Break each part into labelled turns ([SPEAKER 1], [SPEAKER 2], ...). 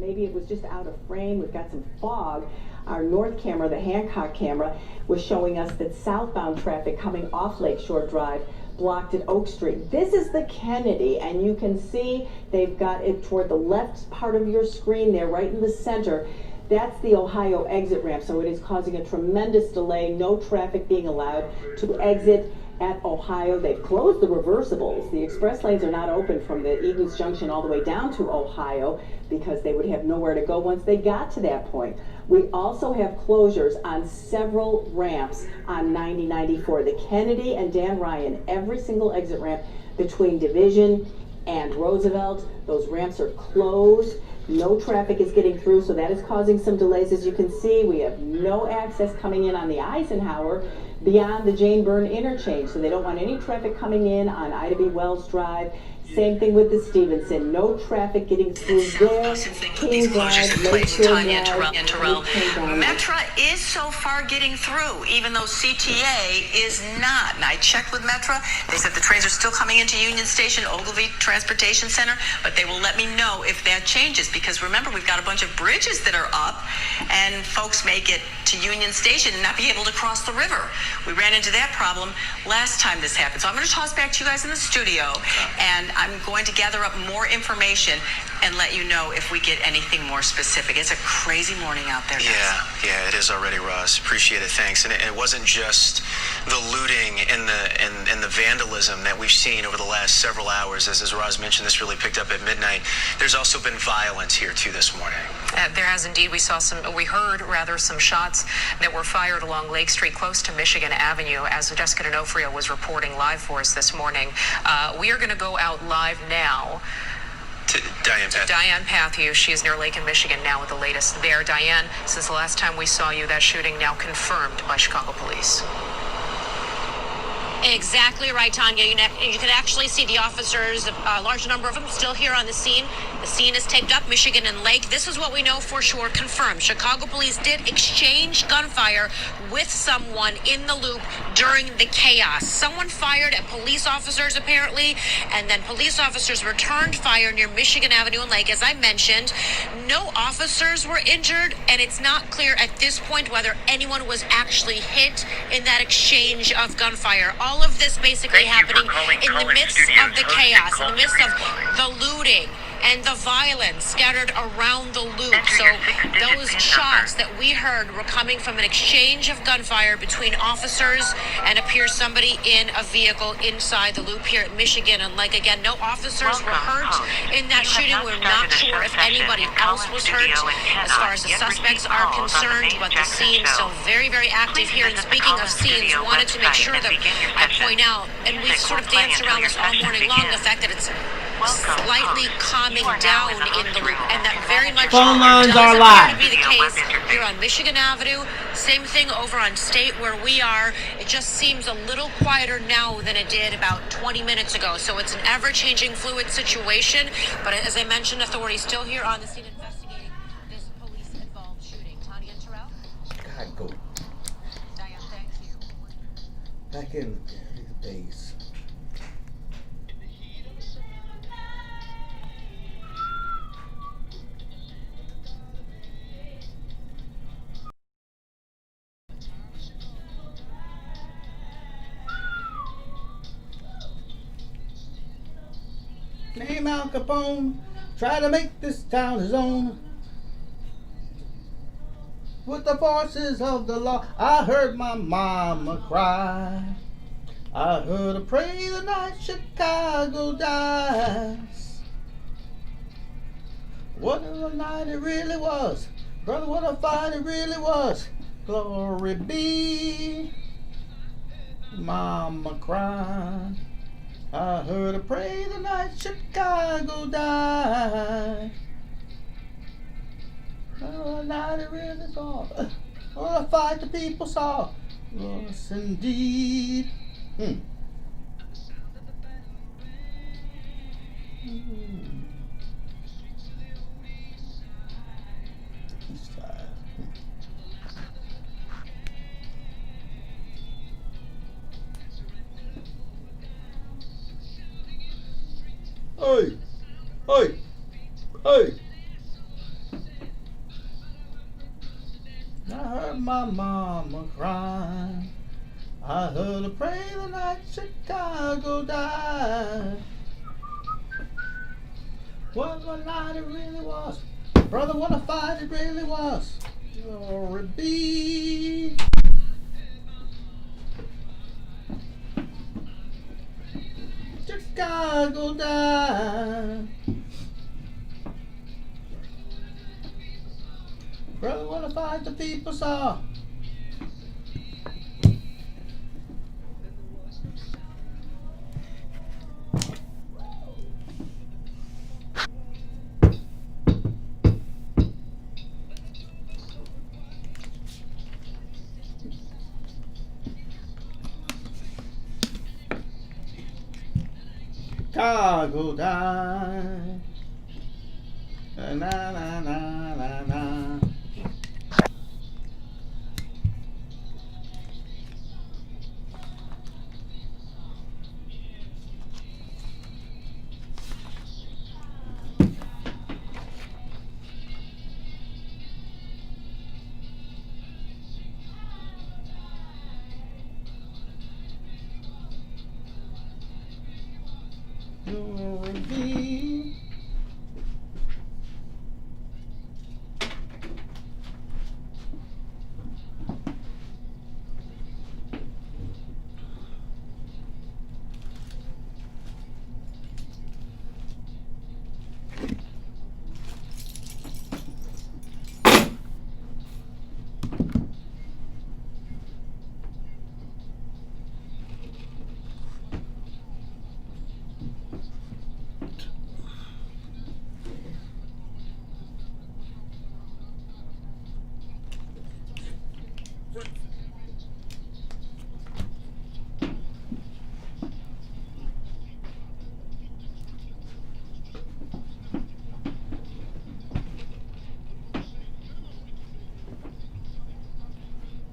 [SPEAKER 1] maybe it was just out of frame. We've got some fog. Our north camera, the Hancock camera, was showing us that southbound traffic coming off Lakeshore Drive blocked at Oak Street. This is the Kennedy, and you can see they've got it toward the left part of your screen there, right in the center. That's the Ohio exit ramp, so it is causing a tremendous delay. No traffic being allowed to exit at Ohio. They've closed the reversibles. The express lanes are not open from the Eagles Junction all the way down to Ohio because they would have nowhere to go once they got to that point. We also have closures on several ramps on 9094. The Kennedy and Dan Ryan, every single exit ramp between Division and Roosevelt, those ramps are closed. No traffic is getting through, so that is causing some delays. As you can see, we have no access coming in on the Eisenhower beyond the Jane Byrne interchange, so they don't want any traffic coming in on Ida B. Wells Drive. Same thing with the Stevenson. No traffic getting through there.
[SPEAKER 2] These closures in place, Tanya and Terrell. Metra is so far getting through, even though CTA is not. And I checked with Metra. They said the trains are still coming into Union Station, Ogilvie Transportation Center, but they will let me know if that changes, because remember, we've got a bunch of bridges that are up, and folks may get to Union Station and not be able to cross the river. We ran into that problem last time this happened. So I'm going to toss back to you guys in the studio, and I'm going to gather up more information and let you know if we get anything more specific. It's a crazy morning out there, guys.
[SPEAKER 3] Yeah, it is already, Roz. Appreciate it, thanks. And it wasn't just the looting and the vandalism that we've seen over the last several hours. As Roz mentioned, this really picked up at midnight. There's also been violence here too this morning.
[SPEAKER 4] There has indeed. We heard some shots that were fired along Lake Street, close to Michigan Avenue, as Jessica D'Onofrio was reporting live for us this morning. We are going to go out live now
[SPEAKER 3] to Diane
[SPEAKER 4] Pathew. She is near Lake in Michigan now with the latest there. Diane, since the last time we saw you, that shooting now confirmed by Chicago police.
[SPEAKER 5] Exactly right, Tanya. You can actually see the officers, a large number of them, still here on the scene. The scene is taped up, Michigan and Lake. This is what we know for sure, confirmed. Chicago police did exchange gunfire with someone in the loop during the chaos. Someone fired at police officers, apparently, and then police officers returned fire near Michigan Avenue and Lake. As I mentioned, no officers were injured, and it's not clear at this point whether anyone was actually hit in that exchange of gunfire. All of this basically happening in the midst of the chaos, in the midst of the looting and the violence scattered around the loop. So those shots that we heard were coming from an exchange of gunfire between officers and appears somebody in a vehicle inside the loop here at Michigan. And like again, no officers were hurt in that shooting. We're not sure if anybody else was hurt as far as the suspects are concerned, but the scene still very, very active here. And speaking of scenes, wanted to make sure that I point out, and we've sort of danced around this all morning long, the fact that it's slightly calming down in the loop, and that very much
[SPEAKER 6] phone lines
[SPEAKER 5] does
[SPEAKER 6] are
[SPEAKER 5] appear
[SPEAKER 6] live.
[SPEAKER 5] to be the case here on Michigan Avenue. Same thing over on State where we are. It just seems a little quieter now than it did about 20 minutes ago. So it's an ever-changing, fluid situation. But as I mentioned, authorities still here on the scene investigating this police-involved shooting. Tanya and Terrell?
[SPEAKER 6] God, go.
[SPEAKER 5] Diane, thank you.
[SPEAKER 6] Back in the days. Name Al Capone, try to make this town his own. With the forces of the law, I heard my mama cry. I heard her pray the night Chicago dies. What a night it really was, brother, what a fight it really was. Glory be, mama cry. I heard her pray the night Chicago died. Oh, night it really saw. What a fight the people saw. Yes, indeed. Hey, hey, hey. heard my mama cry. I heard her pray the night Chicago died. What a night it really was. Brother, what a fight it really was. Glory be. Chicago died. Brother, what a fight the people saw. Chicago died. Na na na na na. Glory be.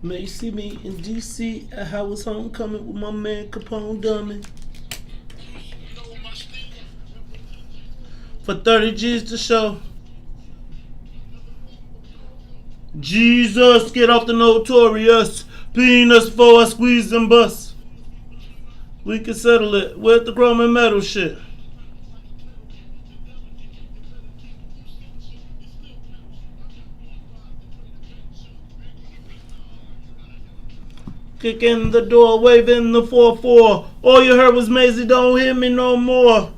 [SPEAKER 7] May see me in DC at Howard's homecoming with my man Capone Dummy. For 30 G's to show. Jesus, get off the notorious. Peanuts for I squeeze and bust. We can settle it with the chrome and metal shit. Kick in the door, waving the 4-4. All you heard was Maisie, don't hear me no more.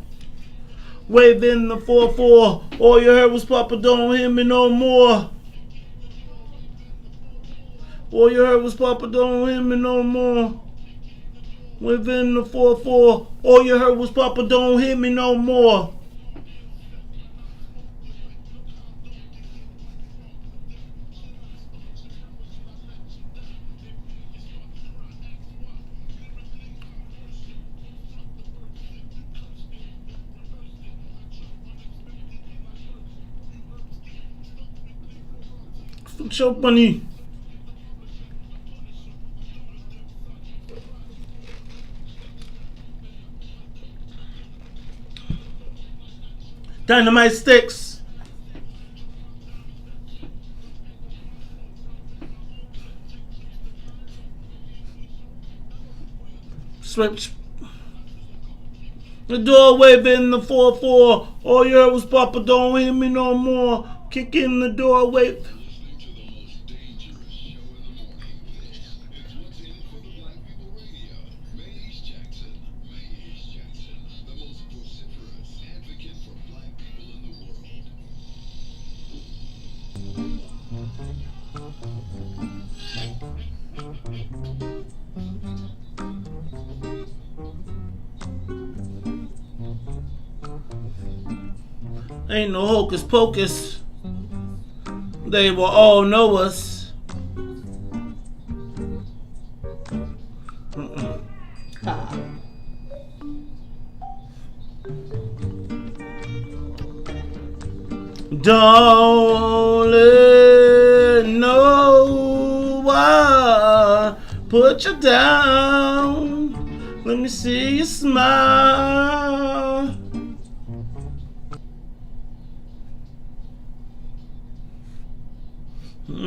[SPEAKER 7] Waving the 4-4. All you heard was Papa, don't hear me no more. All you heard was Papa, don't hear me no more. Waving the 4-4. All you heard was Papa, don't hear me no more. Show money. Dynamite sticks. Switch. The door waving the 4-4. All you heard was Papa, don't hear me no more. Kick in the door, wave. Ain't no hocus pocus. They will all know us. Don't let no one put you down. Let me see you smile.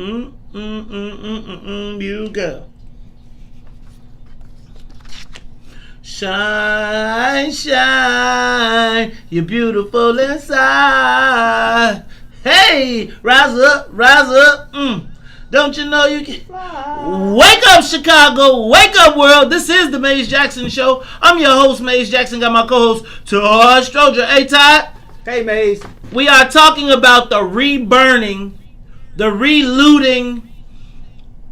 [SPEAKER 7] You go. Shine, shine, you're beautiful inside. Hey, rise up, Don't you know you can wake up, Chicago, wake up, world. This is the Maze Jackson Show. I'm your host, Maze Jackson. Got my co-host, Todd Stroger. Hey, Todd.
[SPEAKER 6] Hey, Maze.
[SPEAKER 7] We are talking about the re-burning, the re-looting,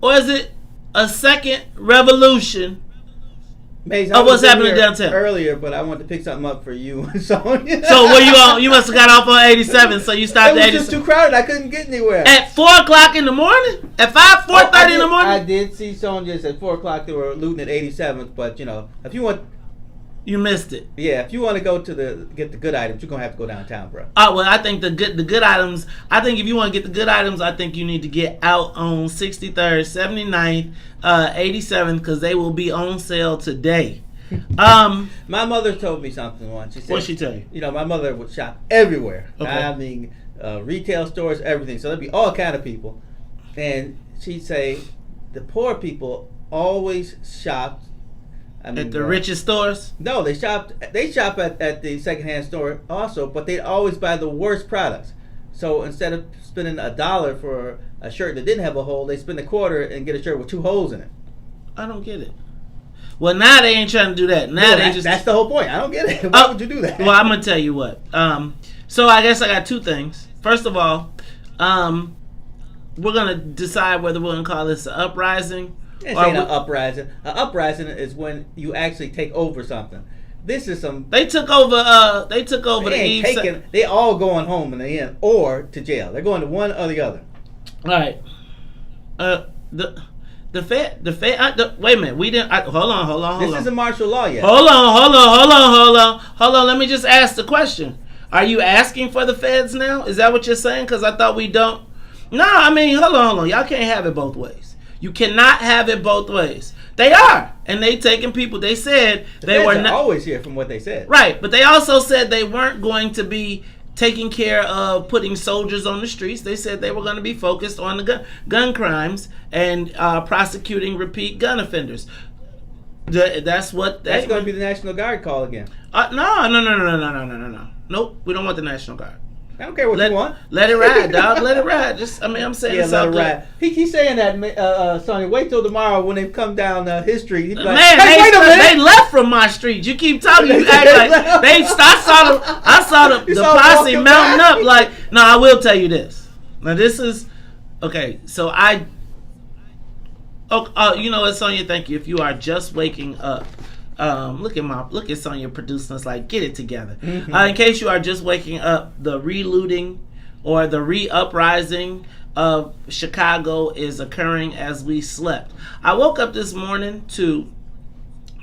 [SPEAKER 7] or is it a second revolution?
[SPEAKER 6] Maze,
[SPEAKER 7] of what's happening downtown
[SPEAKER 6] earlier, but I wanted to pick something up for you. So
[SPEAKER 7] were you on? You must have got off on 87, so you stopped at 87.
[SPEAKER 6] It was just too crowded. I couldn't get anywhere.
[SPEAKER 7] At 4 o'clock in the morning? At 4:30 in the morning?
[SPEAKER 6] I did see Sonia's at 4 o'clock. They were looting at 87th, but if you want,
[SPEAKER 7] you missed it.
[SPEAKER 6] Yeah, if you want to go to get the good items, you're gonna have to go downtown, bro.
[SPEAKER 7] Well, I think the good items. I think if you want to get the good items, I think you need to get out on 63rd, 79th, 87th, because they will be on sale today.
[SPEAKER 6] My mother told me something once. She said,
[SPEAKER 7] what'd she tell you?
[SPEAKER 6] My mother would shop everywhere.
[SPEAKER 7] Okay.
[SPEAKER 6] I mean, retail stores, everything. So there'd be all kind of people, and she'd say the poor people always shopped.
[SPEAKER 7] At the richest stores?
[SPEAKER 6] No, they shop at the secondhand store also, but they always buy the worst products. So instead of spending $1 for a shirt that didn't have a hole, they spend $0.25 and get a shirt with 2 holes in it.
[SPEAKER 7] I don't get it. Well, now they ain't trying to do that. Now
[SPEAKER 6] that's the whole point. I don't get it. Why would you do that?
[SPEAKER 7] Well, I'm gonna tell you what. So I guess I got 2 things. First of all, we're gonna decide whether we're gonna call this an uprising.
[SPEAKER 6] It's ain't an uprising. An uprising is when you actually take over something. This is some.
[SPEAKER 7] They took over. They took over the East.
[SPEAKER 6] They all going home in the end, or to jail. They're going to one or the other.
[SPEAKER 7] All right. The Fed. Wait a minute. We didn't. Hold on.
[SPEAKER 6] This isn't martial law yet.
[SPEAKER 7] Hold on. Let me just ask the question. Are you asking for the feds now? Is that what you're saying? Because I thought we don't. No, I mean, hold on. Y'all can't have it both ways. You cannot have it both ways. They are, and they taking people. They said they were not
[SPEAKER 6] always here from what they said.
[SPEAKER 7] Right, but they also said they weren't going to be taking care of putting soldiers on the streets. They said they were going to be focused on the gun crimes and prosecuting repeat gun offenders. That's going
[SPEAKER 6] to be the National Guard call again.
[SPEAKER 7] No. Nope, we don't want the National Guard.
[SPEAKER 6] I don't care what you want.
[SPEAKER 7] Let it ride, dog. Let it ride. I'm saying something.
[SPEAKER 6] Let it ride. He's saying that, Sonny. Wait till tomorrow when they come down his street. Like,
[SPEAKER 7] man,
[SPEAKER 6] hey,
[SPEAKER 7] they left from my street. You keep talking. You act like they. I saw the posse mounting up. Like, no, I will tell you this. Now this is okay. So you know what, Sonya? Thank you. If you are just waking up. Look at Sonya producing us, like, get it together. Mm-hmm. In case you are just waking up, the re-looting or the re-uprising of Chicago is occurring as we slept. I woke up this morning to,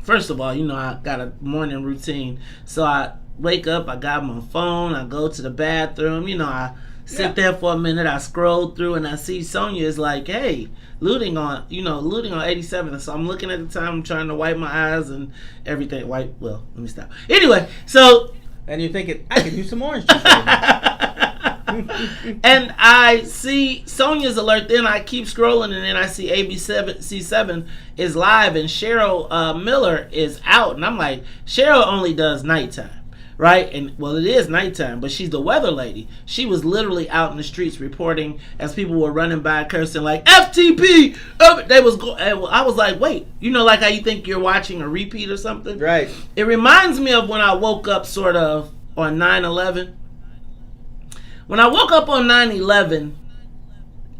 [SPEAKER 7] first of all, I got a morning routine. So I wake up, I got my phone, I go to the bathroom, I sit there for a minute, I scroll through and I see Sonya is like, hey, looting on 87th. So I'm looking at the time, I'm trying to wipe my eyes and everything. Let me stop. Anyway, so.
[SPEAKER 6] And you're thinking, I could use some orange juice.
[SPEAKER 7] And I see Sonya's alert, then I keep scrolling and then I see ABC7 is live and Cheryl Miller is out. And I'm like, Cheryl only does nighttime. Right? And it is nighttime, but she's the weather lady. She was literally out in the streets reporting as people were running by cursing like FTP. I was like, wait, like how you think you're watching a repeat or something?
[SPEAKER 6] Right.
[SPEAKER 7] It reminds me of when I woke up sort of on 9/11. When I woke up on 9/11,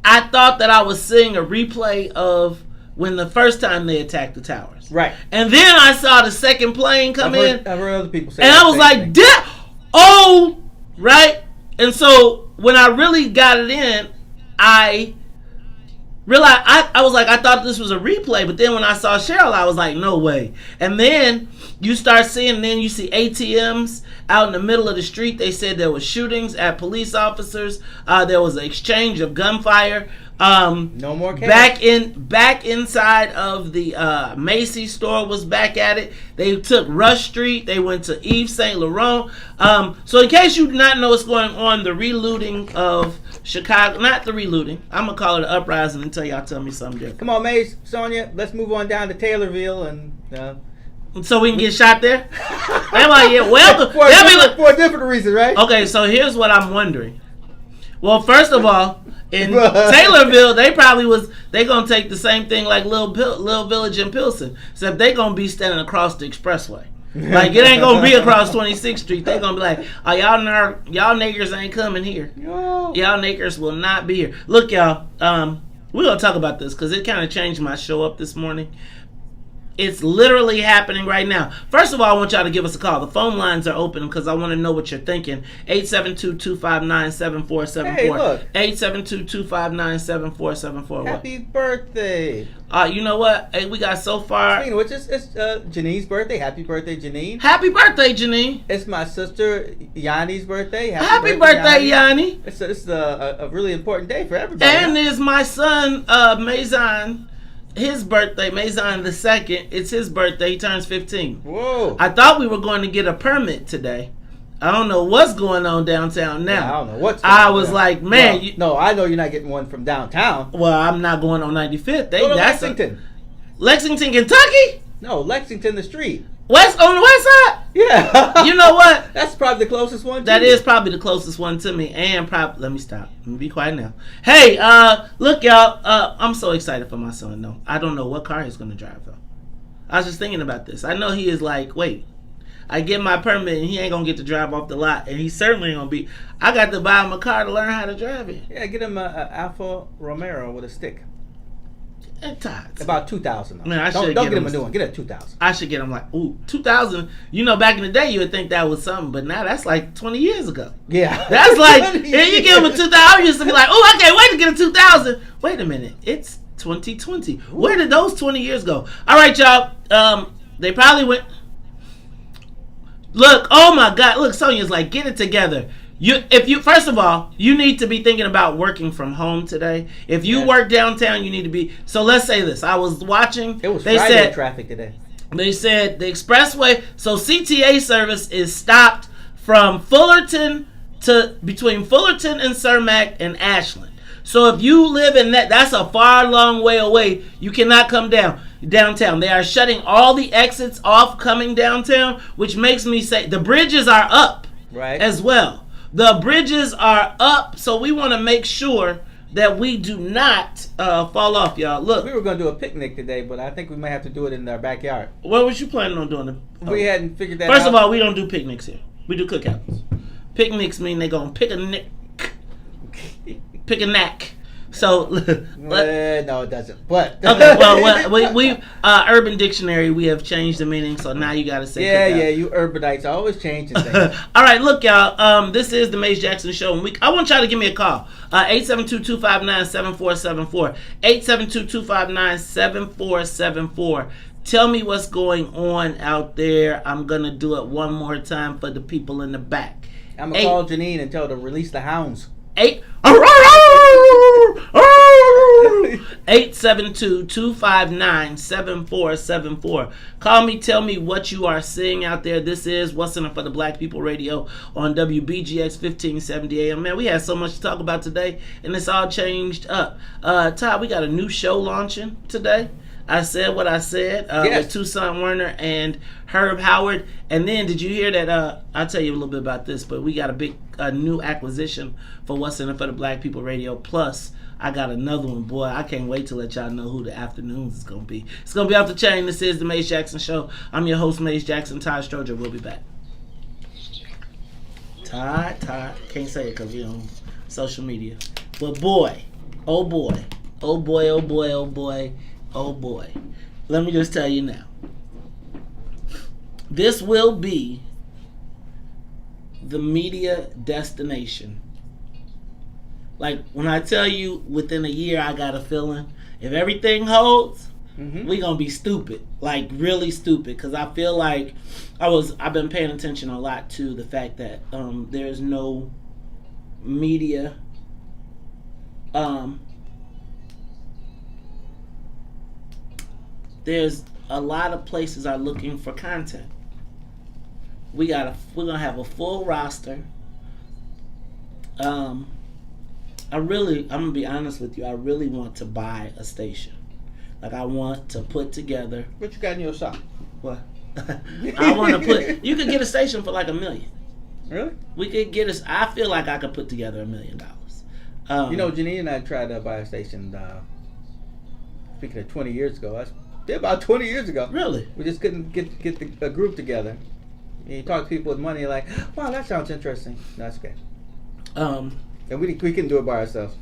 [SPEAKER 7] I thought that I was seeing a replay of when the first time they attacked the towers.
[SPEAKER 6] Right.
[SPEAKER 7] And then I saw the second plane come in.
[SPEAKER 6] I've heard other people say
[SPEAKER 7] and I was like, right? And so when I really got it in, I realized, I was like, I thought this was a replay. But then when I saw Cheryl, I was like, no way. And then you start seeing, then you see ATMs out in the middle of the street. They said there was shootings at police officers. There was an exchange of gunfire.
[SPEAKER 6] No more cash.
[SPEAKER 7] Back inside of the Macy's store was back at it. They took Rush Street. They went to Yves Saint Laurent. So in case you do not know what's going on, the relooting of Chicago, not the relooting. I'm gonna call it an uprising until y'all tell me something different.
[SPEAKER 6] Come on, Maze, Sonia, let's move on down to Taylorville and.
[SPEAKER 7] So we can get shot there. Am I yeah? Well,
[SPEAKER 6] for a different reason, right?
[SPEAKER 7] Okay, so here's what I'm wondering. Well, first of all, in Taylorville, they gonna take the same thing like Little Village in Pilsen, except they gonna be standing across the expressway. Like it ain't gonna be across 26th Street. They gonna be like, oh y'all niggers ain't coming here. Y'all niggers will not be here. Look, y'all, we're gonna talk about this because it kind of changed my show up this morning. It's literally happening right now. First of all, I want y'all to give us a call. The phone lines are open because I want to know what you're thinking. 872-259-7474.
[SPEAKER 6] Hey, look.
[SPEAKER 7] 872-259-7474.
[SPEAKER 6] Happy birthday.
[SPEAKER 7] You know what? Hey, we got so far.
[SPEAKER 6] Speaking of which, it's Janine's birthday. Happy birthday, Janine.
[SPEAKER 7] Happy birthday, Janine.
[SPEAKER 6] It's my sister Yanni's birthday.
[SPEAKER 7] Happy birthday, Yanni.
[SPEAKER 6] It's a really important day for everybody.
[SPEAKER 7] And it's my son, Mazon. His birthday, Mazon the 2nd. It's his birthday. He turns 15.
[SPEAKER 6] Whoa.
[SPEAKER 7] I thought we were going to get a permit today. I don't know what's going on downtown now.
[SPEAKER 6] Yeah, I don't know what's going on.
[SPEAKER 7] I was like, man.
[SPEAKER 6] No, I know you're not getting one from downtown.
[SPEAKER 7] Well, I'm not going on 95th.
[SPEAKER 6] Go to Lexington.
[SPEAKER 7] Lexington, Kentucky?
[SPEAKER 6] No, Lexington, the street.
[SPEAKER 7] On the west side?
[SPEAKER 6] Yeah.
[SPEAKER 7] You know what?
[SPEAKER 6] That's probably the closest one to
[SPEAKER 7] That
[SPEAKER 6] you.
[SPEAKER 7] is probably the closest one to me. And probably, let me stop. Let me be quiet now. Hey, look, y'all. I'm so excited for my son, though. I don't know what car he's going to drive, though. I was just thinking about this. I know he is like, wait, I get my permit and he ain't going to get to drive off the lot. And he certainly ain't going to be. I got to buy him a car to learn how to drive it.
[SPEAKER 6] Yeah, get him a Alfa Romero with a stick.
[SPEAKER 7] Tots.
[SPEAKER 6] About 2,000.
[SPEAKER 7] Man,
[SPEAKER 6] don't get him a new one. Get a 2,000.
[SPEAKER 7] I should get him like 2,000. You know, back in the day, you would think that was something, but now that's like 20 years ago.
[SPEAKER 6] Yeah,
[SPEAKER 7] that's like you give him a 2,000. I used to be like, oh, I can't wait to get a 2,000. Wait a minute, it's 2020. Where did those 20 years go? All right, y'all. They probably went. Look, oh my God, look, Sonia's like, get it together. First of all, you need to be thinking about working from home today. If you work downtown, you need to be. So let's say this. I was watching.
[SPEAKER 6] It was Friday traffic today.
[SPEAKER 7] They said the expressway. So CTA service is stopped from between Fullerton and Cermak and Ashland. So if you live in that's a far, long way away. You cannot come downtown. They are shutting all the exits off coming downtown, which makes me say the bridges are up as well. The bridges are up, so we want to make sure that we do not fall off, y'all. Look.
[SPEAKER 6] We were going to do a picnic today, but I think we might have to do it in our backyard.
[SPEAKER 7] What was you planning on doing?
[SPEAKER 6] We hadn't figured that out.
[SPEAKER 7] First of all, we don't do picnics here. We do cookouts. Picnics mean they're going to pick a knack. So,
[SPEAKER 6] no, it doesn't. But
[SPEAKER 7] okay, well, we Urban Dictionary, we have changed the meaning, so now you got to say.
[SPEAKER 6] Yeah, you urbanites always changing things.
[SPEAKER 7] All right, look, y'all. This is the Mace Jackson Show, and I want y'all to give me a call. 872-259-7474. 872-259-7474. Tell me what's going on out there. I'm gonna do it one more time for the people in the back.
[SPEAKER 6] I'm gonna call Janine and tell her to release the hounds.
[SPEAKER 7] 872-259-7474. Call me, tell me what you are seeing out there. This is What's in It for the Black People Radio on WBGX 1570 AM. Man, we had so much to talk about today, and it's all changed up. Todd, we got a new show launching today. I said what I said with Tucson Werner and Herb Howard. And then, did you hear that? I'll tell you a little bit about this, but we got a new acquisition for What's in It for the Black People Radio. Plus, I got another one. Boy, I can't wait to let y'all know who the afternoons is going to be. It's going to be off the chain. This is the Mace Jackson Show. I'm your host, Mace Jackson. Todd Stroger. We'll be back. Todd. Can't say it because we're on social media. But boy, oh boy. Let me just tell you now. This will be the media destination. Like, when I tell you within a year, I got a feeling, if everything holds, we gonna be stupid. Like, really stupid. Because I feel like I've been paying attention a lot to the fact that there's no media there's a lot of places are looking for content. We're gonna have a full roster. I'm gonna be honest with you. I really want to buy a station. Like I want to put together.
[SPEAKER 6] What you got in your shop?
[SPEAKER 7] What? I want to put. You could get a station for like $1 million.
[SPEAKER 6] Really?
[SPEAKER 7] We could get us. I feel like I could put together $1 million.
[SPEAKER 6] You know, Janine and I tried to buy a station. Speaking of 20 years ago, about 20 years ago.
[SPEAKER 7] Really?
[SPEAKER 6] We just couldn't get a group together. And you talk to people with money, like, wow, that sounds interesting. No, that's okay. And we couldn't do it by ourselves.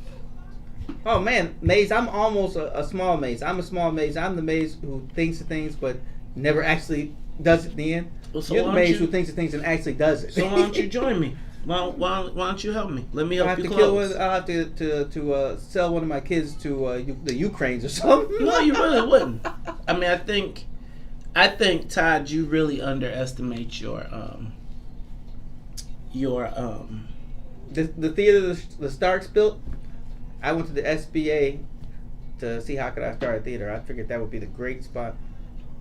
[SPEAKER 6] Oh man, Maze, I'm almost a small Maze. I'm a small Maze. I'm the Maze who thinks of things but never actually does it in the end.
[SPEAKER 7] Well, so
[SPEAKER 6] You're the Maze who thinks of things and actually does it.
[SPEAKER 7] So why don't you join me? Why don't you help me? Let me help you close.
[SPEAKER 6] I'll have to sell one of my kids to the Ukraines or something.
[SPEAKER 7] No, you really wouldn't. I mean, I think Todd, you really underestimate your
[SPEAKER 6] the theater the Starks built. I went to the SBA to see how could I start a theater. I figured that would be the great spot,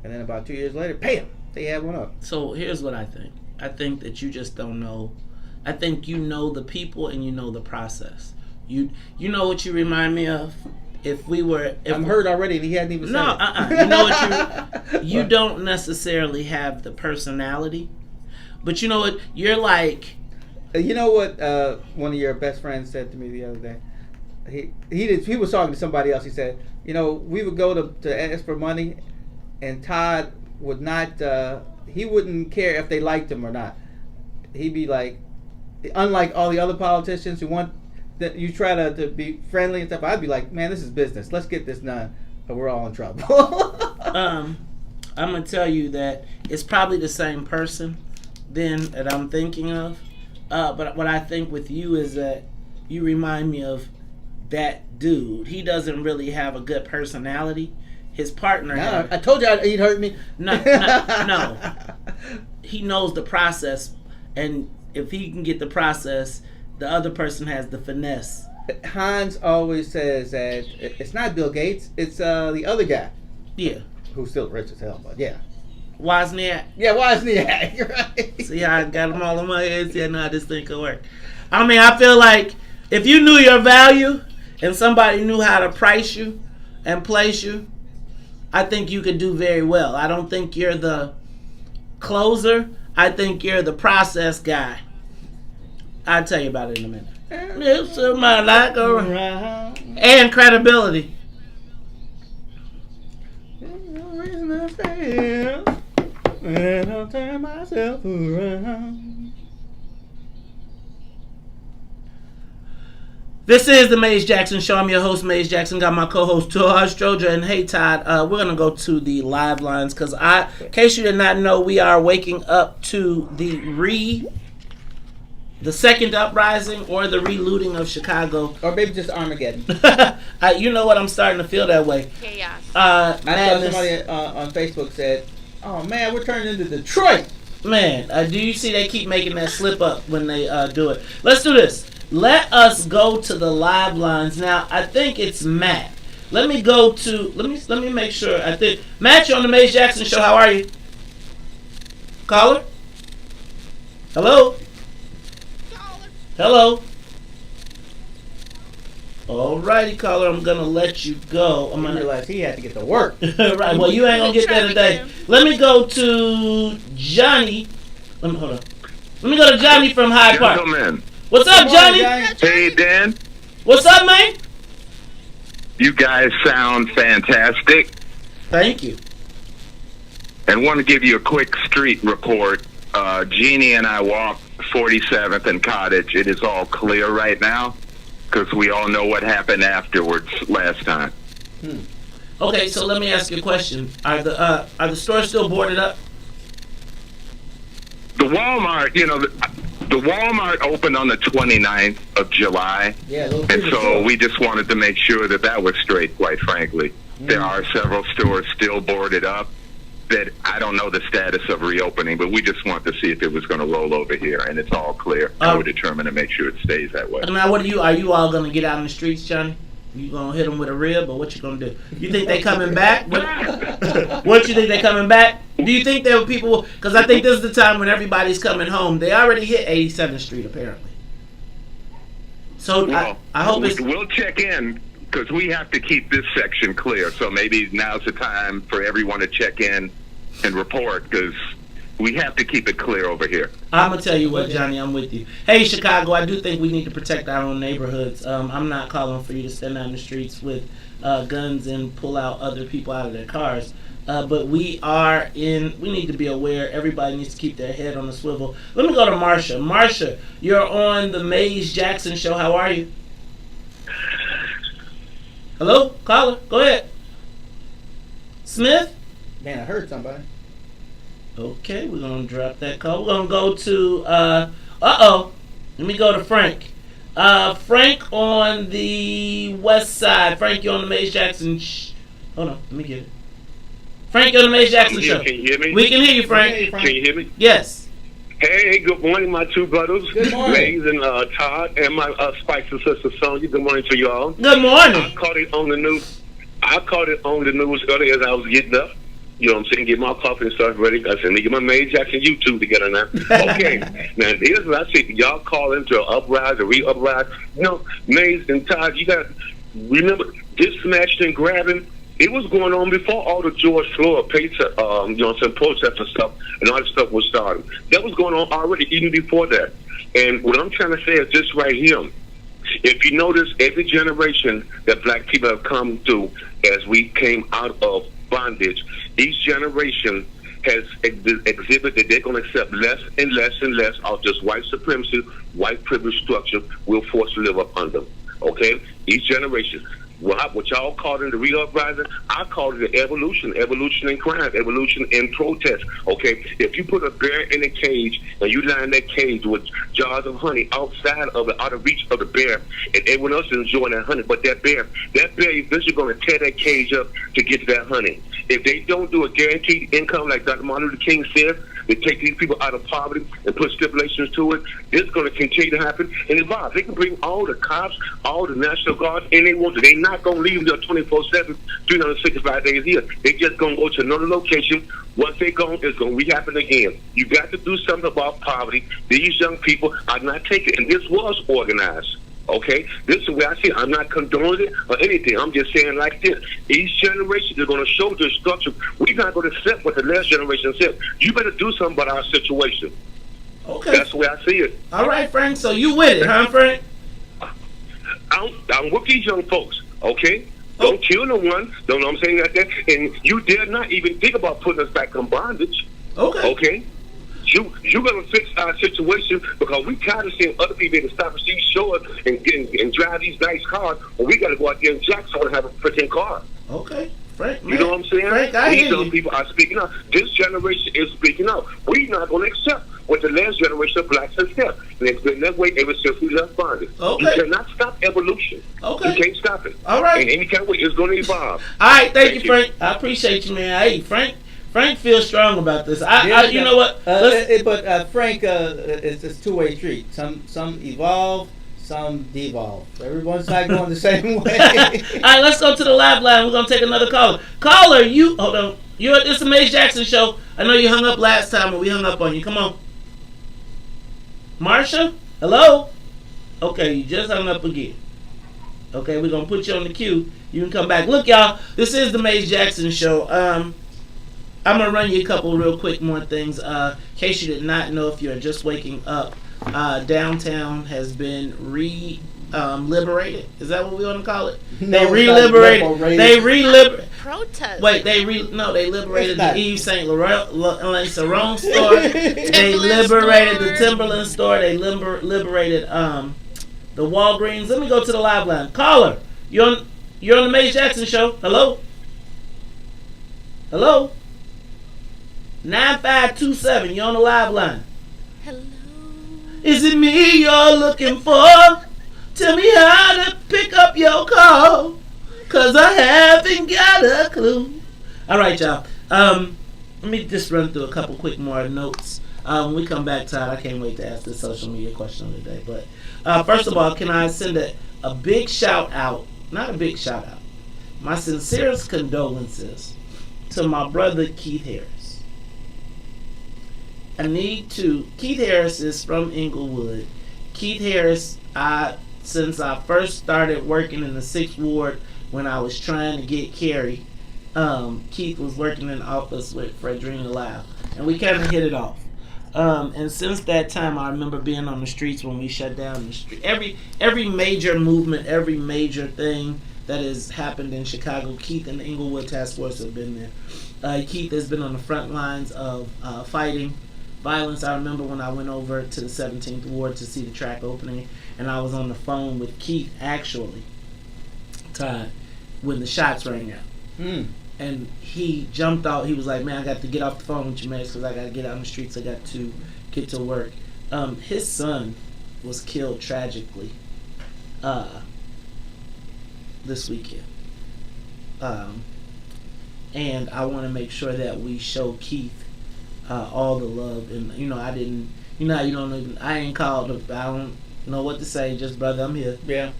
[SPEAKER 6] and then about 2 years later, bam, they had one up.
[SPEAKER 7] So here's what I think. I think that you just don't know. I think you know the people and you know the process. You know what you remind me of? I'm hurt already, and he hadn't even said it.
[SPEAKER 6] You know
[SPEAKER 7] what you don't necessarily have the personality, but you know what? You're like.
[SPEAKER 6] You know what? One of your best friends said to me the other day. He was talking to somebody else. He said, you know, we would go to ask for money, and Todd would not. He wouldn't care if they liked him or not. He'd be like, unlike all the other politicians who want that you try to be friendly and stuff. I'd be like, man, this is business. Let's get this done, or we're all in trouble.
[SPEAKER 7] I'm gonna tell you that it's probably the same person then that I'm thinking of. But what I think with you is that you remind me of that dude. He doesn't really have a good personality. His partner.
[SPEAKER 6] No, I told you he'd hurt me.
[SPEAKER 7] No. He knows the process, and if he can get the process, the other person has the finesse.
[SPEAKER 6] Hans always says that it's not Bill Gates, it's the other guy.
[SPEAKER 7] Yeah.
[SPEAKER 6] Who's still rich as hell, but yeah.
[SPEAKER 7] Wozniak.
[SPEAKER 6] Yeah, Wozniak. You're right.
[SPEAKER 7] See how I got them all in my head? See, I know how this thing could work. I mean, I feel like if you knew your value and somebody knew how to price you and place you, I think you could do very well. I don't think you're the closer. I think you're the process guy. I'll tell you about it in a minute. It's my like around. And credibility.
[SPEAKER 6] And I'll turn myself around.
[SPEAKER 7] This is the Maze Jackson Show. I'm your host, Maze Jackson. Got my co-host, Todd Stroger. And hey, Todd, we're going to go to the live lines because in case you did not know, we are waking up to the second uprising or the relooting of Chicago.
[SPEAKER 6] Or maybe just Armageddon.
[SPEAKER 7] You know what? I'm starting to feel that way.
[SPEAKER 5] Chaos.
[SPEAKER 6] I saw somebody on Facebook said, oh man, we're turning into Detroit.
[SPEAKER 7] Man, do you see they keep making that slip up when they do it? Let's do this. Let us go to the live lines now. I think it's Matt. Let me make sure. I think Matt, you're on the Maze Jackson Show. How are you? Caller? Hello? Hello? Alrighty, caller, I'm gonna let you go. I'm gonna
[SPEAKER 6] realize he had to get to work.
[SPEAKER 7] Right, well, you ain't gonna get there today. Let me go to Johnny. Hold on. Let me go to Johnny from Hyde Park.
[SPEAKER 8] Gentlemen.
[SPEAKER 7] What's up, Johnny?
[SPEAKER 8] Hey, Dan.
[SPEAKER 7] What's up, man?
[SPEAKER 8] You guys sound fantastic.
[SPEAKER 7] Thank you.
[SPEAKER 8] And want to give you a quick street report. Jeannie and I walked 47th and Cottage. It is all clear right now because we all know what happened afterwards last time.
[SPEAKER 7] Okay, so let me ask you a question. Are the stores still boarded up?
[SPEAKER 8] The Walmart, the Walmart opened on the 29th of July.
[SPEAKER 6] Yeah,
[SPEAKER 8] and so we just wanted to make sure that was straight, quite frankly. There are several stores still boarded up that I don't know the status of reopening, but we just want to see if it was going to roll over here, and it's all clear. I would determine to make sure it stays that way.
[SPEAKER 7] Now, are you all going to get out in the streets, Johnny? You going to hit them with a rib, or what you going to do? You think they coming back? What you think they coming back? Do you think there were people, because I think this is the time when everybody's coming home. They already hit 87th Street, apparently. So
[SPEAKER 8] Well,
[SPEAKER 7] I hope it's.
[SPEAKER 8] we'll check in because we have to keep this section clear. So maybe now's the time for everyone to check in and report because we have to keep it clear over here.
[SPEAKER 7] I'm gonna tell you what, Johnny, I'm with you. Hey, Chicago, I do think we need to protect our own neighborhoods. I'm not calling for you to stand out in the streets with guns and pull out other people out of their cars. But we need to be aware. Everybody needs to keep their head on the swivel. Let me go to Marsha. Marsha, you're on the Maze Jackson show. How are you? Hello? Caller, go ahead. Smith?
[SPEAKER 6] Man, I heard somebody.
[SPEAKER 7] Okay, we're going to drop that call. We're going to go to, let me go to Frank. Frank on the west side. Frank, you're on the Maze Jackson. Hold on, let me get it. Frank, you're on the Maze Jackson show.
[SPEAKER 9] Can you hear me?
[SPEAKER 7] We can hear you, Frank.
[SPEAKER 9] Can you hear me?
[SPEAKER 7] Yes.
[SPEAKER 9] Hey, good morning, my two brothers.
[SPEAKER 6] Good morning.
[SPEAKER 9] Maze and Todd, and my Spicer sister Sonia. Good morning to y'all.
[SPEAKER 7] Good morning.
[SPEAKER 9] I caught it on the news. Earlier as I was getting up. You know what I'm saying? Get my coffee and stuff ready. I said, let me get my Maze Jackson YouTube together now. Okay. Now, here's what I see. Y'all call into an uprise or re-uprise. Maze and Todd, you got to remember this smashing and grabbing. It was going on before all the George Floyd protests and stuff, and all this stuff was starting. That was going on already, even before that. And what I'm trying to say is this right here. If you notice, every generation that black people have come through as we came out of bondage, each generation has exhibited that they're going to accept less and less and less of this white supremacy, white privilege structure we're forced to live up under. Okay? Each generation. What y'all called in the re-uprising, I called it evolution in crime, evolution in protest. Okay, if you put a bear in a cage and you line that cage with jars of honey outside of it, out of reach of the bear, and everyone else is enjoying that honey, but that bear eventually going to tear that cage up to get to that honey. If they don't do a guaranteed income like Dr. Martin Luther King said, they take these people out of poverty and put stipulations to it, it's going to continue to happen and evolve. They can bring all the cops, all the National Guard, and they want to. They're not going to leave there 24/7, 365 days a year. They're just going to go to another location. Once they're gone, it's going to re-happen again. You got to do something about poverty. These young people are not taking it. And this was organized. Okay, this is where I see it. I'm not condoning it or anything. I'm just saying like this. Each generation is going to show the structure. We're not going to accept what the last generation said. You better do something about our situation.
[SPEAKER 7] Okay.
[SPEAKER 9] That's the way I see it.
[SPEAKER 7] All right, Frank. So you with it, huh, Frank?
[SPEAKER 9] I'm with these young folks. Okay. Don't kill no one. Don't know what I'm saying like that. And you dare not even think about putting us back in bondage.
[SPEAKER 7] Okay.
[SPEAKER 9] Okay. You're going to fix our situation because we tired of seeing other people to stop and see short and drive these nice cars, and we got to go out there and jack someone and have a freaking car.
[SPEAKER 7] Okay, Frank.
[SPEAKER 9] You know what I'm saying?
[SPEAKER 7] Frank, I
[SPEAKER 9] These
[SPEAKER 7] hear
[SPEAKER 9] young
[SPEAKER 7] you.
[SPEAKER 9] people are speaking out. This generation is speaking out. We're not going to accept what the last generation of blacks have said. And it's been that way ever since we left bondage.
[SPEAKER 7] Okay.
[SPEAKER 9] You cannot stop evolution.
[SPEAKER 7] Okay.
[SPEAKER 9] You can't stop it.
[SPEAKER 7] All right.
[SPEAKER 9] And any kind of way, it's going to evolve.
[SPEAKER 7] All right, thank you, Frank. I appreciate you, man. Hey, Frank feels strong about this. You know what?
[SPEAKER 6] But Frank, it's a two-way street. Some evolve, some devolve. Everyone's not going the same way.
[SPEAKER 7] All right, let's go to the live line. We're gonna take another caller. Caller, you hold on. You're at this Maze Jackson show. I know you hung up last time, but we hung up on you. Come on, Marsha. Hello. Okay, you just hung up again. Okay, we're gonna put you on the queue. You can come back. Look, y'all. This is the Maze Jackson show. I'm going to run you a couple real quick more things. In case you did not know, if you're just waking up, downtown has been liberated. Is that what we want to call it?
[SPEAKER 6] No,
[SPEAKER 7] they reliberated. They
[SPEAKER 5] Protest.
[SPEAKER 7] Wait, they liberated the Yves Saint Laurent store. They liberated the Timberland store. They liberated the Walgreens. Let me go to the live line. Caller, you're on the Maze Jackson show. Hello. 9527, you're on the live line.
[SPEAKER 5] Hello.
[SPEAKER 7] Is it me you're looking for? Tell me how to pick up your call, 'cause I haven't got a clue. All right, y'all. Let me just run through a couple quick more notes. When we come back, Todd, I can't wait to ask this social media question of the day. But first of all, can I send a big shout out? Not a big shout out. My sincerest condolences to my brother Keith Harris. Keith Harris is from Inglewood. Keith Harris, since I first started working in the 6th Ward when I was trying to get Kerry. Keith was working in the office with Fredrina Lau, and we kind of hit it off. And since that time, I remember being on the streets when we shut down the street. Every major movement, every major thing that has happened in Chicago, Keith and the Inglewood Task Force have been there. Keith has been on the front lines of fighting violence. I remember when I went over to the 17th Ward to see the track opening, and I was on the phone with Keith, actually, Todd, when the shots rang out. And he jumped out. He was like, man, I got to get off the phone with you, man, because I got to get out in the streets. I got to get to work. His son was killed tragically this weekend. And I want to make sure that we show Keith all the love. And, I didn't, how you don't even, I ain't called. I don't know what to say. Just, brother, I'm here.
[SPEAKER 6] Yeah.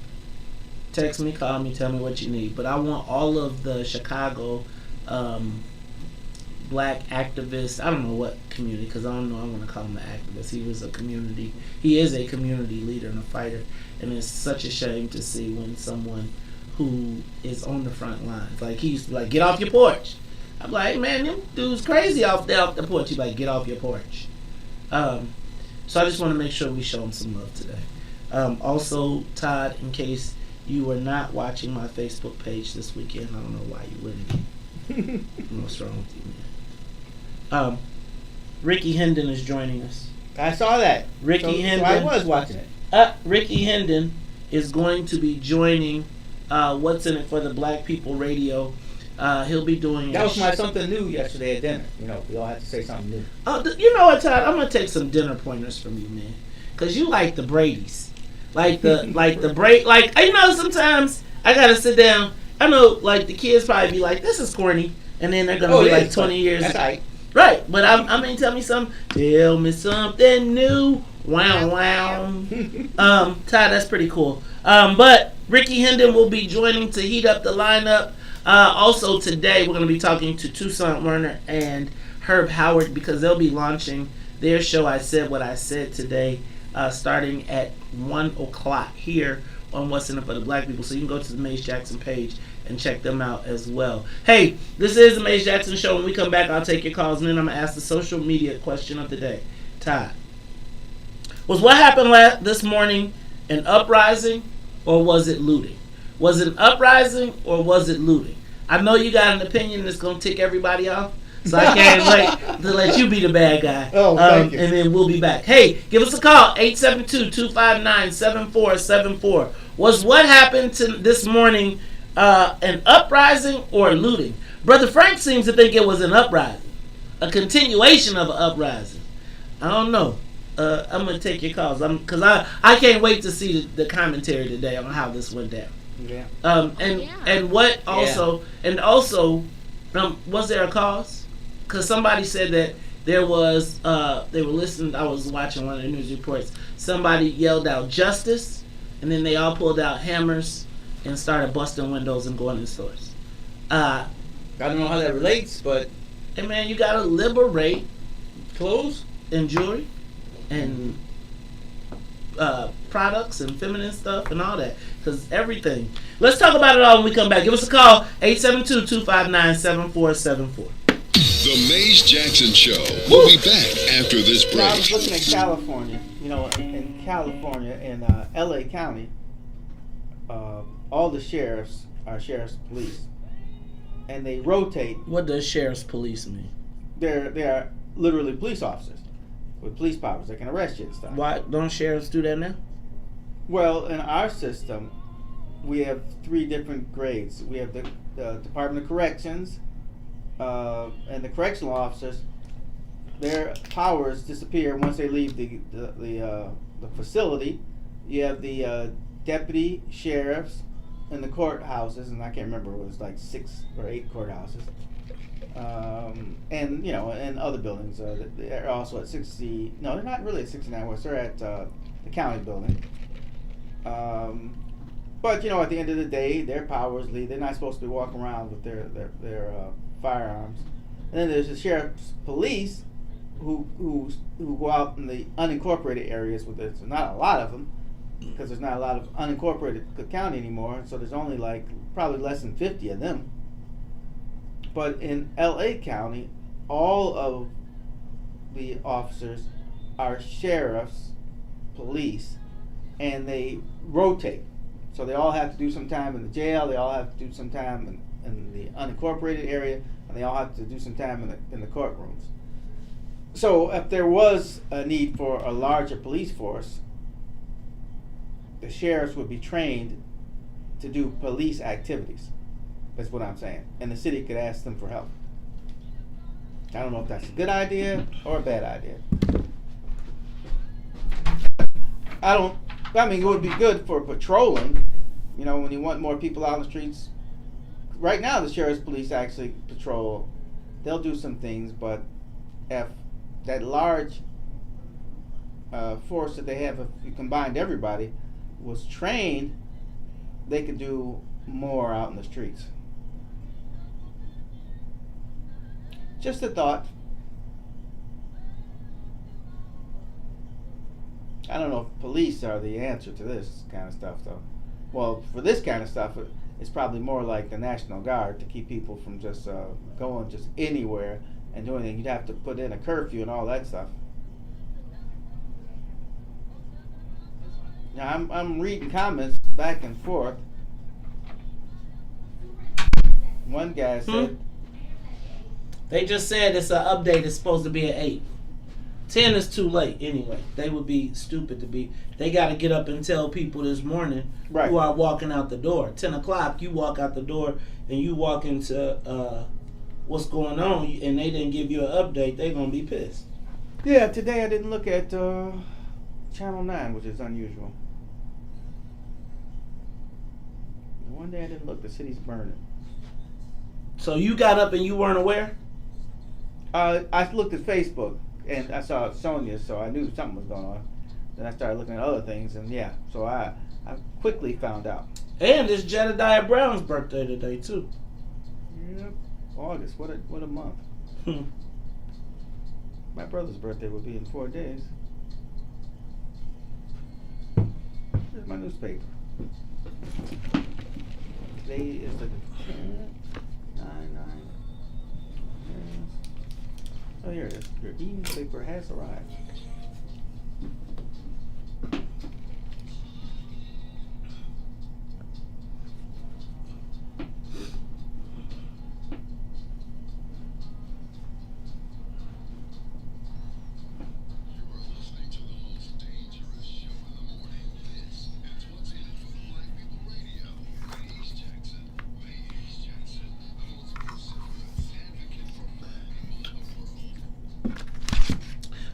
[SPEAKER 7] Text me, call me, tell me what you need. But I want all of the Chicago black activists, I don't know what community, because I don't know, I want to call him an activist. He is a community leader and a fighter. And it's such a shame to see when someone who is on the front lines, like he used to be like, get off your porch. I'm like, man, them dudes crazy off the porch. He's like, get off your porch. So I just want to make sure we show him some love today. Also, Todd, in case you were not watching my Facebook page this weekend, I don't know why you wouldn't. What's wrong with you, man? Ricky Hendon is joining us.
[SPEAKER 6] I saw that.
[SPEAKER 7] Ricky Hendon.
[SPEAKER 6] So I was watching it.
[SPEAKER 7] Ricky Hendon is going to be joining What's in It for the Black People Radio. He'll be doing.
[SPEAKER 6] That was my something new yesterday at dinner. We all had to say something new.
[SPEAKER 7] You know what, Todd? I'm gonna take some dinner pointers from you, man, because you like the Brady's. Like the break, sometimes I gotta sit down. I know, the kids probably be like, "This is corny," and then they're gonna be 20 years.
[SPEAKER 6] That's right.
[SPEAKER 7] Right, but tell me something. Tell me something new. Wow. Todd, that's pretty cool. But Ricky Hendon will be joining to heat up the lineup. Also today, we're gonna be talking to Toussaint Werner and Herb Howard because they'll be launching their show. I Said What I Said today. Starting at 1 o'clock here on What's in It for the Black People. So you can go to the Maze Jackson page and check them out as well. Hey, this is the Maze Jackson Show. When we come back, I'll take your calls, and then I'm going to ask the social media question of the day. Todd, was what happened this morning an uprising, or was it looting? Was it an uprising, or was it looting? I know you got an opinion that's going to tick everybody off. So I can't wait to let you be the bad guy.
[SPEAKER 6] Thank you.
[SPEAKER 7] And then we'll be back. Hey, give us a call, 872-259-7474. Was what happened this morning an uprising or looting? Brother Frank seems to think it was an uprising, a continuation of an uprising. I don't know. I'm going to take your calls because I can't wait to see the commentary today on how this went down.
[SPEAKER 6] Yeah.
[SPEAKER 7] And what also, and also, was there a cause? Because somebody said that there was, they were listening, I was watching one of the news reports, somebody yelled out justice, and then they all pulled out hammers and started busting windows and going in stores.
[SPEAKER 6] I don't know how that relates, but...
[SPEAKER 7] Hey man, you gotta liberate
[SPEAKER 6] clothes
[SPEAKER 7] and jewelry and products and feminine stuff and all that. Because everything. Let's talk about it all when we come back. Give us a call, 872-259-7474.
[SPEAKER 10] The Maze Jackson Show. We'll be back after this break.
[SPEAKER 6] I was looking at California. In California, in L.A. County, all the sheriffs are sheriff's police, and they rotate.
[SPEAKER 7] What does sheriff's police mean?
[SPEAKER 6] They are literally police officers with police powers. They can arrest you and stuff.
[SPEAKER 7] Why don't sheriffs do that now?
[SPEAKER 6] Well, in our system, we have 3 different grades. We have the Department of Corrections. And the correctional officers, their powers disappear once they leave the facility. You have the deputy sheriffs in the courthouses, and I can't remember, it was like 6 or 8 courthouses. And and other buildings. They're also at 60. No, they're not really at 69 West. They're at the county building. But at the end of the day, their powers leave. They're not supposed to be walking around with their firearms. And then there's the sheriff's police who go out in the unincorporated areas with it. So not a lot of them, because there's not a lot of unincorporated Cook County anymore, so there's only like probably less than 50 of them. But in LA County, all of the officers are sheriffs, police, and they rotate. So they all have to do some time in the jail, they all have to do some time in the unincorporated area, and they all have to do some time in the courtrooms. So if there was a need for a larger police force, the sheriffs would be trained to do police activities. That's what I'm saying. And the city could ask them for help. I don't know if that's a good idea or a bad idea. I mean, it would be good for patrolling, you know, when you want more people out on the streets. Right now, the sheriff's police actually patrol. They'll do some things, but if that large force that they have, if you combined everybody, was trained, they could do more out in the streets. Just a thought. I don't know if police are the answer to this kind of stuff, though. Well, for this kind of stuff, it's probably more like the National Guard to keep people from just going just anywhere and doing anything. You'd have to put in a curfew and all that stuff. Now, I'm reading comments back and forth. One guy said...
[SPEAKER 7] They just said it's an update. It's supposed to be at 8. 10 is too late anyway. They would be stupid to be. They got to get up and tell people this morning who are walking out the door. 10 o'clock, you walk out the door and you walk into what's going on, and they didn't give you an update. They're going to be pissed.
[SPEAKER 6] Yeah, today I didn't look at Channel 9, which is unusual. One day I didn't look. The city's burning.
[SPEAKER 7] So you got up and you weren't aware?
[SPEAKER 6] I looked at Facebook and I saw Sonia, so I knew something was going on. Then I started looking at other things, and yeah, so I quickly found out.
[SPEAKER 7] And it's Jedediah Brown's birthday today too.
[SPEAKER 6] Yep, August. What a month. My brother's birthday will be in 4 days. Here's my newspaper. Today is the 10th. 9. Oh, here it is. Your e-newspaper has arrived.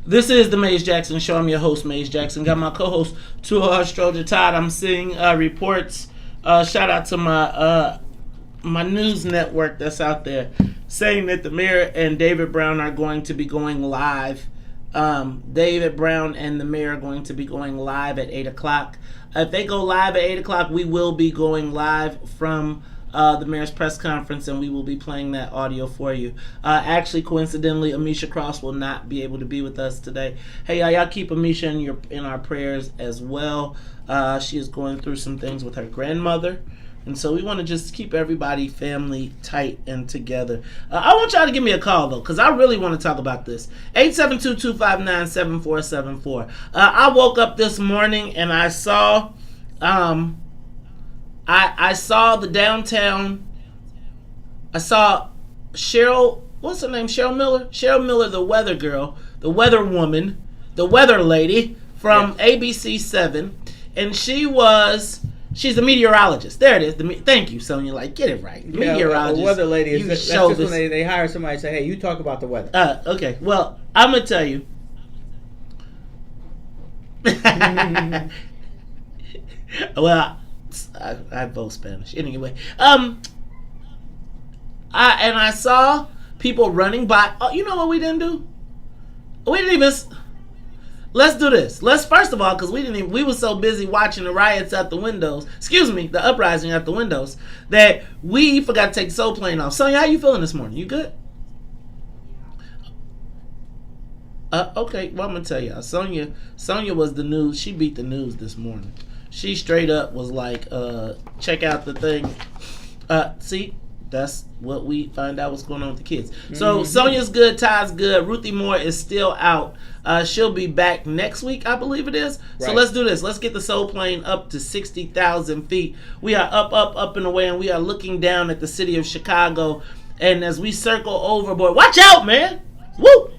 [SPEAKER 7] This is the Maze Jackson Show. I'm your host, Maze Jackson. Got my co-host, Stroger Todd. I'm seeing reports. Shout out to my news network that's out there, saying that the mayor and David Brown are going to be going live. David Brown and the mayor are going to be going live at 8 o'clock. If they go live at 8 o'clock, we will be going live from the mayor's press conference, and we will be playing that audio for you. Actually, coincidentally, Amisha Cross will not be able to be with us today. Hey, y'all keep Amisha in our prayers as well. She is going through some things with her grandmother, and so we want to just keep everybody family tight and together. I want y'all to give me a call, though, because I really want to talk about this. 872-259-7474. I woke up this morning and I saw... I saw the downtown. I saw Cheryl, what's her name? Cheryl Miller? Cheryl Miller, the weather girl, the weather woman, the weather lady from ABC 7. And she's a meteorologist. There it is. Thank you, Sonia. Like, get it right. Meteorologist.
[SPEAKER 6] The weather lady is
[SPEAKER 7] that's
[SPEAKER 6] just when they hire somebody and say, hey, you talk about the weather.
[SPEAKER 7] Okay. Well, I'm going to tell you. Well, I both Spanish. Anyway, I saw people running by. Oh, you know what we didn't do? We didn't even. Let's do this. Let's first of all, because we were so busy watching the riots out the windows. Excuse me, the uprising out the windows, that we forgot to take the soul plane off. Sonia, how you feeling this morning? You good? Okay. Well, I'm gonna tell y'all. Sonia was the news. She beat the news this morning. She straight up was like, check out the thing. See, that's what we find out what's going on with the kids. So Sonia's good, Ty's good. Ruthie Moore is still out. She'll be back next week, I believe it is. Right. So let's do this. Let's get the Soul Plane up to 60,000 feet. We are up and away, and we are looking down at the city of Chicago. And as we circle overboard, watch out, man! Woo!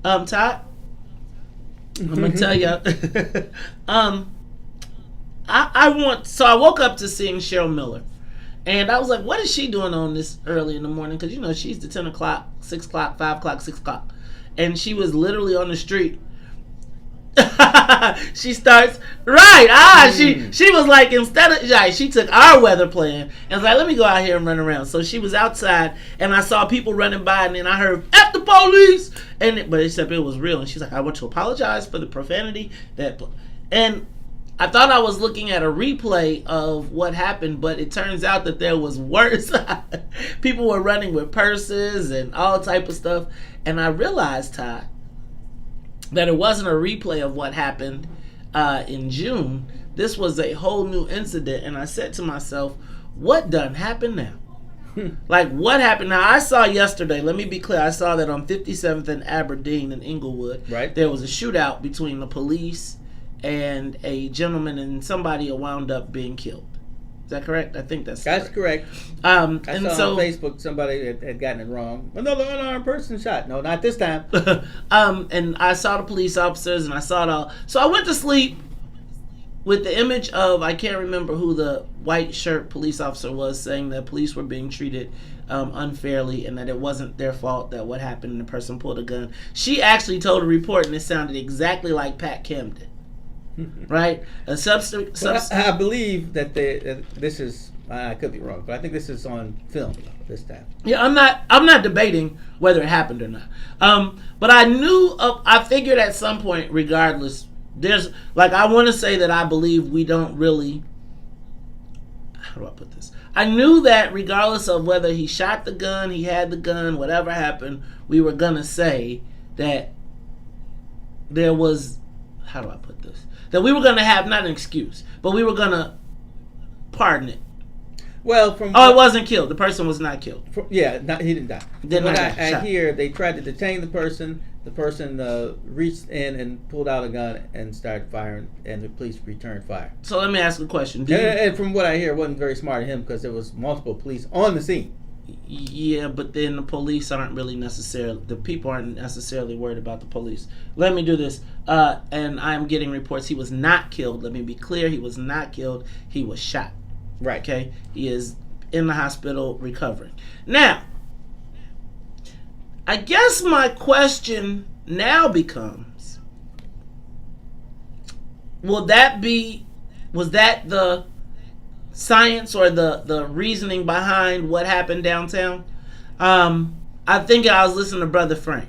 [SPEAKER 7] Ty, I'm gonna tell you. I woke up to seeing Cheryl Miller. And I was like, what is she doing on this early in the morning? Because, you know, she's the 10 o'clock, 6 o'clock, 5 o'clock, 6 o'clock. And she was literally on the street. She starts, right. She was like, she took our weather plan and was like, let me go out here and run around. So she was outside, and I saw people running by, and then I heard, F the police! But except it was real. And she's like, I want to apologize for the profanity. And I thought I was looking at a replay of what happened, but it turns out that there was worse. People were running with purses and all type of stuff. And I realized, Ty, that it wasn't a replay of what happened in June. This was a whole new incident. And I said to myself, what done happened now? Like, what happened? Now, I saw yesterday, let me be clear, I saw that on 57th and Aberdeen in Inglewood, right, there was a shootout between the police and a gentleman, and somebody wound up being killed. Is that correct? I think that's
[SPEAKER 6] correct. I saw on Facebook somebody had gotten it wrong. Another unarmed person shot. No, not this time.
[SPEAKER 7] And I saw the police officers, and I saw it all. So I went to sleep with the image of, I can't remember who the white shirt police officer was, saying that police were being treated unfairly and that it wasn't their fault that what happened and the person pulled a gun. She actually told a report, and it sounded exactly like Pat Camden. Right?
[SPEAKER 6] I believe that this is, I could be wrong, but I think this is on film this time.
[SPEAKER 7] Yeah, I'm not debating whether it happened or not. But I figured at some point, regardless, there's, like, I want to say that I believe we don't really, how do I put this? I knew that regardless of whether he shot the gun, he had the gun, whatever happened, we were going to say that there was, how do I put this? That we were going to have, not an excuse, but we were going to pardon it.
[SPEAKER 6] Well,
[SPEAKER 7] it wasn't killed. The person was not killed.
[SPEAKER 6] He didn't die. I hear, they tried to detain the person. The person reached in and pulled out a gun and started firing, and the police returned fire.
[SPEAKER 7] So let me ask a question.
[SPEAKER 6] And from what I hear, it wasn't very smart of him because there was multiple police on the scene.
[SPEAKER 7] Yeah, but then the police aren't really necessarily, the people aren't necessarily worried about the police. Let me do this. And I'm getting reports he was not killed. Let me be clear, he was not killed. He was shot.
[SPEAKER 6] Right.
[SPEAKER 7] Okay? He is in the hospital recovering. Now, I guess my question now becomes, was that the science or the reasoning behind what happened downtown? I think I was listening to Brother Frank.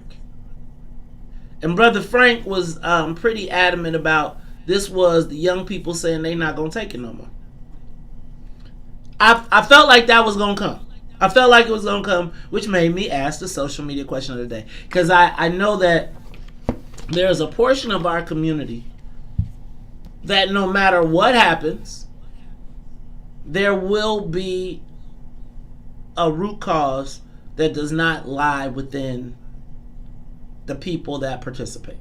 [SPEAKER 7] And Brother Frank was pretty adamant about this was the young people saying they're not going to take it no more. I felt like that was going to come. I felt like it was going to come, which made me ask the social media question of the day. Because I know that there's a portion of our community that no matter what happens, there will be a root cause that does not lie within the people that participate.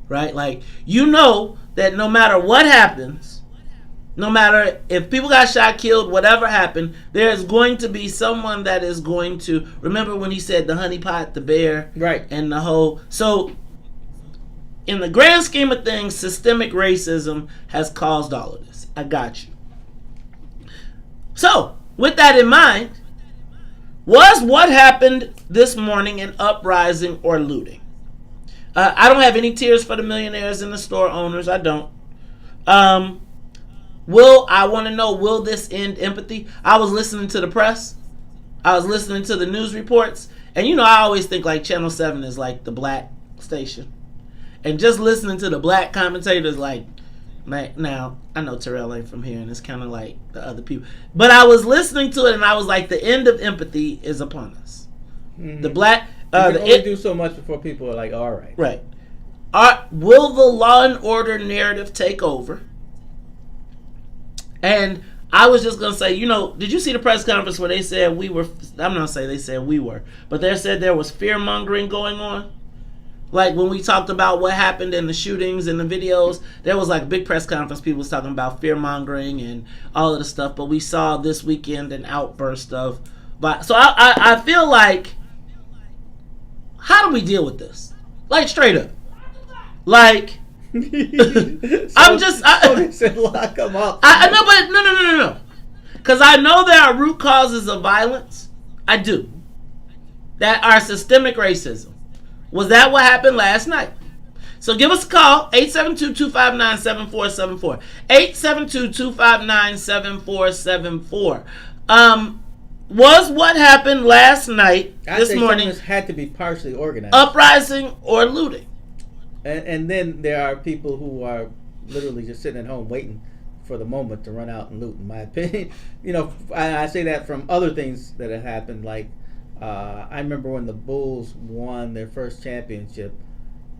[SPEAKER 7] Right? Like, you know that no matter what happens, no matter if people got shot, killed, whatever happened, there's going to be someone that is going to, remember when he said the honeypot, the bear,
[SPEAKER 6] right,
[SPEAKER 7] and the whole, so in the grand scheme of things, systemic racism has caused all of this. I got you. So, with that in mind, was what happened this morning an uprising or looting? I don't have any tears for the millionaires and the store owners. I don't. I want to know, will this end empathy? I was listening to the press. I was listening to the news reports. And you know, I always think like Channel 7 is like the black station. And just listening to the black commentators, like, now, I know Terrell ain't from here, and it's kind of like the other people. But I was listening to it, and I was like, the end of empathy is upon us. Mm-hmm. The black...
[SPEAKER 6] you can only do so much before people are like, all right.
[SPEAKER 7] Right. Will the law and order narrative take over? And I was just going to say, did you see the press conference where they said I'm not going to say they said we were, but they said there was fear-mongering going on? Like when we talked about what happened in the shootings and the videos, there was like a big press conference. People was talking about fear-mongering and all of the stuff, but we saw this weekend an outburst of... So I feel like, how do we deal with this? Like straight up. Like...
[SPEAKER 6] They said lock them up.
[SPEAKER 7] I know, but no. Because I know there are root causes of violence. I do. That are systemic racism. Was that what happened last night? So give us a call, 872-259-7474. 872-259-7474. Was what happened last night, this morning,
[SPEAKER 6] had to be partially organized.
[SPEAKER 7] Uprising or looting?
[SPEAKER 6] And then there are people who are literally just sitting at home waiting for the moment to run out and loot, in my opinion. I say that from other things that have happened. Like, I remember when the Bulls won their first championship,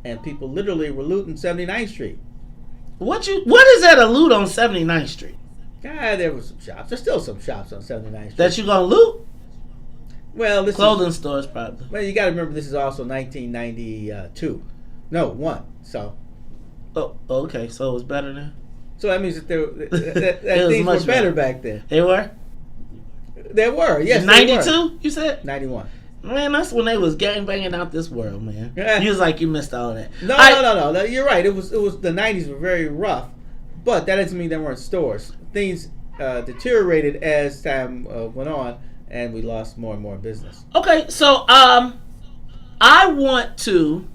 [SPEAKER 6] and people literally were looting 79th Street.
[SPEAKER 7] What is that a loot on 79th Street?
[SPEAKER 6] There was some shops. There's still some shops on 79th Street.
[SPEAKER 7] That you gonna loot?
[SPEAKER 6] Well,
[SPEAKER 7] clothing stores probably.
[SPEAKER 6] Well, you got to remember this is also 1992. No, 1. So.
[SPEAKER 7] Oh, okay. So it was better then.
[SPEAKER 6] So that means that things were better back then.
[SPEAKER 7] They were.
[SPEAKER 6] They were. Yes.
[SPEAKER 7] 92. You said
[SPEAKER 6] 91.
[SPEAKER 7] Man, that's when they was gangbanging out this world, man. You was like you missed all that.
[SPEAKER 6] No. You're right. It was the 90s were very rough, but that doesn't mean there weren't stores. Things deteriorated as time went on, and we lost more and more business.
[SPEAKER 7] Okay, so I want to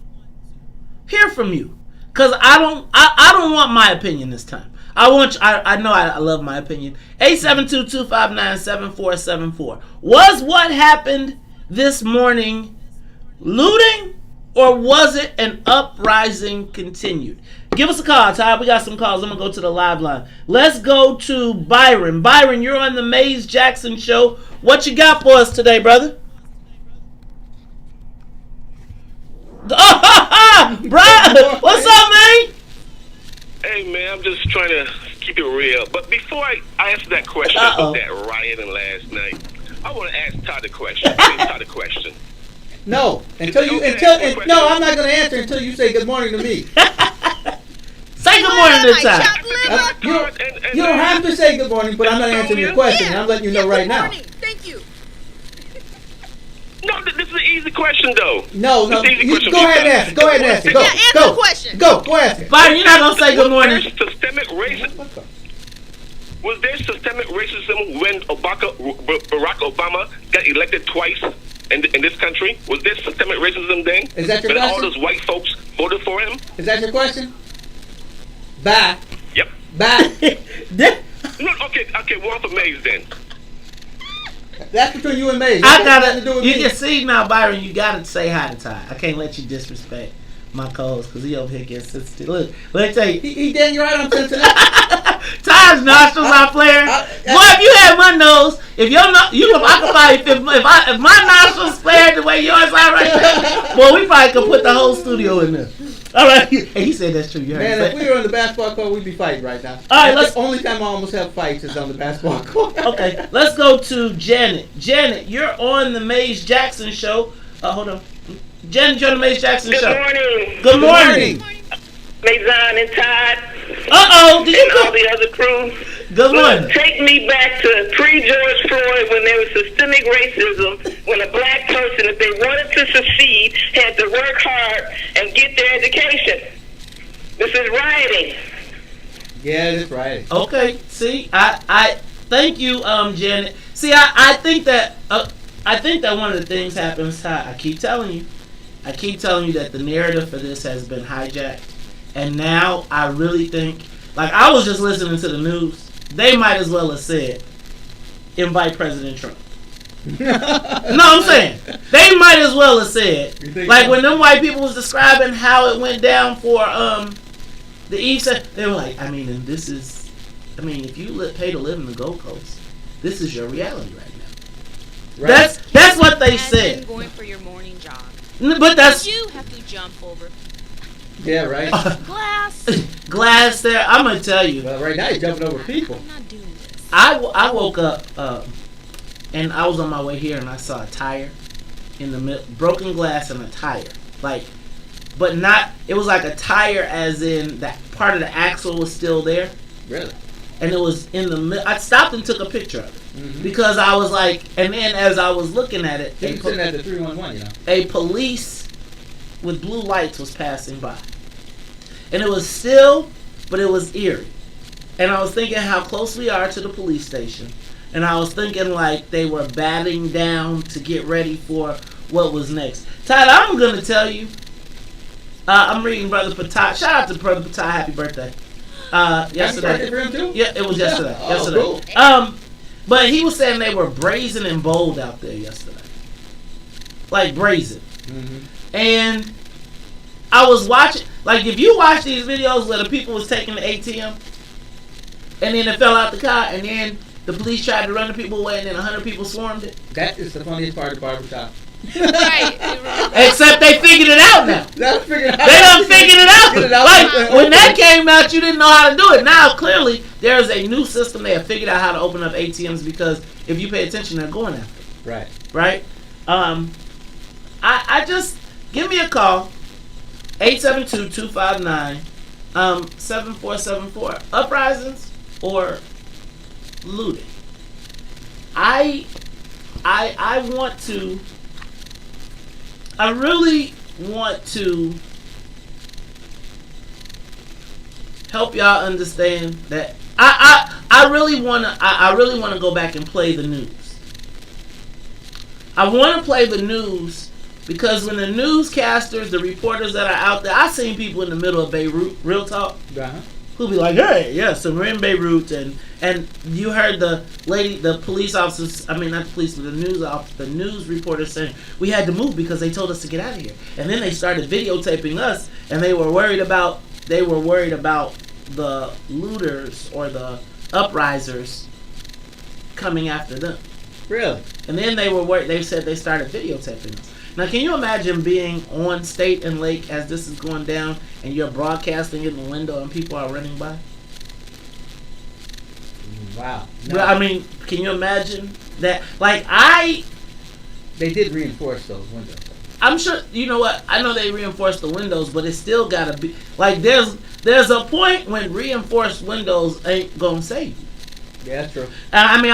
[SPEAKER 7] hear from you, because I don't want my opinion this time. I know I love my opinion. 872-259-7474. Was what happened this morning looting, or was it an uprising continued? Give us a call, Todd. We got some calls. I'm going to go to the live line. Let's go to Byron. Byron, you're on the Maze Jackson Show. What you got for us today, brother? Brian, what's up, man?
[SPEAKER 9] Hey, man, I'm just trying to keep it real. But before I answer that question about that rioting last night, I want to ask Todd a question.
[SPEAKER 6] No, I'm not going to answer until you say good morning to me.
[SPEAKER 7] Say good morning this time.
[SPEAKER 6] You don't have to say good morning, but I'm not answering your question. And I'm letting you know right now.
[SPEAKER 11] Thank you.
[SPEAKER 9] No, this is an easy question, though.
[SPEAKER 6] No. Go ahead and ask it. Go ahead and ask it.
[SPEAKER 11] Answer the question.
[SPEAKER 6] Go ask it.
[SPEAKER 7] Byron, you're not going to say good morning.
[SPEAKER 9] Was there systemic racism when Barack Obama got elected twice in this country? Was there systemic racism then?
[SPEAKER 6] Is that your question?
[SPEAKER 9] All those white folks voted for him?
[SPEAKER 6] Is that your question? Bye.
[SPEAKER 9] Yep.
[SPEAKER 6] Bye.
[SPEAKER 9] Okay, one for Maze then.
[SPEAKER 6] That's between you and Maze.
[SPEAKER 7] You can see now, Byron, you got to say hi to Ty. I can't let you disrespect my co-host because he over here getting sensitive. Look, let me tell you.
[SPEAKER 6] He dang right on sensitive.
[SPEAKER 7] Ty's nostrils are flaring. Boy, if you had my nose, if my nostrils flared the way yours are right now, boy, we probably could put the whole studio in there. All right. Hey, he said that's true. You heard
[SPEAKER 6] man, if we were on the basketball court, we'd be fighting right now.
[SPEAKER 7] All right,
[SPEAKER 6] the only time I almost have fights is on the basketball court.
[SPEAKER 7] Okay, let's go to Janet. Janet, you're on the Maze Jackson Show. Hold on. Janet, you're on the Maze Jackson Show.
[SPEAKER 9] Good
[SPEAKER 7] morning.
[SPEAKER 9] Mazon and Todd.
[SPEAKER 7] Did you
[SPEAKER 9] and all the other crew.
[SPEAKER 7] Good morning.
[SPEAKER 9] Take me back to pre-George Floyd when there was systemic racism, when a black person, if they wanted to succeed, had to work hard and get their education. This is rioting.
[SPEAKER 6] Yeah, it is rioting.
[SPEAKER 7] Okay, see, I thank you, Janet. See, I think that one of the things happens. I keep telling you that the narrative for this has been hijacked. And now I really think, like I was just listening to the news, they might as well have said, invite President Trump. No, I'm saying, they might as well have said, like when them white people was describing how it went down for the East, they were like, if you pay to live in the Gold Coast, this is your reality right now. Right. That's what they said.
[SPEAKER 11] Going for your morning jog.
[SPEAKER 7] But that's
[SPEAKER 11] you have to jump over.
[SPEAKER 6] Yeah, right.
[SPEAKER 11] Glass.
[SPEAKER 7] Glass there. I'm gonna tell you.
[SPEAKER 6] Well, right now you're jumping over people.
[SPEAKER 11] I'm not doing that.
[SPEAKER 7] I woke up and I was on my way here and I saw a tire in the middle, broken glass and a tire, like, but not. It was like a tire, as in that part of the axle was still there.
[SPEAKER 6] Really?
[SPEAKER 7] And it was in the middle. I stopped and took a picture of it because I was like, and then as I was looking at it,
[SPEAKER 6] He was sitting at the 311, you know.
[SPEAKER 7] a police with blue lights was passing by, and it was still, but it was eerie. And I was thinking how close we are to the police station, and I was thinking like they were batting down to get ready for what was next. Todd, I'm gonna tell you. I'm reading Brother Patah. Shout out to Brother Patah. Happy birthday. Yesterday.
[SPEAKER 6] For him too?
[SPEAKER 7] Yeah, it was yesterday.
[SPEAKER 6] Oh,
[SPEAKER 7] Yesterday.
[SPEAKER 6] cool.
[SPEAKER 7] But he was saying they were brazen and bold out there yesterday. Like brazen. And I was watching, like, if you watch these videos where the people was taking the ATM and then it fell out the car and then the police tried to run the people away and then 100 people swarmed it.
[SPEAKER 6] That is the funniest part of the barbershop.
[SPEAKER 11] Right.
[SPEAKER 7] Except they figured it out now. They done figured it out. Like, when that came out, you didn't know how to do it. Now, clearly, there's a new system. They have figured out how to open up ATMs because if you pay attention, they're going after it.
[SPEAKER 6] Right.
[SPEAKER 7] Right? I just, give me a call. 872-259-7474. Uprisings or looting? I want to. I really want to help y'all understand that I really want to go back and play the news. I want to play the news because when the newscasters, the reporters that are out there, I've seen people in the middle of Beirut, real talk, who'll be like, hey, yes, we're in Beirut, and you heard the lady, the police officers, I mean not the police, but the news reporters saying we had to move because they told us to get out of here, and then they started videotaping us, and they were worried about the looters or the uprisers coming after them.
[SPEAKER 6] Really?
[SPEAKER 7] And then they were worried. They said they started videotaping us. Now, can you imagine being on State and Lake as this is going down and you're broadcasting in the window and people are running by?
[SPEAKER 6] Wow.
[SPEAKER 7] No. I mean, can you imagine that? Like,
[SPEAKER 6] They did reinforce those windows.
[SPEAKER 7] I'm sure, you know what? I know they reinforced the windows, but it's still got to be, like, there's a point when reinforced windows ain't going to save you.
[SPEAKER 6] Yeah, that's true.
[SPEAKER 7] I mean,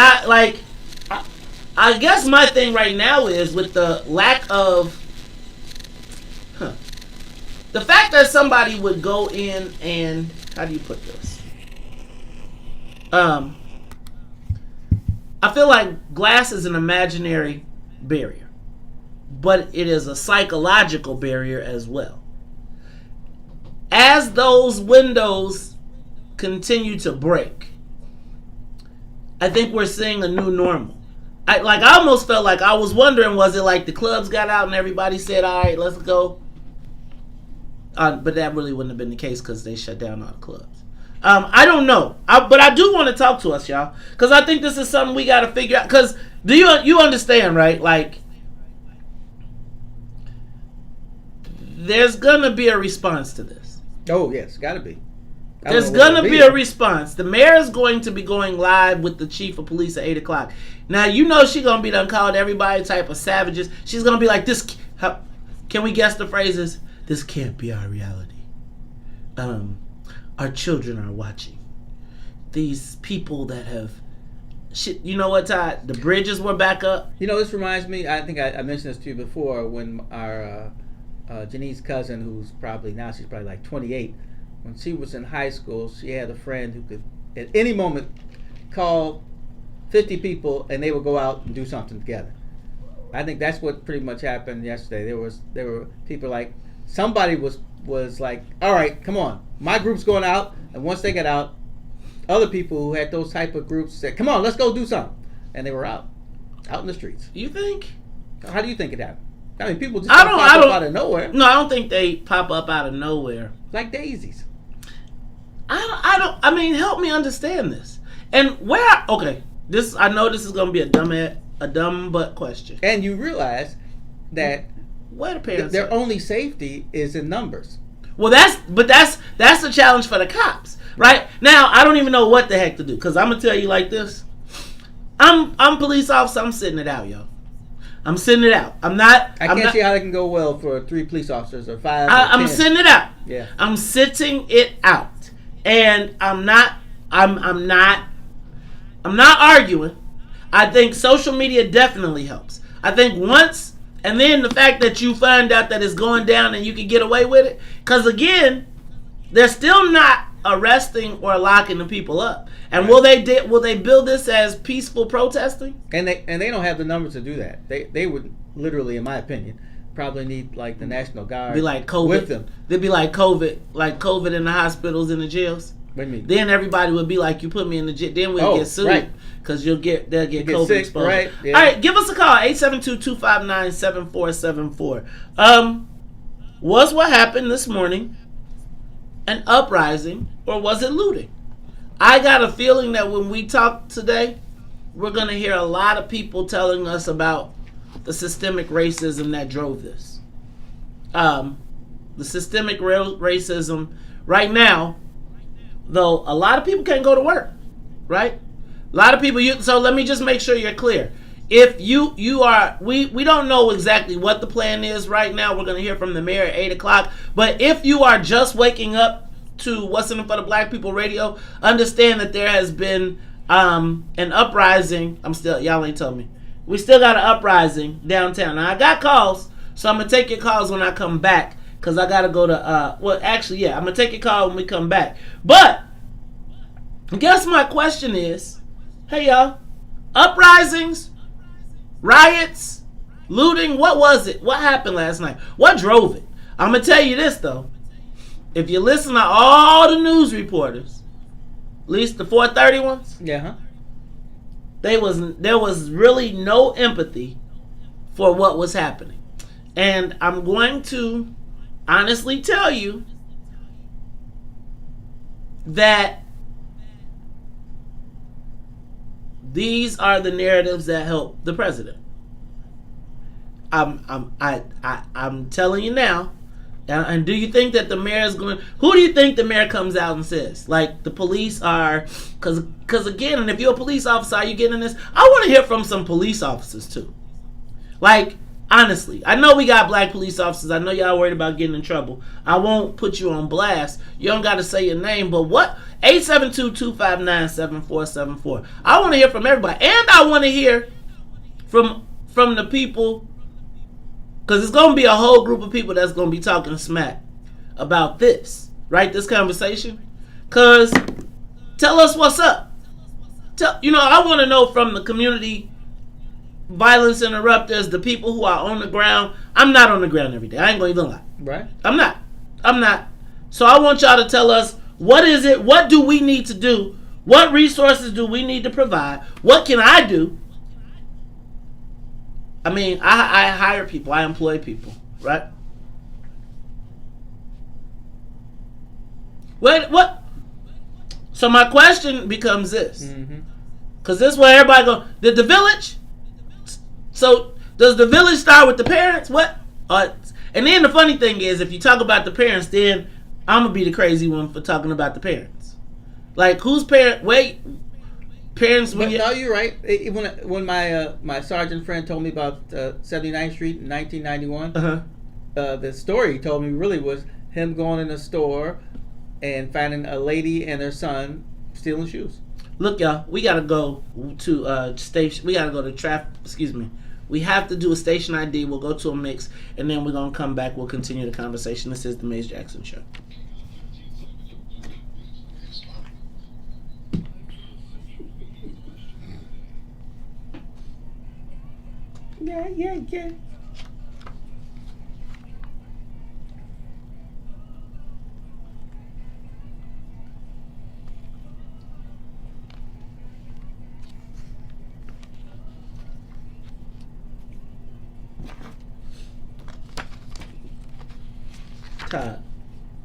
[SPEAKER 7] I guess my thing right now is with the lack of, the fact that somebody would go in and, how do you put this? I feel like glass is an imaginary barrier, but it is a psychological barrier as well. As those windows continue to break, I think we're seeing a new normal. I almost felt like I was wondering, was it like the clubs got out and everybody said, all right, let's go? But that really wouldn't have been the case because they shut down all the clubs. I don't know. But I do want to talk to us, y'all. Because I think this is something we got to figure out. Because do you understand, right? Like, there's going to be a response to this.
[SPEAKER 6] Oh, yes. Got to be.
[SPEAKER 7] There's going to be a response. The mayor is going to be going live with the chief of police at 8 o'clock. Now, you know she's going to be done called everybody type of savages. She's going to be like, this. Can we guess the phrases? This can't be our reality. Our children are watching. These people that have... Shit, you know what, Todd? The bridges were back up.
[SPEAKER 6] You know, this reminds me, I think I mentioned this to you before, when our Janice's cousin, who's probably, now she's probably like 28, when she was in high school, she had a friend who could, at any moment, call 50 people and they would go out and do something together. I think that's what pretty much happened yesterday. There were people like, somebody was like, all right, come on, my group's going out, and once they get out, other people who had those type of groups said, come on, let's go do something. And they were out in the streets.
[SPEAKER 7] You think?
[SPEAKER 6] How do you think it happened? I mean, people just
[SPEAKER 7] pop
[SPEAKER 6] up out of nowhere.
[SPEAKER 7] No, I don't think they pop up out of nowhere.
[SPEAKER 6] Like daisies.
[SPEAKER 7] I mean, help me understand this. And okay, I know this is going to be a dumb butt question.
[SPEAKER 6] And you realize that
[SPEAKER 7] where the parents
[SPEAKER 6] their only safety is in numbers.
[SPEAKER 7] Well, that's the challenge for the cops, right? Now, I don't even know what the heck to do, because I'm going to tell you like this. I'm police officer. I'm sitting it out, yo. I'm sitting it out. I'm not.
[SPEAKER 6] I can't see how it can go well for 3 police officers or 5.
[SPEAKER 7] I'm sitting it out.
[SPEAKER 6] Yeah.
[SPEAKER 7] I'm sitting it out, and I'm not arguing. I think social media definitely helps. I think once, and then the fact that you find out that it's going down and you can get away with it, because again, they're still not arresting or locking the people up. And
[SPEAKER 6] right.
[SPEAKER 7] will they build this as peaceful protesting?
[SPEAKER 6] And they don't have the numbers to do that. They would literally, in my opinion, probably need like the National Guard
[SPEAKER 7] be like COVID
[SPEAKER 6] with them.
[SPEAKER 7] They'd be like COVID in the hospitals and the jails.
[SPEAKER 6] What do you mean?
[SPEAKER 7] Then everybody would be like, you put me in the jail. Then we'll get sued because they'll get COVID
[SPEAKER 6] sick,
[SPEAKER 7] exposure.
[SPEAKER 6] right? Yeah.
[SPEAKER 7] All right, give us a call 872-259-7474. Was what happened this morning an uprising or was it looting? I got a feeling that when we talk today, we're going to hear a lot of people telling us about the systemic racism that drove this. The systemic racism right now, though, a lot of people can't go to work, right? A lot of people. So let me just make sure you're clear. If you are, we don't know exactly what the plan is right now. We're going to hear from the mayor at 8:00. But if you are just waking up to What's in it for the Black People Radio, understand that there has been an uprising. Y'all ain't told me. We still got an uprising downtown. Now I got calls, so I'm gonna take your calls when I come back because I gotta go to I'm gonna take your call when we come back. But I guess my question is, hey y'all, uprisings, riots, looting, what was it? What happened last night? What drove it? I'm gonna tell you this though. If you listen to all the news reporters, at least the 430 ones, there was really no empathy for what was happening. And I'm going to honestly tell you that these are the narratives that help the president. I'm telling you now. And do you think that the mayor is going? Who do you think the mayor comes out and says? Like the police are, because again, and if you're a police officer, are you getting this? I want to hear from some police officers too. Like honestly, I know we got black police officers. I know y'all worried about getting in trouble. I won't put you on blast. You don't got to say your name, but what? 872-259-7474. I want to hear from everybody, and I want to hear from the people. Because it's going to be a whole group of people that's going to be talking smack about this, right? This conversation. Because tell us what's up. I want to know from the community violence interrupters, the people who are on the ground. I'm not on the ground every day. I ain't going to even lie.
[SPEAKER 6] Right.
[SPEAKER 7] I'm not. So I want y'all to tell us, what is it? What do we need to do? What resources do we need to provide? What can I do? I mean, I hire people. I employ people, right? What? So my question becomes this. Because this is where everybody goes. Did the village? So does the village start with the parents? What? And then the funny thing is, if you talk about the parents, then I'm going to be the crazy one for talking about the parents. Like, whose parent? Wait. Parents,
[SPEAKER 6] no, you're right. When my sergeant friend told me about 79th Street in 1991, the story he told me really was him going in a store and finding a lady and her son stealing shoes.
[SPEAKER 7] Look, y'all, we gotta go to station. We gotta go to traffic. Excuse me. We have to do a station ID. We'll go to a mix, and then we're gonna come back. We'll continue the conversation. This is the Maze Jackson Show. Yeah.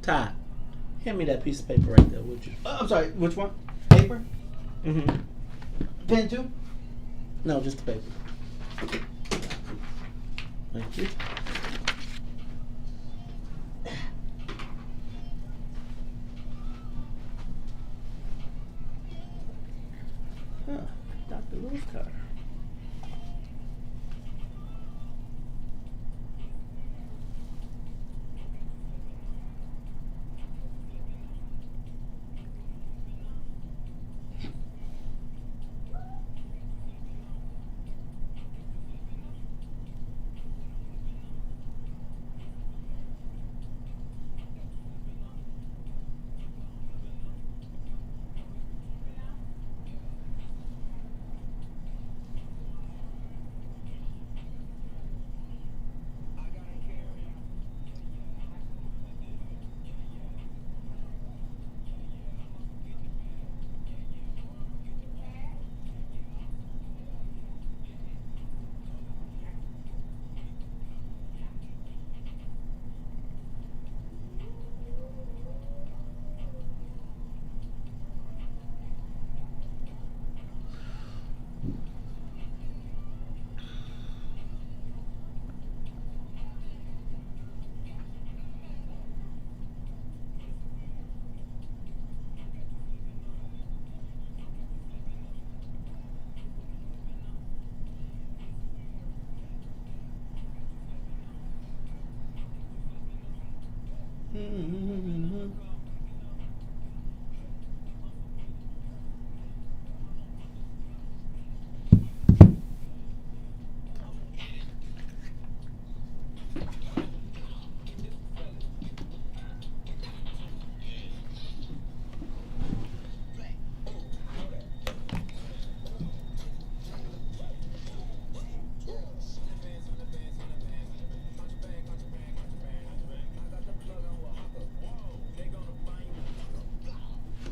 [SPEAKER 7] Todd, hand me that piece of paper right there, would you?
[SPEAKER 6] I'm sorry, which one? Paper?
[SPEAKER 7] Mm-hmm.
[SPEAKER 6] Pen too?
[SPEAKER 7] No, just the paper. Thank you.
[SPEAKER 6] Dr. Lewis
[SPEAKER 7] car.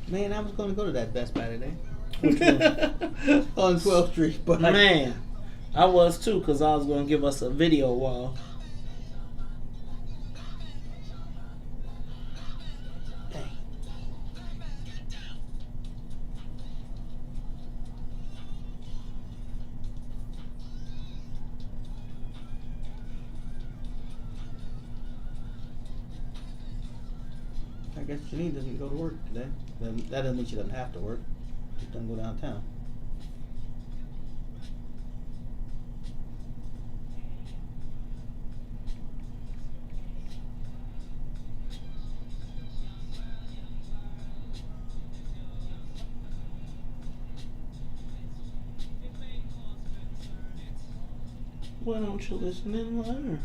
[SPEAKER 6] Man, I was going to go to that Best Buy today.
[SPEAKER 7] Which one?
[SPEAKER 6] On 12th Street. But
[SPEAKER 7] Man, I was too, because I was going to give us a video wall.
[SPEAKER 6] Dang. I guess Janine doesn't go to work today. That doesn't mean she doesn't have to work. She doesn't go downtown.
[SPEAKER 7] Why don't you listen and learn?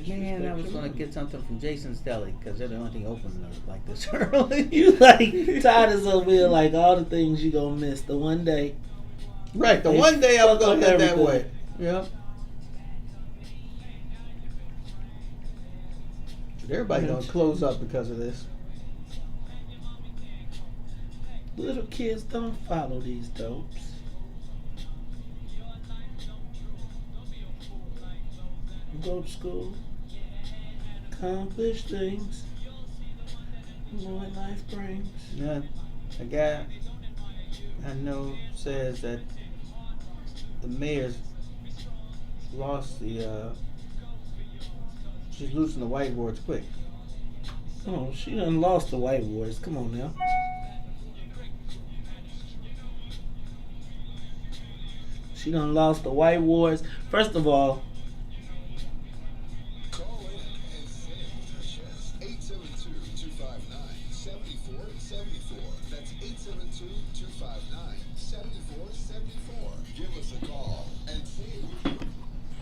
[SPEAKER 6] Man, I was going to get something from Jason's Deli because they're the only thing open like this early.
[SPEAKER 7] You like tired of being like all the things you gonna miss the one day.
[SPEAKER 6] Right, the one day I was going to head that way. Yeah. Everybody gonna close up because of this.
[SPEAKER 7] Little kids don't follow these dopes. Go to school, accomplish things, know what life brings.
[SPEAKER 6] Yeah, a guy I know says that the mayor's lost the. She's losing the whiteboards quick.
[SPEAKER 7] Oh, she done lost the whiteboards. Come on now. She done lost the whiteboards. First of all,
[SPEAKER 10] Call in and say yes. 872-259-7474. That's 872-259-7474. Give us a call and say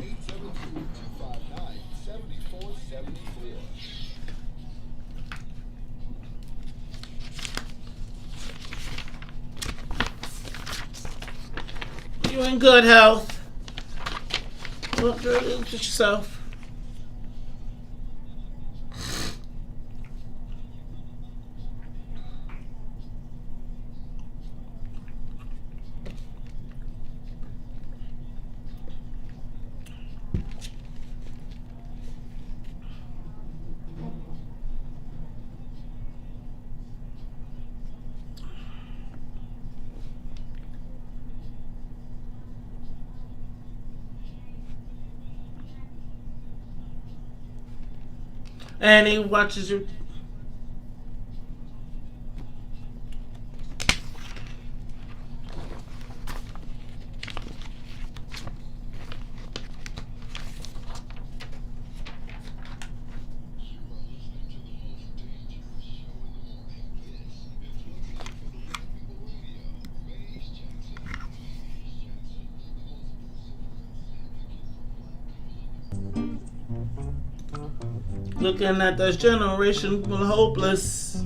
[SPEAKER 10] 872-259-7474.
[SPEAKER 7] you in good health. Look at yourself. And he watches you. Looking at this generation full of hopeless.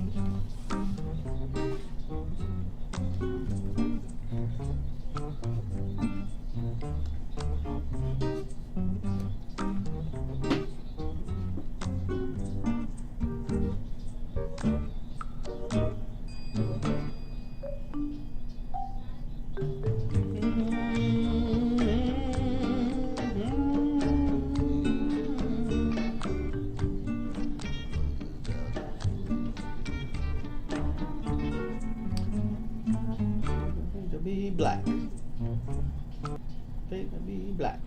[SPEAKER 7] Be black. Be black.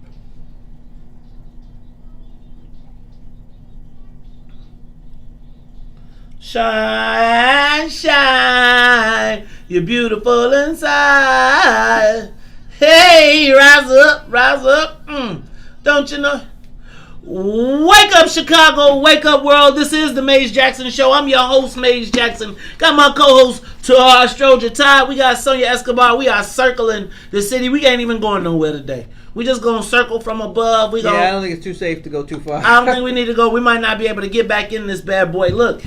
[SPEAKER 7] Shine, shine, you're beautiful inside. Hey, rise up, rise up. Don't you know? Wake up, Chicago. Wake up, world. This is the Maze Jackson Show. I'm your host, Maze Jackson. Got my co-host, Tahar Stroger Todd. We got Sonia Escobar. We are circling the city. We ain't even going nowhere today. We just going to circle from above. I
[SPEAKER 6] don't think it's too safe to go too far.
[SPEAKER 7] I don't think we need to go. We might not be able to get back in this bad boy. Look,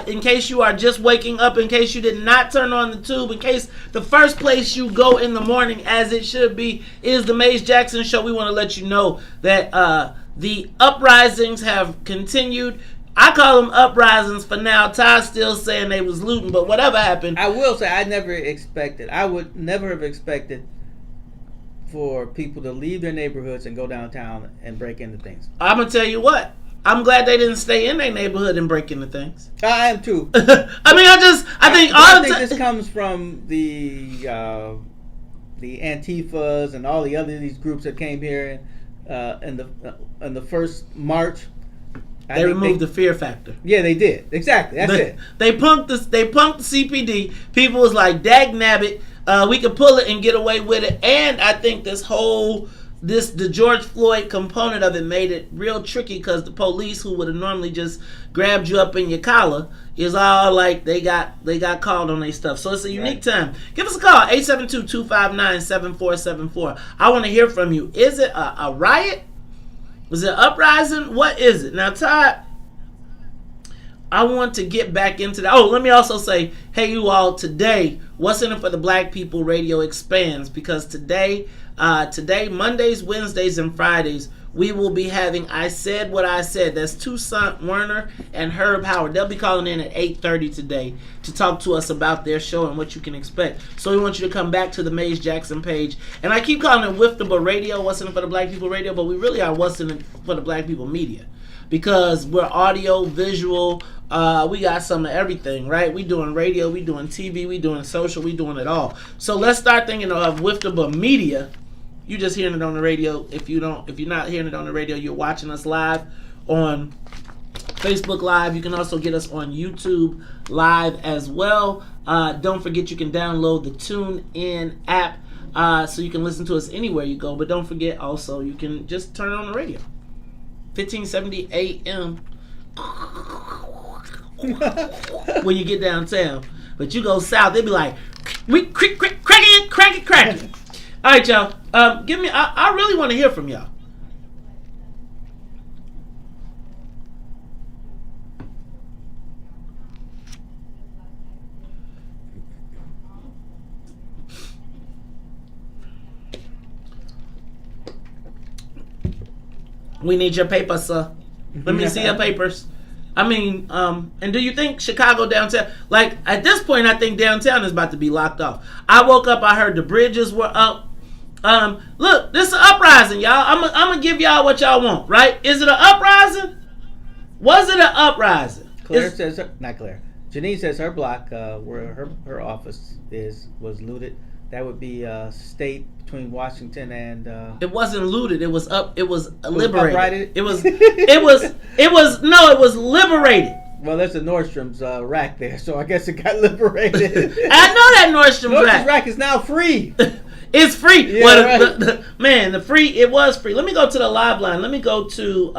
[SPEAKER 7] in case you are just waking up, in case you did not turn on the tube, in case the first place you go in the morning, as it should be, is the Maze Jackson Show, we want to let you know that the uprisings have continued. I call them uprisings for now. Todd's still saying they was looting, but whatever happened.
[SPEAKER 6] I will say I would never have expected for people to leave their neighborhoods and go downtown and break into things.
[SPEAKER 7] I'm going to tell you what. I'm glad they didn't stay in their neighborhood and break into things.
[SPEAKER 6] I am too.
[SPEAKER 7] I think
[SPEAKER 6] this comes from the Antifas and all the other these groups that came here in the first march.
[SPEAKER 7] They removed the fear factor.
[SPEAKER 6] Yeah, they did. Exactly. That's it.
[SPEAKER 7] They punked the CPD. People was like, dag nabbit, we could pull it and get away with it. And I think the George Floyd component of it made it real tricky because the police, who would have normally just grabbed you up in your collar, is all like they got called on their stuff. So it's a unique time. Give us a call, 872-259-7474. I want to hear from you. Is it a riot? Was it uprising? What is it? Now, Todd, I want to get back into that. Oh, let me also say, hey, you all, today, What's in It for the Black People Radio expands, because today, Mondays, Wednesdays, and Fridays, we will be having I Said What I Said. That's Toussaint Werner and Herb Howard. They'll be calling in at 8:30 today to talk to us about their show and what you can expect. So we want you to come back to the Maze Jackson page. And I keep calling it Wiftable Radio, What's in It for the Black People Radio, but we really are What's in It for the Black People Media, because we're audio, visual, we got some of everything, right? We doing radio, we doing TV, we doing social, we doing it all. So let's start thinking of Wiftable Media. You just hearing it on the radio. If you're not hearing it on the radio, you're watching us live on Facebook Live. You can also get us on YouTube Live as well. Don't forget you can download the TuneIn app so you can listen to us anywhere you go. But don't forget also you can just turn it on the radio. 1570 AM when you get downtown. But you go south, they be like, crack it. All right, y'all. Give me. I really want to hear from y'all. We need your papers, sir. Let me see your papers. I mean, and do you think Chicago downtown, like at this point, I think downtown is about to be locked off. I woke up, I heard the bridges were up. Look, this is an uprising, y'all. I'm gonna give y'all what y'all want, right? Is it an uprising? Was it an uprising?
[SPEAKER 6] Not Claire. Janine says her block, where her office was looted That would be state between Washington and.
[SPEAKER 7] It wasn't looted. It was up. It was liberated.
[SPEAKER 6] Uprighted?
[SPEAKER 7] It was. It was. No, it was liberated.
[SPEAKER 6] Well, there's a Nordstrom's rack there, so I guess it got liberated.
[SPEAKER 7] I know that Nordstrom's
[SPEAKER 6] rack is now free.
[SPEAKER 7] It's free.
[SPEAKER 6] Yeah,
[SPEAKER 7] well, the free. It was free. Let me go to the live line. Let me go to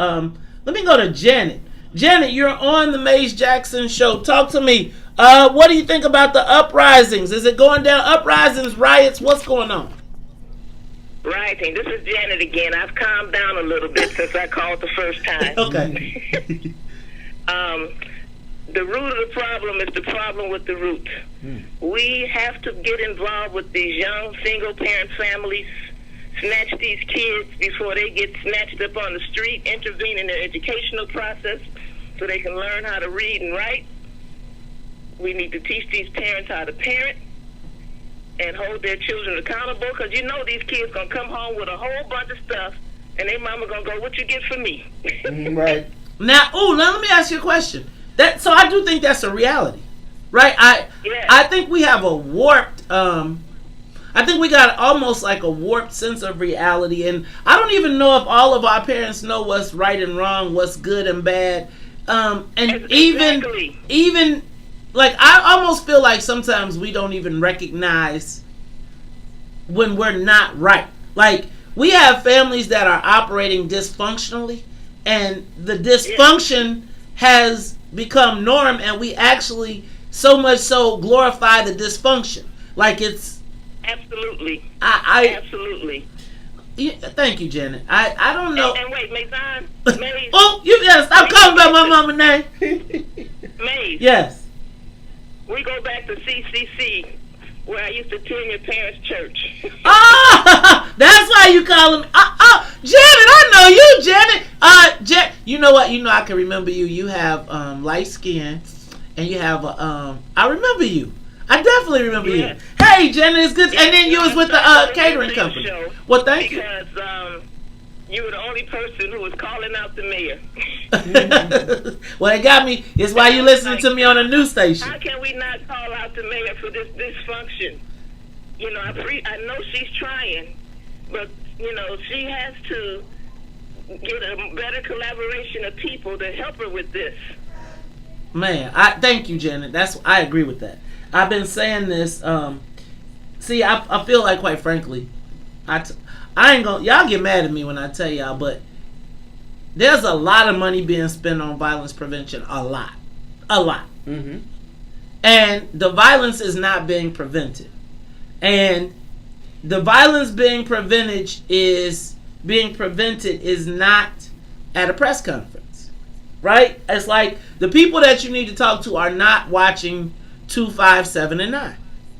[SPEAKER 7] Janet. Janet, you're on the Maze Jackson Show. Talk to me. What do you think about the uprisings? Is it going down? Uprisings, riots. What's going on?
[SPEAKER 12] Rioting. This is Janet again. I've calmed down a little bit since I called the first time.
[SPEAKER 7] Okay.
[SPEAKER 12] The root of the problem is the problem with the root. We have to get involved with these young single-parent families, snatch these kids before they get snatched up on the street, intervene in their educational process so they can learn how to read and write. We need to teach these parents how to parent and hold their children accountable, because you know these kids going to come home with a whole bunch of stuff and their mama going to go, what you get for me?
[SPEAKER 6] Right.
[SPEAKER 7] Now let me ask you a question. So I do think that's a reality, right? I think we have a warped. I think we got almost like a warped sense of reality, and I don't even know if all of our parents know what's right and wrong, what's good and bad, and even like I almost feel like sometimes we don't even recognize when we're not right. Like we have families that are operating dysfunctionally, and the dysfunction has become norm, and we actually so much so glorify the dysfunction like it's
[SPEAKER 12] absolutely absolutely.
[SPEAKER 7] Yeah, thank you, Janet. I don't know.
[SPEAKER 12] And wait, Maison.
[SPEAKER 7] Oh, you gotta stop calling by my mama name.
[SPEAKER 12] Maze.
[SPEAKER 7] Yes.
[SPEAKER 12] We go back to CCC, where I used to attend your parents' church.
[SPEAKER 7] That's why you call him. Janet, I know you, Janet. You know what? You know I can remember you. You have light skin, and you have I remember you. I definitely remember you. Hey, Janet, it's good. And then you was with the catering company. Well, thank you.
[SPEAKER 12] Because you were the only person who was calling out the mayor.
[SPEAKER 7] Well, it got me. It's why you listening to me on a news station.
[SPEAKER 12] How can we not call out the mayor for this dysfunction? You know, I know she's trying, but you know she has to get a better collaboration of people to help her with this.
[SPEAKER 7] Man, I thank you, Janet. I agree with that. I've been saying this. See, I feel like, quite frankly, I ain't gonna. Y'all get mad at me when I tell y'all, but there's a lot of money being spent on violence prevention. A lot. Mm-hmm. And the violence is not being prevented. And the violence being prevented is not at a press conference, right? It's like the people that you need to talk to are not watching 2, 5, 7, and 9.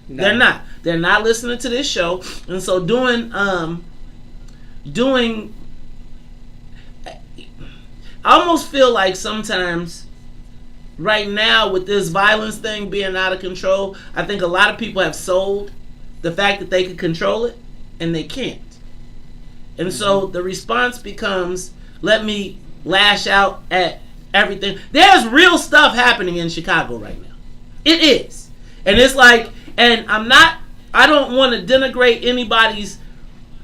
[SPEAKER 7] No. They're not listening to this show, and so doing. I almost feel like sometimes right now with this violence thing being out of control, I think a lot of people have sold the fact that they can control it, and they can't. And so the response becomes, let me lash out at everything. There's real stuff happening in Chicago right now. It is. And it's like, and I don't want to denigrate anybody's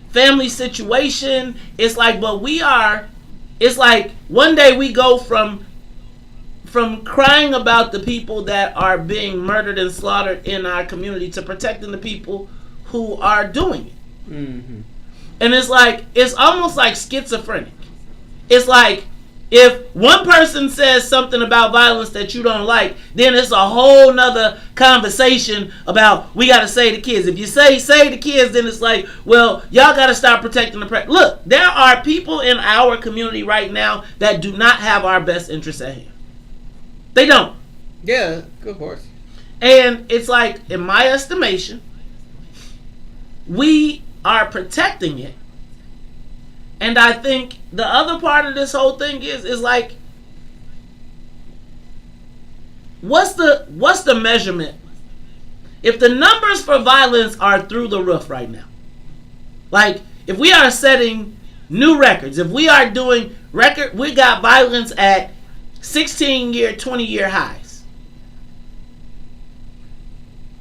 [SPEAKER 7] family situation. It's like, but it's like one day we go from crying about the people that are being murdered and slaughtered in our community to protecting the people who are doing it. Mm-hmm. And it's like, it's almost like schizophrenic. It's like, if one person says something about violence that you don't like, then it's a whole nother conversation about we got to save the kids. If you say the kids, then it's like, well, y'all got to stop protecting the Look, there are people in our community right now that do not have our best interests at hand. They don't.
[SPEAKER 6] Yeah, good horse.
[SPEAKER 7] And it's like, in my estimation, we are protecting it. And I think the other part of this whole thing is like, what's the measurement? If the numbers for violence are through the roof right now, like if we are setting new records, if we are doing we got violence at 16-year, 20-year highs.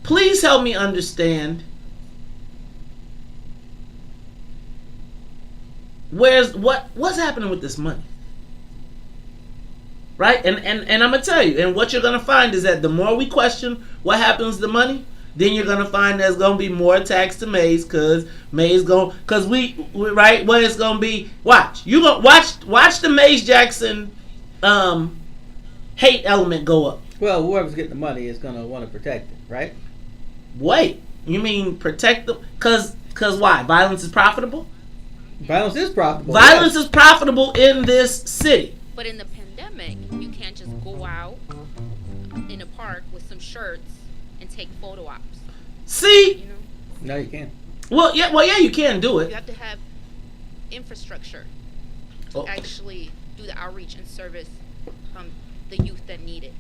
[SPEAKER 7] Please help me understand what's happening with this money? Right? And I'm gonna tell you, and what you're gonna find is that the more we question what happens to the money, then you're gonna find there's gonna be more attacks to Mays, because we right, what it's gonna be. Watch the Mays Jackson hate element go up.
[SPEAKER 6] Well, whoever's getting the money is gonna want to protect it, right?
[SPEAKER 7] Wait, you mean protect them? Cause why? Violence is profitable.
[SPEAKER 6] Violence is profitable.
[SPEAKER 7] Violence is profitable in this city.
[SPEAKER 11] But in the pandemic, you can't just go out in a park with some shirts and take photo ops.
[SPEAKER 7] See?
[SPEAKER 11] You know?
[SPEAKER 6] No, you can't.
[SPEAKER 7] Well, yeah, you can do it.
[SPEAKER 11] You have to have infrastructure to actually do the outreach and service the youth that need it.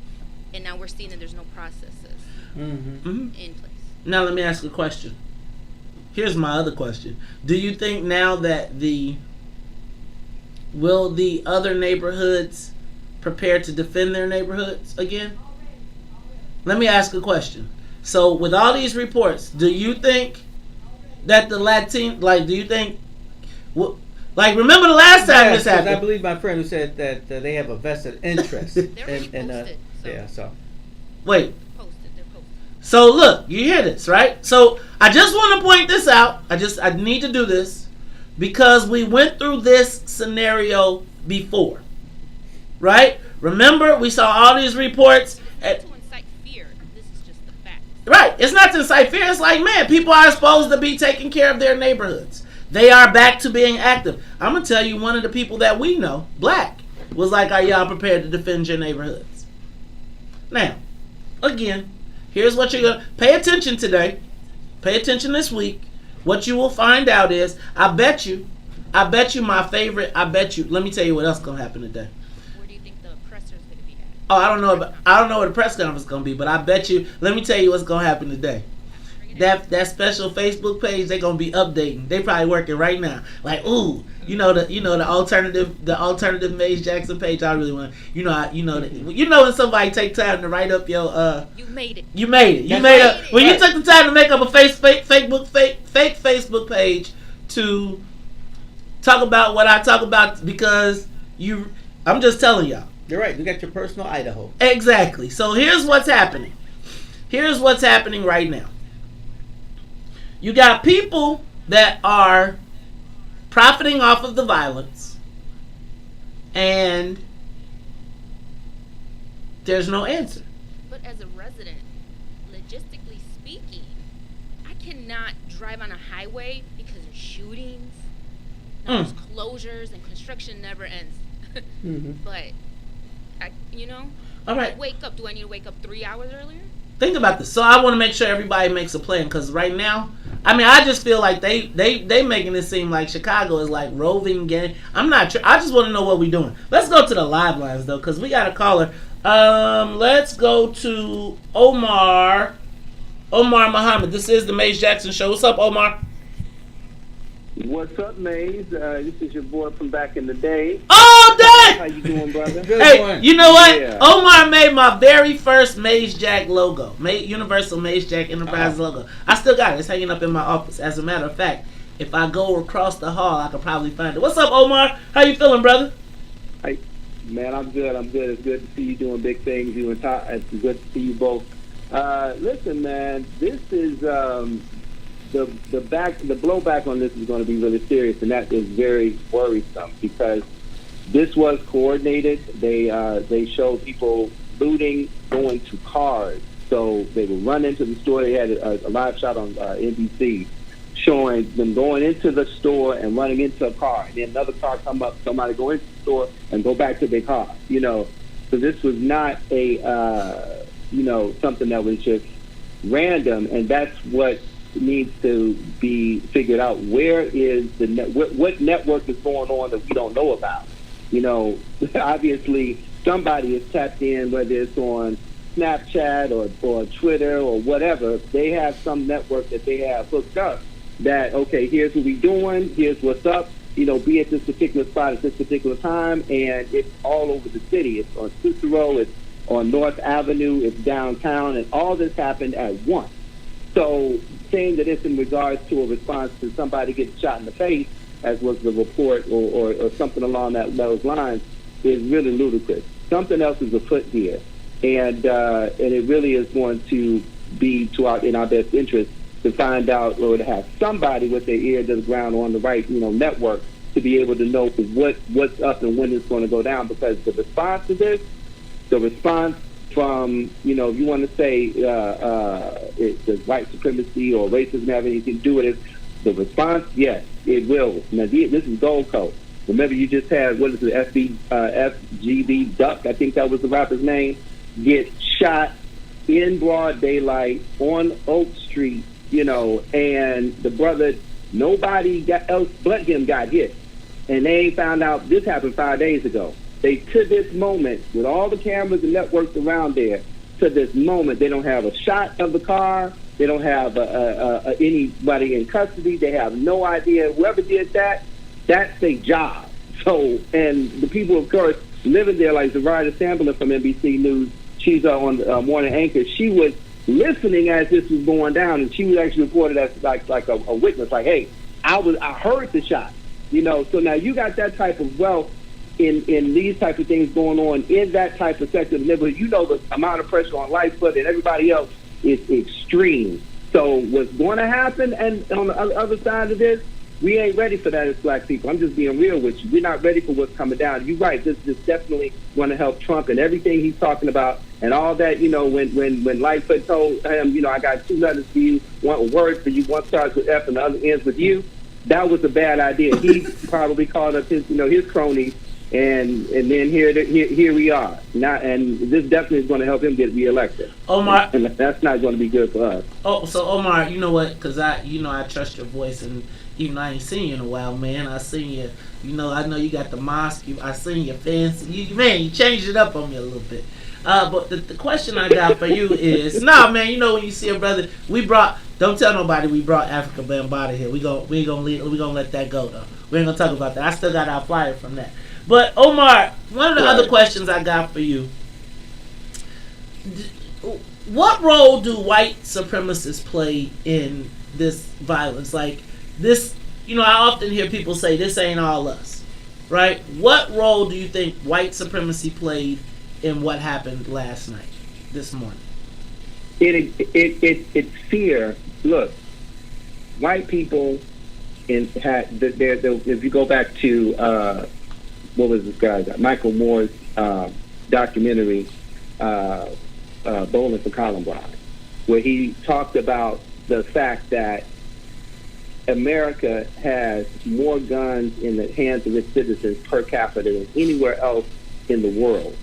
[SPEAKER 11] And now we're seeing that there's no processes in place.
[SPEAKER 7] Now let me ask a question. Here's my other question. Do you think now that will the other neighborhoods prepare to defend their neighborhoods again? Let me ask a question. So with all these reports, do you think that the remember the last time this happened?
[SPEAKER 6] I believe my friend who said that they have a vested interest
[SPEAKER 7] Wait. So look, you hear this, right? So I just want to point this out. I need to do this because we went through this scenario before, right? Remember, we saw all these reports.
[SPEAKER 11] To incite fear. This is just the fact.
[SPEAKER 7] Right. It's not to incite fear. It's like, man, people are supposed to be taking care of their neighborhoods. They are back to being active. I'm going to tell you, one of the people that we know, Black, was like, are y'all prepared to defend your neighborhoods? Now, again, here's what you're going to pay attention today. Pay attention this week. What you will find out is, I bet you let me tell you what else is going to happen today.
[SPEAKER 11] Where do you think the presser is going to be at?
[SPEAKER 7] Oh, I don't know what the press conference is going to be, but I bet you, let me tell you what's going to happen today. That special Facebook page, they're gonna be updating. They probably working right now. Like, ooh, the alternative Mays Jackson page. I really want, when somebody take time to write up your
[SPEAKER 11] You made it.
[SPEAKER 7] You made it. When you took the time to make up a fake Facebook page to talk about what I talk about, because I'm just telling y'all.
[SPEAKER 6] You're right. You got your personal Idaho.
[SPEAKER 7] Exactly. So here's what's happening. Here's what's happening right now. You got people that are profiting off of the violence, and there's no answer.
[SPEAKER 11] But as a resident, logistically speaking, I cannot drive on a highway because of shootings, there's closures, and construction never ends. But,
[SPEAKER 7] all right.
[SPEAKER 11] Wake up. Do I need to wake up 3 hours earlier?
[SPEAKER 7] Think about this. So I want to make sure everybody makes a plan, because right now, I just feel like they making it seem like Chicago is like roving gang. I'm not sure. I just want to know what we're doing. Let's go to the live lines though, because we got a caller. Let's go to Omar Muhammad. This is the Mays Jackson Show. What's up, Omar?
[SPEAKER 13] What's up, Mays? This is your boy from back in the day.
[SPEAKER 7] Oh, dang!
[SPEAKER 13] How you doing, brother?
[SPEAKER 7] Hey,
[SPEAKER 6] morning.
[SPEAKER 7] You know what?
[SPEAKER 13] Yeah.
[SPEAKER 7] Omar made my very first Mays Jack logo. Universal Mays Jack Enterprise logo. I still got it. It's hanging up in my office. As a matter of fact, if I go across the hall, I could probably find it. What's up, Omar? How you feeling, brother?
[SPEAKER 13] Hey, man, I'm good. It's good to see you doing big things. You and Todd. It's good to see you both. Listen, man, this is the blowback on this is going to be really serious, and that is very worrisome because this was coordinated. They showed people looting, going to cars. So they would run into the store. They had a live shot on NBC showing them going into the store and running into a car. And then another car come up, somebody go into the store and go back to their car. So this was not a, something that was just random. And that's what needs to be figured out. Where is what network is going on that we don't know about? Obviously somebody is tapped in, whether it's on Snapchat or Twitter or whatever. They have some network that they have hooked up that, okay, here's what we're doing, here's what's up, be at this particular spot at this particular time, and it's all over the city. It's on Cicero, it's on North Avenue, it's downtown, and all this happened at once. So saying that it's in regards to a response to somebody getting shot in the face, as was the report, or something along those lines, is really ludicrous. Something else is afoot here, and it really is going to be in our best interest to find out, or to have somebody with their ear to the ground on the right, network, to be able to know what's up and when it's going to go down. Because the response to this, the response from, if you want to say does white supremacy or racism have anything to do with it, the response, yes, it will. Now, this is Gold Coast. Remember, you just had, what is it, FGB Duck, I think that was the rapper's name, get shot in broad daylight on Oak Street, and the brother, nobody else but him got hit. And they found out this happened 5 days ago. They, to this moment, with all the cameras and networks around there, to this moment, they don't have a shot of the car. They don't have anybody in custody. They have no idea. Whoever did that, that's their job. So, and the people, of course, living there, like Zarida Samberlin from NBC News, she's on Morning Anchor. She was listening as this was going down, and she was actually reported as like a witness, like, hey, I heard the shot. So now you got that type of wealth in these type of things going on in that type of sector of the neighborhood. The amount of pressure on Lightfoot and everybody else is extreme. So what's going to happen, and on the other side of this, we ain't ready for that as black people. I'm just being real with you. We're not ready for what's coming down. You're right. This is definitely going to help Trump and everything he's talking about and all that. When Lightfoot told him, I got 2 letters for you, one word for you, one starts with F and the other ends with U. That was a bad idea. He probably called up his cronies, and then here we are. And this definitely is going to help him get reelected.
[SPEAKER 7] Omar,
[SPEAKER 13] and that's not going to be good for us.
[SPEAKER 7] Oh, so Omar, you know what? Because I trust your voice, and even I ain't seen you in a while, man. I seen you. I know you got the mosque. I seen your fancy. You changed it up on me a little bit. But the question I got for you is, man, when you see a brother, don't tell nobody we brought Africa Bambaataa here. We gonna let that go though. We ain't gonna talk about that. I still got our flyer from that. But Omar, one of the other questions I got for you: what role do white supremacists play in this violence? Like this, I often hear people say this ain't all us, right? What role do you think white supremacy played in what happened last night, this morning?
[SPEAKER 13] It's fear. Look, white people if you go back to what was this guy? Michael Moore's documentary, Bowling for Columbine, where he talked about the fact that America has more guns in the hands of its citizens per capita than anywhere else in the world.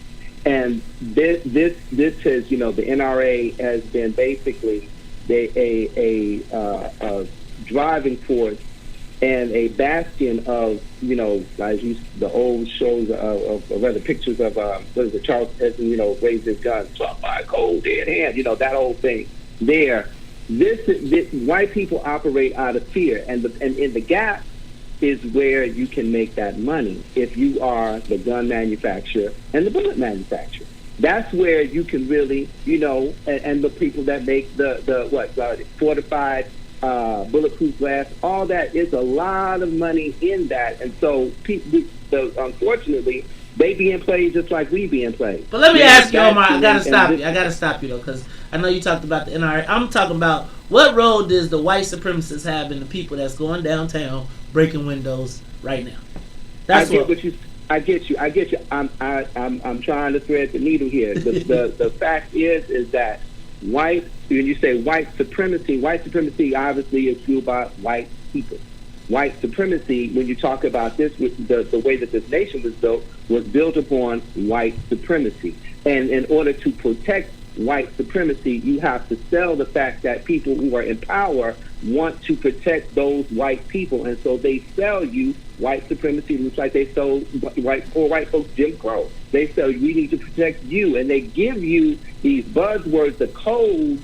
[SPEAKER 13] And this has, the NRA has been basically a driving force and a bastion of, the old shows of rather pictures of, Charles Heston, raised his gun, struck by a cold dead hand, that whole thing there. This white people operate out of fear, and in the gap is where you can make that money if you are the gun manufacturer and the bullet manufacturer. That's where you can really, and the people that make the fortified bulletproof glass, all that is a lot of money in that. And so unfortunately, they being played just like we being played.
[SPEAKER 7] But let me ask you, Omar, I gotta stop you though, because I know you talked about the NRA. I'm talking about what role does the white supremacists have in the people that's going downtown breaking windows right now?
[SPEAKER 13] I get you. I'm trying to thread the needle here. The fact is that when you say white supremacy obviously is fueled by white people. White supremacy, when you talk about this, the way that this nation was built upon white supremacy. And in order to protect white supremacy, you have to sell the fact that people who are in power want to protect those white people, and so they sell you white supremacy, just like they sold white folks Jim Crow. They sell you, we need to protect you, and they give you these buzzwords, the codes,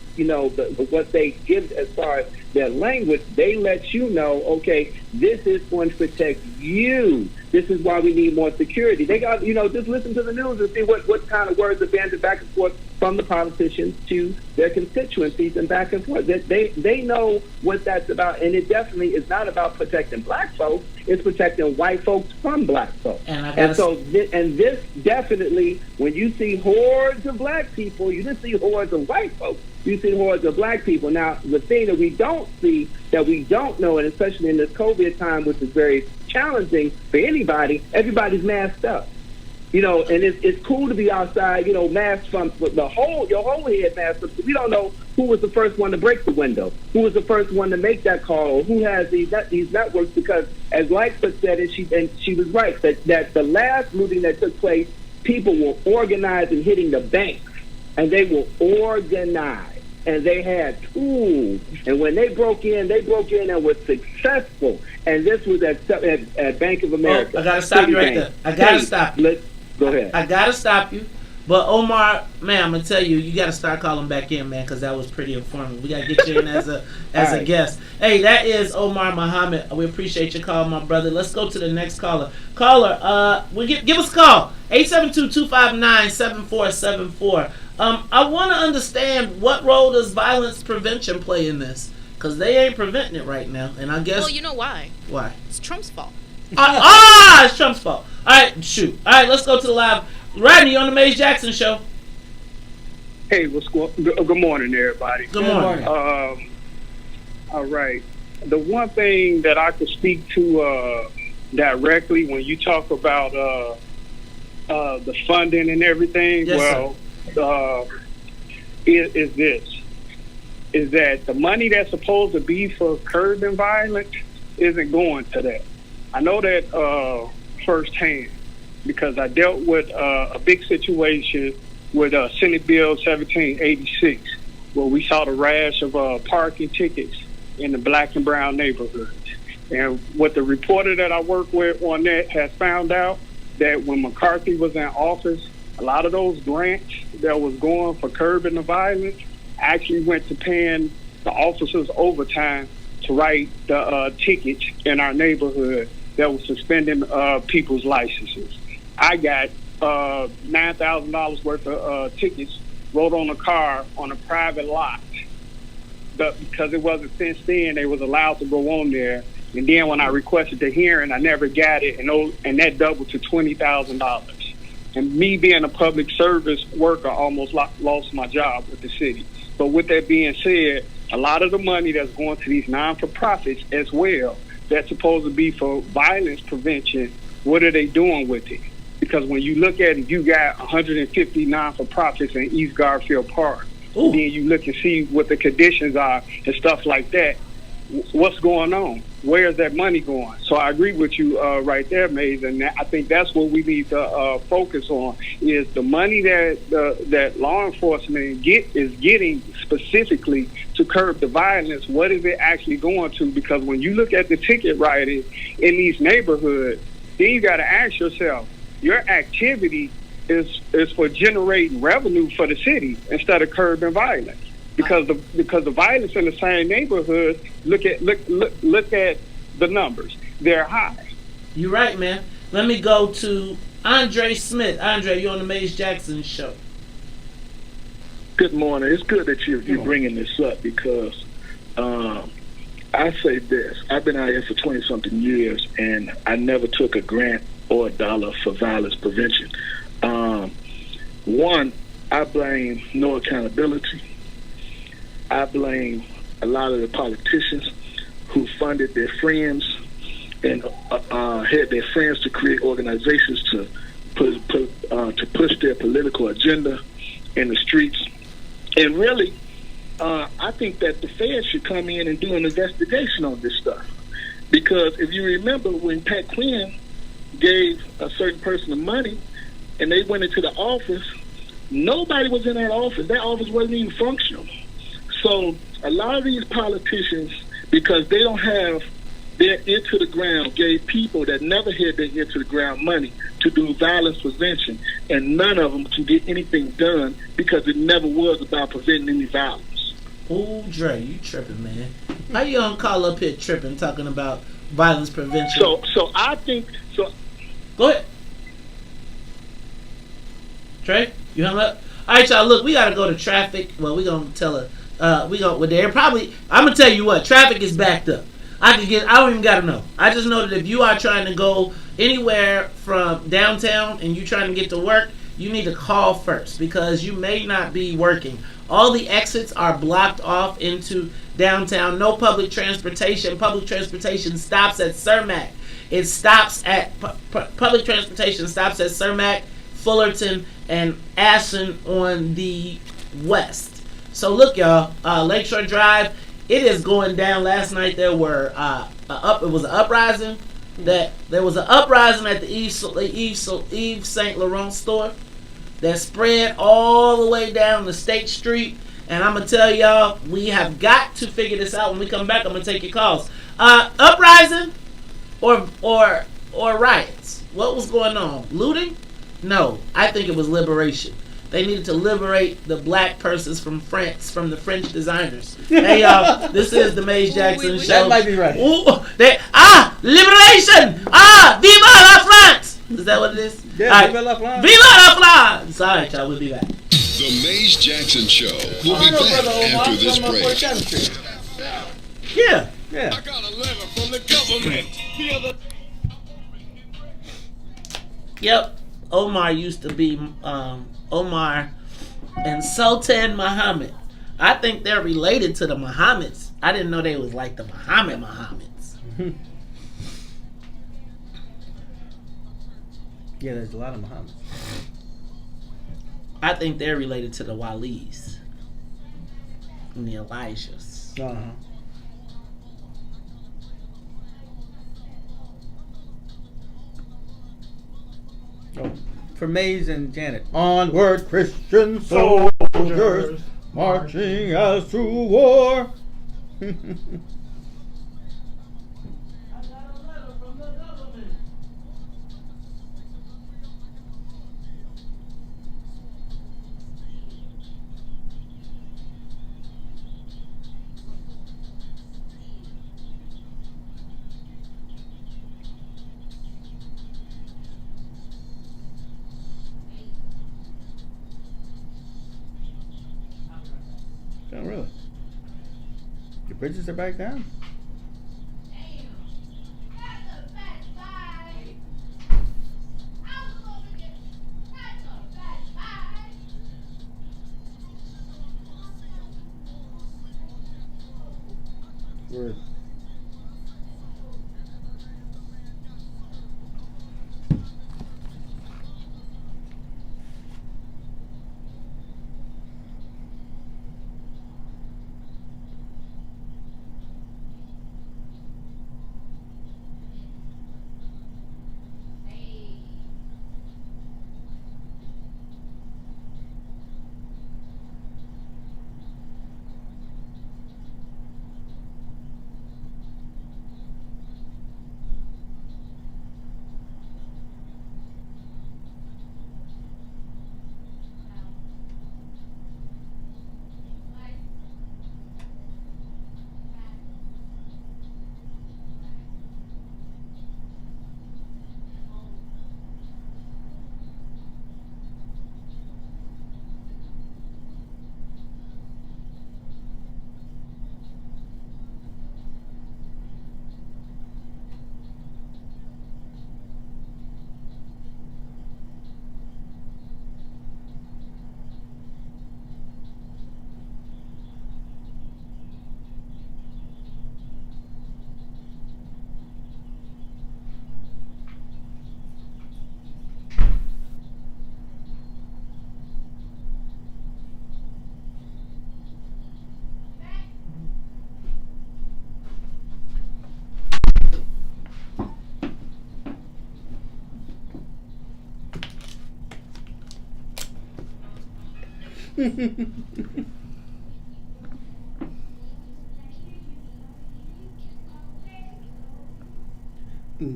[SPEAKER 13] what they give as far as their language. They let you know, okay, this is going to protect you. This is why we need more security. They got, just listen to the news and see what kind of words are bandied back and forth from the politicians to their constituencies and back and forth. They know what that's about, and it definitely is not about protecting black folks. It's protecting white folks from black folks. And this definitely, when you see hordes of black people, you didn't see hordes of white folks. You see hordes of black people. Now, the thing that we don't see, that we don't know, and especially in this COVID time, which is very challenging for anybody, everybody's masked up. You know, and it's cool to be outside, you know, masked from your whole head masked up. We don't know who was the first one to break the window, who was the first one to make that call, who has these networks. Because as Lightfoot said, and she was right, that the last looting that took place, people were organized and hitting the banks, and they were organized. And they had tools, and when they broke in and were successful. And this was at Bank of America.
[SPEAKER 7] Oh, I gotta stop you right there. I gotta stop you.
[SPEAKER 13] Go ahead.
[SPEAKER 7] I gotta stop you. But Omar, man, I'm gonna tell you, you gotta start calling back in, man, because that was pretty informative. We gotta get you in as a a guest. Hey, that is Omar Muhammad. We appreciate your call, my brother. Let's go to the next caller. Caller, give us a call. 872-259-7474. I want to understand, what role does violence prevention play in this? Because they ain't preventing it right now, and I guess.
[SPEAKER 11] Well, you know why?
[SPEAKER 7] Why?
[SPEAKER 11] It's Trump's fault.
[SPEAKER 7] It's Trump's fault. All right, shoot. All right, let's go to the live. Rodney on the Maze Jackson Show.
[SPEAKER 14] Hey, good morning, everybody.
[SPEAKER 7] Good morning.
[SPEAKER 14] All right. The one thing that I could speak to directly when you talk about the funding and everything, is that the money that's supposed to be for curbing violence isn't going to that. I know that firsthand, because I dealt with a big situation with Senate Bill 1786, where we saw the rash of parking tickets in the black and brown neighborhoods. And what the reporter that I work with on that has found out, that when McCarthy was in office, a lot of those grants that was going for curbing the violence actually went to paying the officers overtime to write the tickets in our neighborhood that was suspending people's licenses. I got $9,000 worth of tickets wrote on a car on a private lot, but because it wasn't fenced in, they was allowed to go on there. And then when I requested the hearing, I never got it, and that doubled to $20,000. And me being a public service worker, almost lost my job with the city. But with that being said, a lot of the money that's going to these non-for-profits as well, that's supposed to be for violence prevention, what are they doing with it? Because when you look at it, you got 150 non-for-profits in East Garfield Park. Ooh. Then you look and see what the conditions are and stuff like that. What's going on? Where is that money going? So I agree with you right there, Maze, and I think that's what we need to focus on, is the money that law enforcement is getting specifically to curb the violence. What is it actually going to? Because when you look at the ticket writing in these neighborhoods, then you got to ask yourself, your activity is for generating revenue for the city instead of curbing violence. Because the violence in the same neighborhood, look at the numbers. They're high.
[SPEAKER 7] You're right, man. Let me go to Andre Smith. Andre, you're on the Maze Jackson Show.
[SPEAKER 15] Good morning. It's good that you're bringing this up, because I say this. I've been out here for 20-something years, and I never took a grant or a dollar for violence prevention. One, I blame no accountability. I blame a lot of the politicians who funded their friends and had their friends to create organizations to push their political agenda in the streets. And really, I think that the feds should come in and do an investigation on this stuff. Because if you remember, when Pat Quinn gave a certain person the money and they went into the office, nobody was in that office. That office wasn't even functional. So a lot of these politicians, because they don't have their ear to the ground, gave people that never had their ear to the ground money to do violence prevention, and none of them can get anything done because it never was about preventing any violence.
[SPEAKER 7] Ooh, Dre, you tripping, man. How you gonna call up here tripping, talking about violence prevention?
[SPEAKER 15] So I think so.
[SPEAKER 7] Go ahead. Trey, you hung up? All right, y'all. Look, we gotta go to traffic. Well, we gonna tell her. We gonna. Well, they're probably. I'm gonna tell you what. Traffic is backed up. I don't even gotta know. I just know that if you are trying to go anywhere from downtown and you trying to get to work, you need to call first because you may not be working. All the exits are blocked off into downtown. No public transportation. Public transportation stops at Cermak. It stops at public transportation stops at Cermak, Fullerton, and Ashland on the west. So look, y'all, Lakeshore Drive. It is going down. Last night there were it was an uprising. There was an uprising at the Yves Saint Laurent store that spread all the way down to State Street. And I'm gonna tell y'all, we have got to figure this out. When we come back, I'm gonna take your calls. Uprising or riots? What was going on? Looting? No, I think it was liberation. They needed to liberate the black persons from France, from the French designers. Hey, y'all, this is the Maze Jackson Show.
[SPEAKER 6] That might be right.
[SPEAKER 7] Liberation! Viva la France! Is that what it is?
[SPEAKER 6] Yeah,
[SPEAKER 7] right.
[SPEAKER 6] Viva la France.
[SPEAKER 7] Viva la France! All right, y'all, we'll be back.
[SPEAKER 10] The Maze Jackson Show. We'll be back after this break.
[SPEAKER 7] Yeah.
[SPEAKER 10] I got a letter from the government.
[SPEAKER 7] Yep. Omar used to be Omar and Sultan Muhammad. I think they're related to the Muhammads. I didn't know they was like the Muhammads.
[SPEAKER 6] Yeah, there's a lot of Muhammads.
[SPEAKER 7] I think they're related to the Walis and the Elijahs.
[SPEAKER 6] Uh-huh. Oh, for Maze and Janet. Onward, Christian soldiers, marching us to war. Oh, really? The bridges are back down? Word.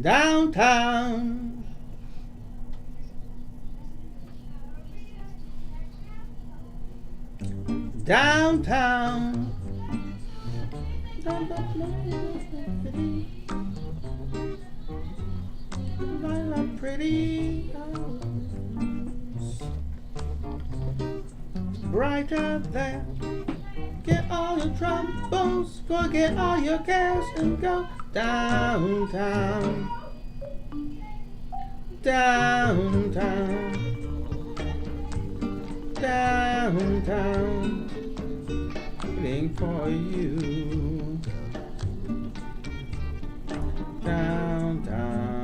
[SPEAKER 6] Downtown. Downtown. Pretty. right out there. Get all your troubles, go get all your cash and go downtown. Downtown. Downtown. Waiting for you. Downtown.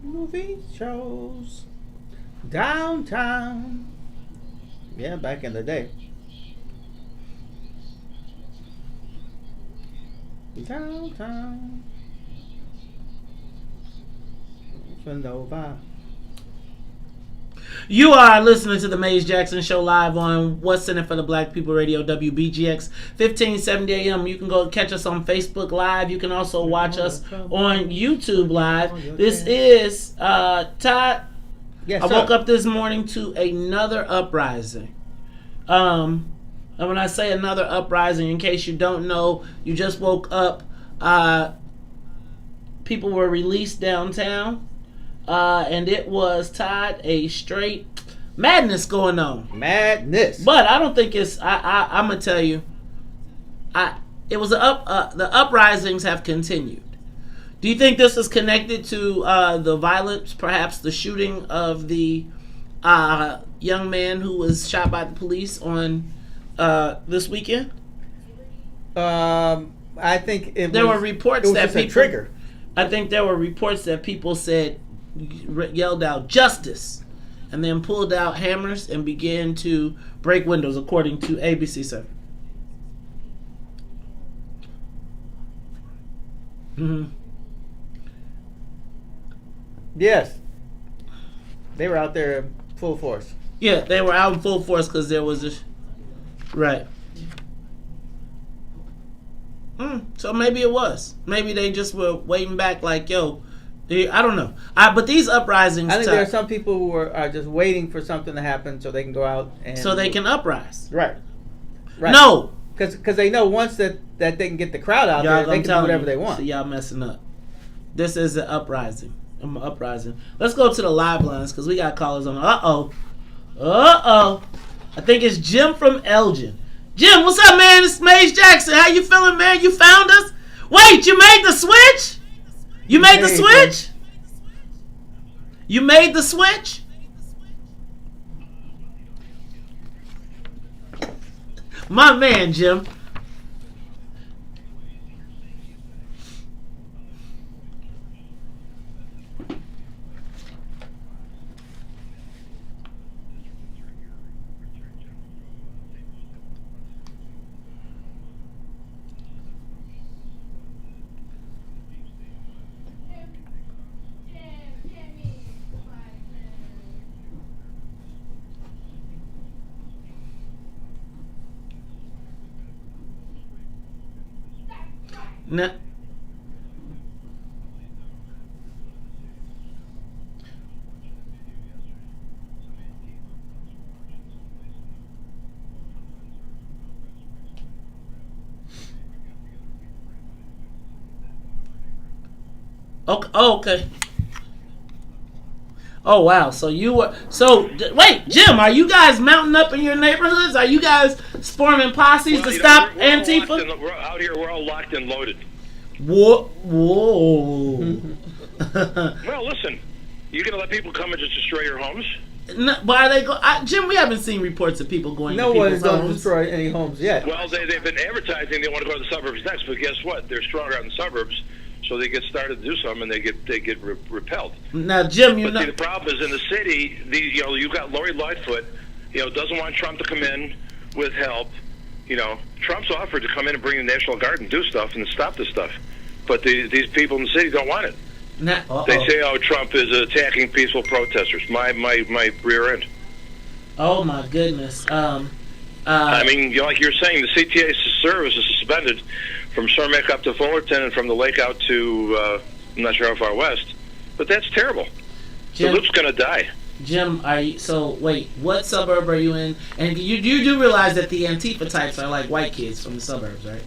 [SPEAKER 6] Movie shows. Downtown. Yeah, back in the day. Downtown. Nova.
[SPEAKER 7] You are listening to the Maze Jackson Show live on What's in It for the Black People Radio, WBGX 1570 AM. You can go catch us on Facebook Live. You can also watch us on YouTube Live. This is Todd.
[SPEAKER 6] Yes,
[SPEAKER 7] I woke up this morning to another uprising. And when I say another uprising, in case you don't know, you just woke up. People were released downtown. And it was, Todd, a straight madness going on.
[SPEAKER 6] Madness.
[SPEAKER 7] But I don't think it's. I'm gonna tell you. It was the uprisings have continued. Do you think this is connected to the violence, perhaps the shooting of the young man who was shot by the police on this weekend?
[SPEAKER 6] I think
[SPEAKER 7] there were reports that people.
[SPEAKER 6] A trigger.
[SPEAKER 7] I think there were reports that people said. Yelled out justice and then pulled out hammers and began to break windows, according to ABC7.
[SPEAKER 6] Yes, they were out there full force.
[SPEAKER 7] Yeah, they were out in full force because there was a right. So maybe it was. Maybe they just were waiting back, like, yo. I don't know. But these uprisings...
[SPEAKER 6] I think there are some people who are just waiting for something to happen so they can go out and...
[SPEAKER 7] So they can uprise.
[SPEAKER 6] Right.
[SPEAKER 7] No!
[SPEAKER 6] Because they know once that they can get the crowd out there, they can do whatever they want.
[SPEAKER 7] So y'all messing up. This is an uprising. I'm an uprising. Let's go to the live lines because we got callers on. Uh-oh. I think it's Jim from Elgin. Jim, what's up, man? It's Maze Jackson. How you feeling, man? You found us? Wait, you made the switch? You made the switch? You made the switch? My man, Jim. No. Okay. Oh, okay. Oh wow! So you were wait, Jim. Are you guys mounting up in your neighborhoods? Are you guys forming posses to stop Antifa?
[SPEAKER 9] We're out here. We're all locked and loaded.
[SPEAKER 7] Whoa!
[SPEAKER 9] Well, listen. You gonna let people come and just destroy your homes?
[SPEAKER 7] No, why are they go? Jim, we haven't seen reports of people going.
[SPEAKER 6] No one is going to destroy any homes yet.
[SPEAKER 9] Well, they've been advertising they want to go to the suburbs next, but guess what? They're stronger out in the suburbs. So they get started to do something, and they get repelled.
[SPEAKER 7] Now, Jim,
[SPEAKER 9] see, the problem is in the city. You've got Lori Lightfoot. Doesn't want Trump to come in with help. Trump's offered to come in and bring the National Guard and do stuff and stop this stuff, but these people in the city don't want it. They say, "Oh, Trump is attacking peaceful protesters." My rear end.
[SPEAKER 7] Oh my goodness.
[SPEAKER 9] I mean, like you're saying, the CTA service is suspended from Cermak up to Fullerton and from the lake out to, I'm not sure how far west. But that's terrible.
[SPEAKER 7] Jim,
[SPEAKER 9] the loop's going to die.
[SPEAKER 7] Jim, wait, what suburb are you in? And you do realize that the Antifa types are like white kids from the suburbs, right?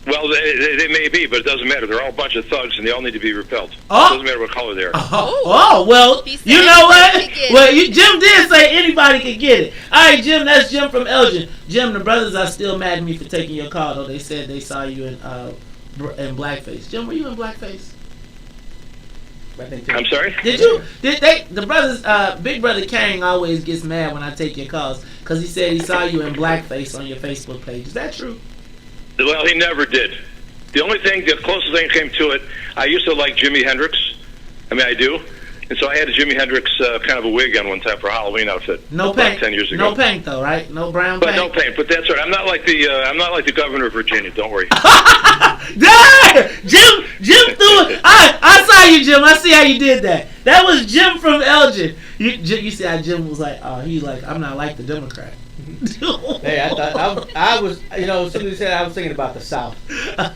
[SPEAKER 16] Well, they may be, but it doesn't matter. They're all a bunch of thugs, and they all need to be repelled.
[SPEAKER 7] Oh.
[SPEAKER 16] It doesn't matter what color they are.
[SPEAKER 7] Well, you know what? Well, Jim did say anybody could get it. All right, Jim, that's Jim from Elgin. Jim, the brothers are still mad at me for taking your call, though. They said they saw you in blackface. Jim, were you in blackface?
[SPEAKER 16] I'm sorry?
[SPEAKER 7] The brothers, Big Brother Kang always gets mad when I take your calls because he said he saw you in blackface on your Facebook page. Is that true?
[SPEAKER 16] Well, he never did. The closest thing came to it, I used to like Jimi Hendrix. I mean, I do. And so I had a Jimi Hendrix kind of a wig on one time for a Halloween outfit.
[SPEAKER 7] No
[SPEAKER 16] about
[SPEAKER 7] paint.
[SPEAKER 16] 10 years ago.
[SPEAKER 7] No paint, though, right? No brown paint.
[SPEAKER 16] No paint, but that's right. I'm not like the governor of Virginia. Don't worry.
[SPEAKER 7] Jim threw it. I saw you, Jim. I see how you did that. That was Jim from Elgin. You see how Jim was like, he's like, I'm not like the Democrat.
[SPEAKER 6] Hey, I thought I was, as soon as you said, I was thinking about the South.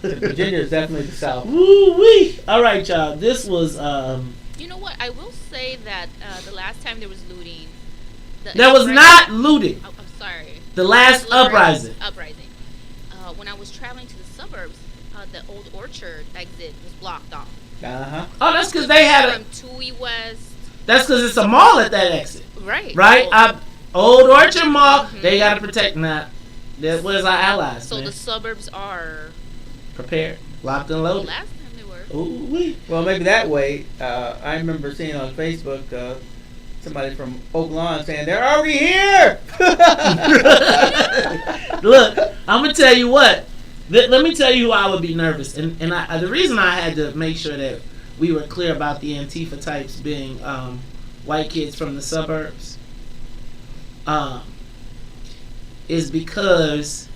[SPEAKER 6] Virginia is definitely the South.
[SPEAKER 7] Woo wee! All right, y'all. This was.
[SPEAKER 11] You know what? I will say that the last time there was looting,
[SPEAKER 7] there was not looting.
[SPEAKER 11] I'm sorry.
[SPEAKER 7] The last uprising.
[SPEAKER 11] When I was traveling to the suburbs, the old Orchard exit was blocked off.
[SPEAKER 7] Oh, that's because they had
[SPEAKER 11] from Tui West.
[SPEAKER 7] That's because it's a mall at that exit.
[SPEAKER 11] Right.
[SPEAKER 7] Right. Old Orchard Mall. Mm-hmm. They got to protect that. Where's our allies?
[SPEAKER 11] So
[SPEAKER 7] man?
[SPEAKER 11] The suburbs are
[SPEAKER 7] prepared, locked and loaded.
[SPEAKER 11] Last time they were.
[SPEAKER 7] Ooh-wee.
[SPEAKER 6] Well, maybe that way. I remember seeing on Facebook somebody from Oak Lawn saying they're already here.
[SPEAKER 7] Look, I'm gonna tell you what. Let me tell you who I would be nervous, and the reason I had to make sure that we were clear about the Antifa types being white kids from the suburbs. Is because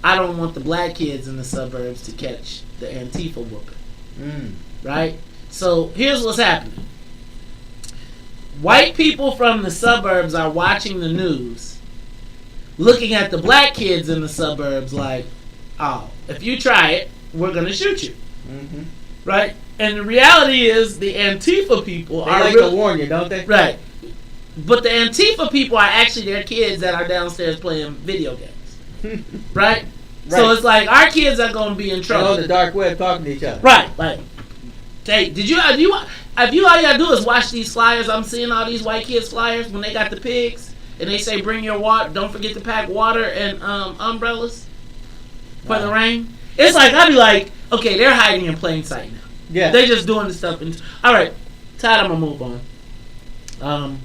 [SPEAKER 7] I don't want the black kids in the suburbs to catch the Antifa whooping. Right? So here's what's happening. White people from the suburbs are watching the news, looking at the black kids in the suburbs like, oh, if you try it, we're going to shoot you.
[SPEAKER 6] Mm-hmm.
[SPEAKER 7] Right? And the reality is the Antifa people are
[SPEAKER 6] like to warn you, don't they?
[SPEAKER 7] Right. But the Antifa people are actually their kids that are downstairs playing video games. Right? So it's like our kids are going to be in trouble.
[SPEAKER 6] On the dark web talking to each other.
[SPEAKER 7] Right. Like, hey, all you gotta do is watch these flyers. I'm seeing all these white kids flyers when they got the pigs and they say bring your water. Don't forget to pack water and umbrellas for the rain. It's like I'd be like, okay, they're hiding in plain sight now.
[SPEAKER 6] Yeah,
[SPEAKER 7] they're just doing the stuff. All right, Todd, I'm gonna move on.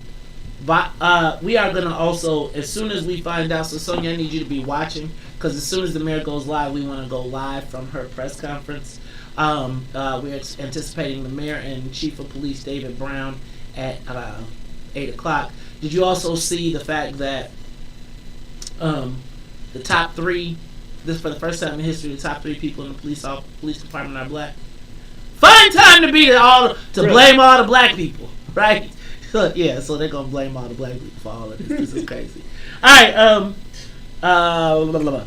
[SPEAKER 7] But we are gonna also, as soon as we find out. So Sonia, I need you to be watching because as soon as the mayor goes live, we want to go live from her press conference. We're anticipating the mayor and chief of police David Brown at 8 o'clock. Did you also see the fact that the top three, this for the first time in history, the top three people in the police department are black? Fine time to blame all the black people, right? So, yeah, so they're gonna blame all the black people for all of this. This is crazy. All right,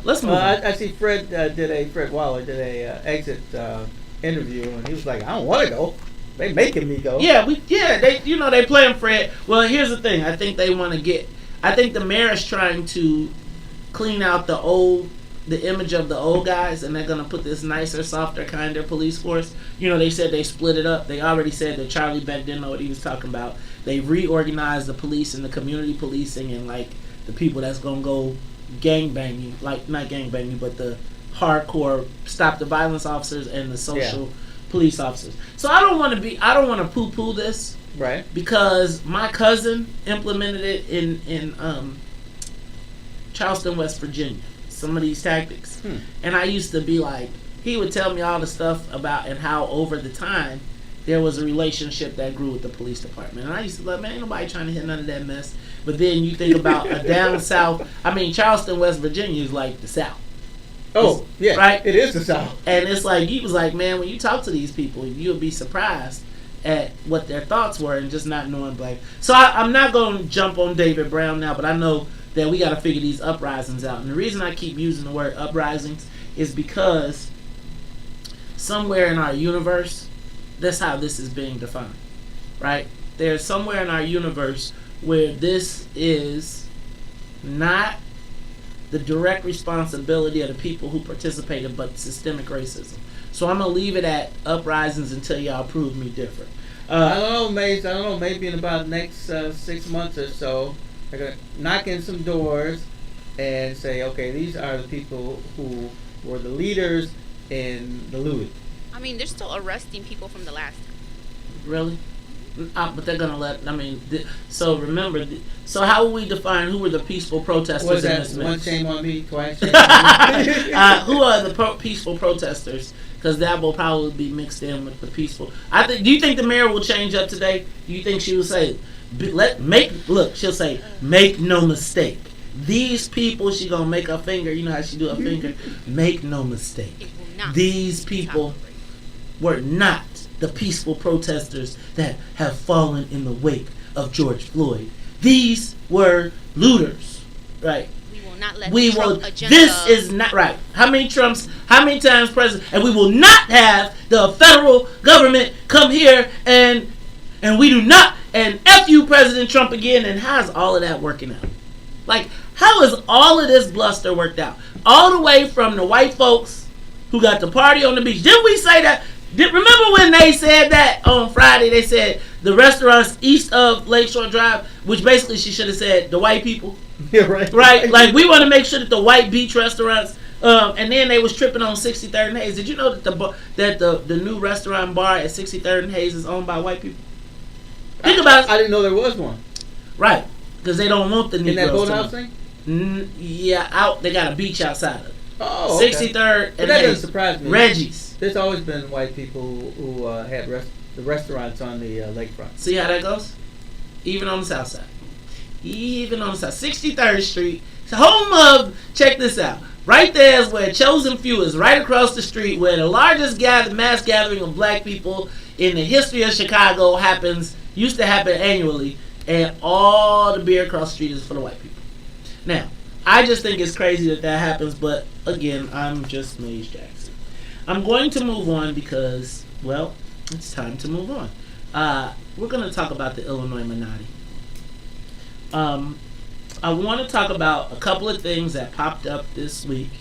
[SPEAKER 7] let's move on.
[SPEAKER 6] I see Fred Waller did a exit interview, and he was like, I don't want to go. They making me go.
[SPEAKER 7] They playing Fred. Well, here's the thing. I think they want to I think the mayor is trying to clean out the image of the old guys, and they're gonna put this nicer, softer, kinder police force. They said they split it up. They already said that Charlie Beck didn't know what he was talking about. They reorganized the police and the community policing and like the people that's gonna go gangbanging, like not gangbanging, but the hardcore stop the violence officers and the social police officers. So I don't want to poo-poo this,
[SPEAKER 6] right?
[SPEAKER 7] Because my cousin implemented it in Charleston, West Virginia. Some of these tactics, and I used to be like, he would tell me all the stuff about and how over the time there was a relationship that grew with the police department, and I used to like, man, ain't nobody trying to hit none of that mess. But then you think about a down south. I mean, Charleston, West Virginia is like the South.
[SPEAKER 6] Oh, yeah,
[SPEAKER 7] right.
[SPEAKER 6] It is the South,
[SPEAKER 7] and it's like he was like, man, when you talk to these people, you'll be surprised at what their thoughts were and just not knowing black. So I'm not going to jump on David Brown now, but I know that we got to figure these uprisings out. And the reason I keep using the word uprisings is because somewhere in our universe, that's how this is being defined, right? There's somewhere in our universe where this is not the direct responsibility of the people who participated, but systemic racism. So I'm gonna leave it at uprisings until y'all prove me different.
[SPEAKER 6] I don't know, Mace. I don't know. Maybe in about the next 6 months or so, they're gonna knock in some doors and say, okay, these are the people who were the leaders in the looting.
[SPEAKER 11] I mean, they're still arresting people from the last time.
[SPEAKER 7] Really? But they're gonna let. I mean, so remember. So how will we define who were the peaceful protesters in this mix?
[SPEAKER 6] One shame on me, twice shame on me.
[SPEAKER 7] Who are the peaceful protesters? Because that will probably be mixed in with the peaceful. I think. Do you think the mayor will change up today? Do you think she will say, she'll say, make no mistake. These people, she gonna make her finger. You know how she do her finger. Make no mistake. These people were not the peaceful protesters that have fallen in the wake of George Floyd. These were looters, right?
[SPEAKER 11] We will not let the Trump agenda.
[SPEAKER 7] This is not right. How many times president? And we will not have the federal government come here and we do not. And F you, President Trump, again. And how's all of that working out? Like, how is all of this bluster worked out? All the way from the white folks who got the party on the beach. Didn't we say that? Remember when they said that on Friday? They said the restaurants east of Lakeshore Drive, which basically she should have said the white people.
[SPEAKER 6] Yeah, right.
[SPEAKER 7] Right? Like, we want to make sure that the white beach restaurants, and then they was tripping on 63rd and Hayes. Did you know that the new restaurant bar at 63rd and Hayes is owned by white people? Think about it.
[SPEAKER 6] I didn't know there was one.
[SPEAKER 7] Right. Because they don't want the Negroes.
[SPEAKER 6] In that boathouse thing?
[SPEAKER 7] Yeah, they got a beach outside of it.
[SPEAKER 6] Oh, okay.
[SPEAKER 7] 63rd and
[SPEAKER 6] but that
[SPEAKER 7] Hayes.
[SPEAKER 6] doesn't surprise me.
[SPEAKER 7] Reggie's.
[SPEAKER 6] There's always been white people who had the restaurants on the lakefront.
[SPEAKER 7] See how that goes? Even on the south side. Even on the south. 63rd Street. Home of, check this out. Right there is where Chosen Few is, right across the street, where the largest mass gathering of black people in the history of Chicago used to happen annually, and all the beer across the street is for the white people. Now, I just think it's crazy that happens, but again, I'm just Maze Jackson. I'm going to move on because, well, it's time to move on. We're going to talk about the Illinois Minati. I want to talk about a couple of things that popped up this week.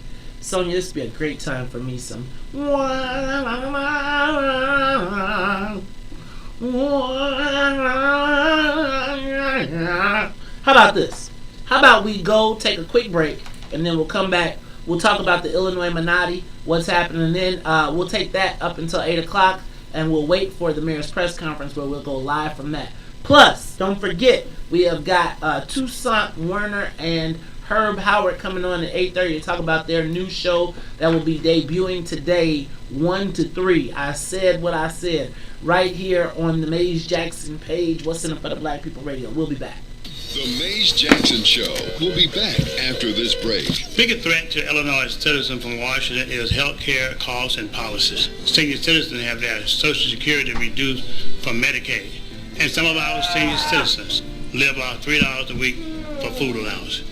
[SPEAKER 7] Sonia, this would be a great time for me some. How about this? How about we go take a quick break and then we'll come back. We'll talk about the Illinois Minati, what's happening, and then we'll take that up until 8 o'clock and we'll wait for the mayor's press conference where we'll go live from that. Plus, don't forget, we have got Toussaint Werner and Herb Howard coming on at 8:30 to talk about their new show that will be debuting today, 1 to 3. I said what I said right here on the Maze Jackson page, What's in it for the Black People Radio. We'll be back.
[SPEAKER 10] The Maze Jackson Show will be back after this break.
[SPEAKER 17] Biggest threat to Illinois citizens from Washington is health care costs and policies. Senior citizens have their Social Security reduced from Medicaid. And some of our senior citizens live off $3 a week for food allowance.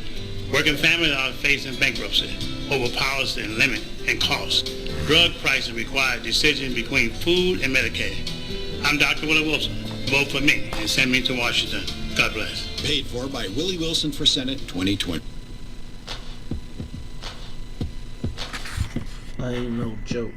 [SPEAKER 17] Working families are facing bankruptcy over policy and limit and cost. Drug prices require decisions between food and Medicaid. I'm Dr. Willie Wilson. Vote for me and send me to Washington. God bless.
[SPEAKER 10] Paid for by Willie Wilson for Senate 2020.
[SPEAKER 7] I ain't no joke.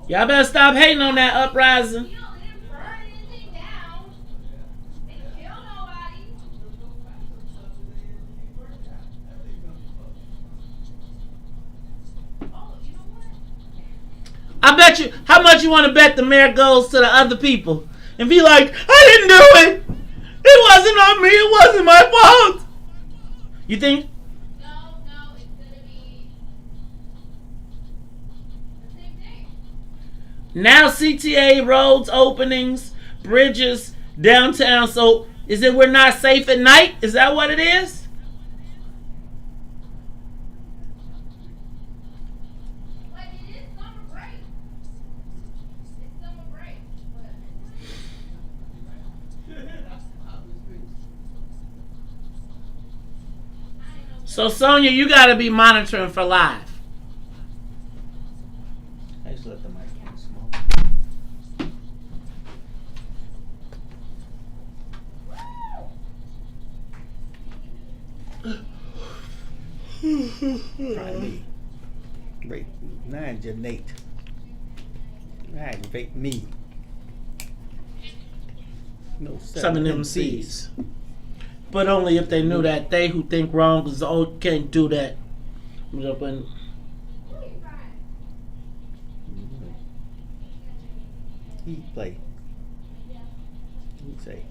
[SPEAKER 7] Y'all better stop hating on that uprising. I bet you, how much you want to bet the mayor goes to the other people and be like, I didn't do it. It wasn't on me. It wasn't my fault. You think? Now CTA roads openings, bridges, downtown. So Is it we're not safe at night? Is that what it is? So Sonia, you gotta be monitoring for live.
[SPEAKER 6] I just let the mic smoke. Try me. Wait, not Janate. Aggravate me. No,
[SPEAKER 7] Some of them C's. But only if they knew that they who think wrong is can't do that.
[SPEAKER 6] He play. He say.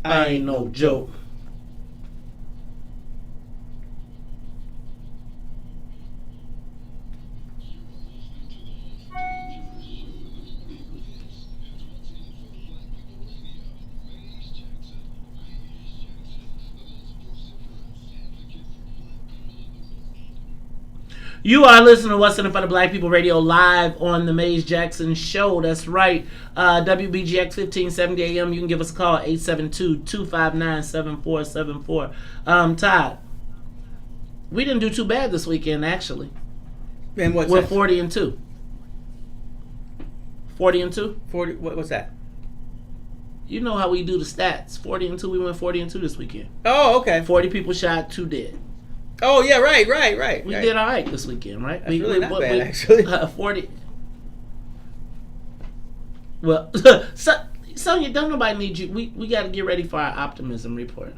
[SPEAKER 7] I ain't no joke. You are listening to What's in Front of Black People Radio live on the Maze Jackson Show. That's right. WBGX 1570 AM. You can give us a call, 872-259-7474. Todd, we didn't do too bad this weekend, actually.
[SPEAKER 6] And what's
[SPEAKER 7] We're
[SPEAKER 6] that?
[SPEAKER 7] 40-2. 40-2?
[SPEAKER 6] 40. What's that?
[SPEAKER 7] You know how we do the stats. 40-2. We went 40-2 this weekend.
[SPEAKER 6] Oh, okay.
[SPEAKER 7] 40 people shot, 2 dead.
[SPEAKER 6] Oh, yeah, right.
[SPEAKER 7] We did all right this weekend, right?
[SPEAKER 6] That's really not bad, actually.
[SPEAKER 7] 40. Well, Sonya, don't nobody need you. We got to get ready for our optimism report.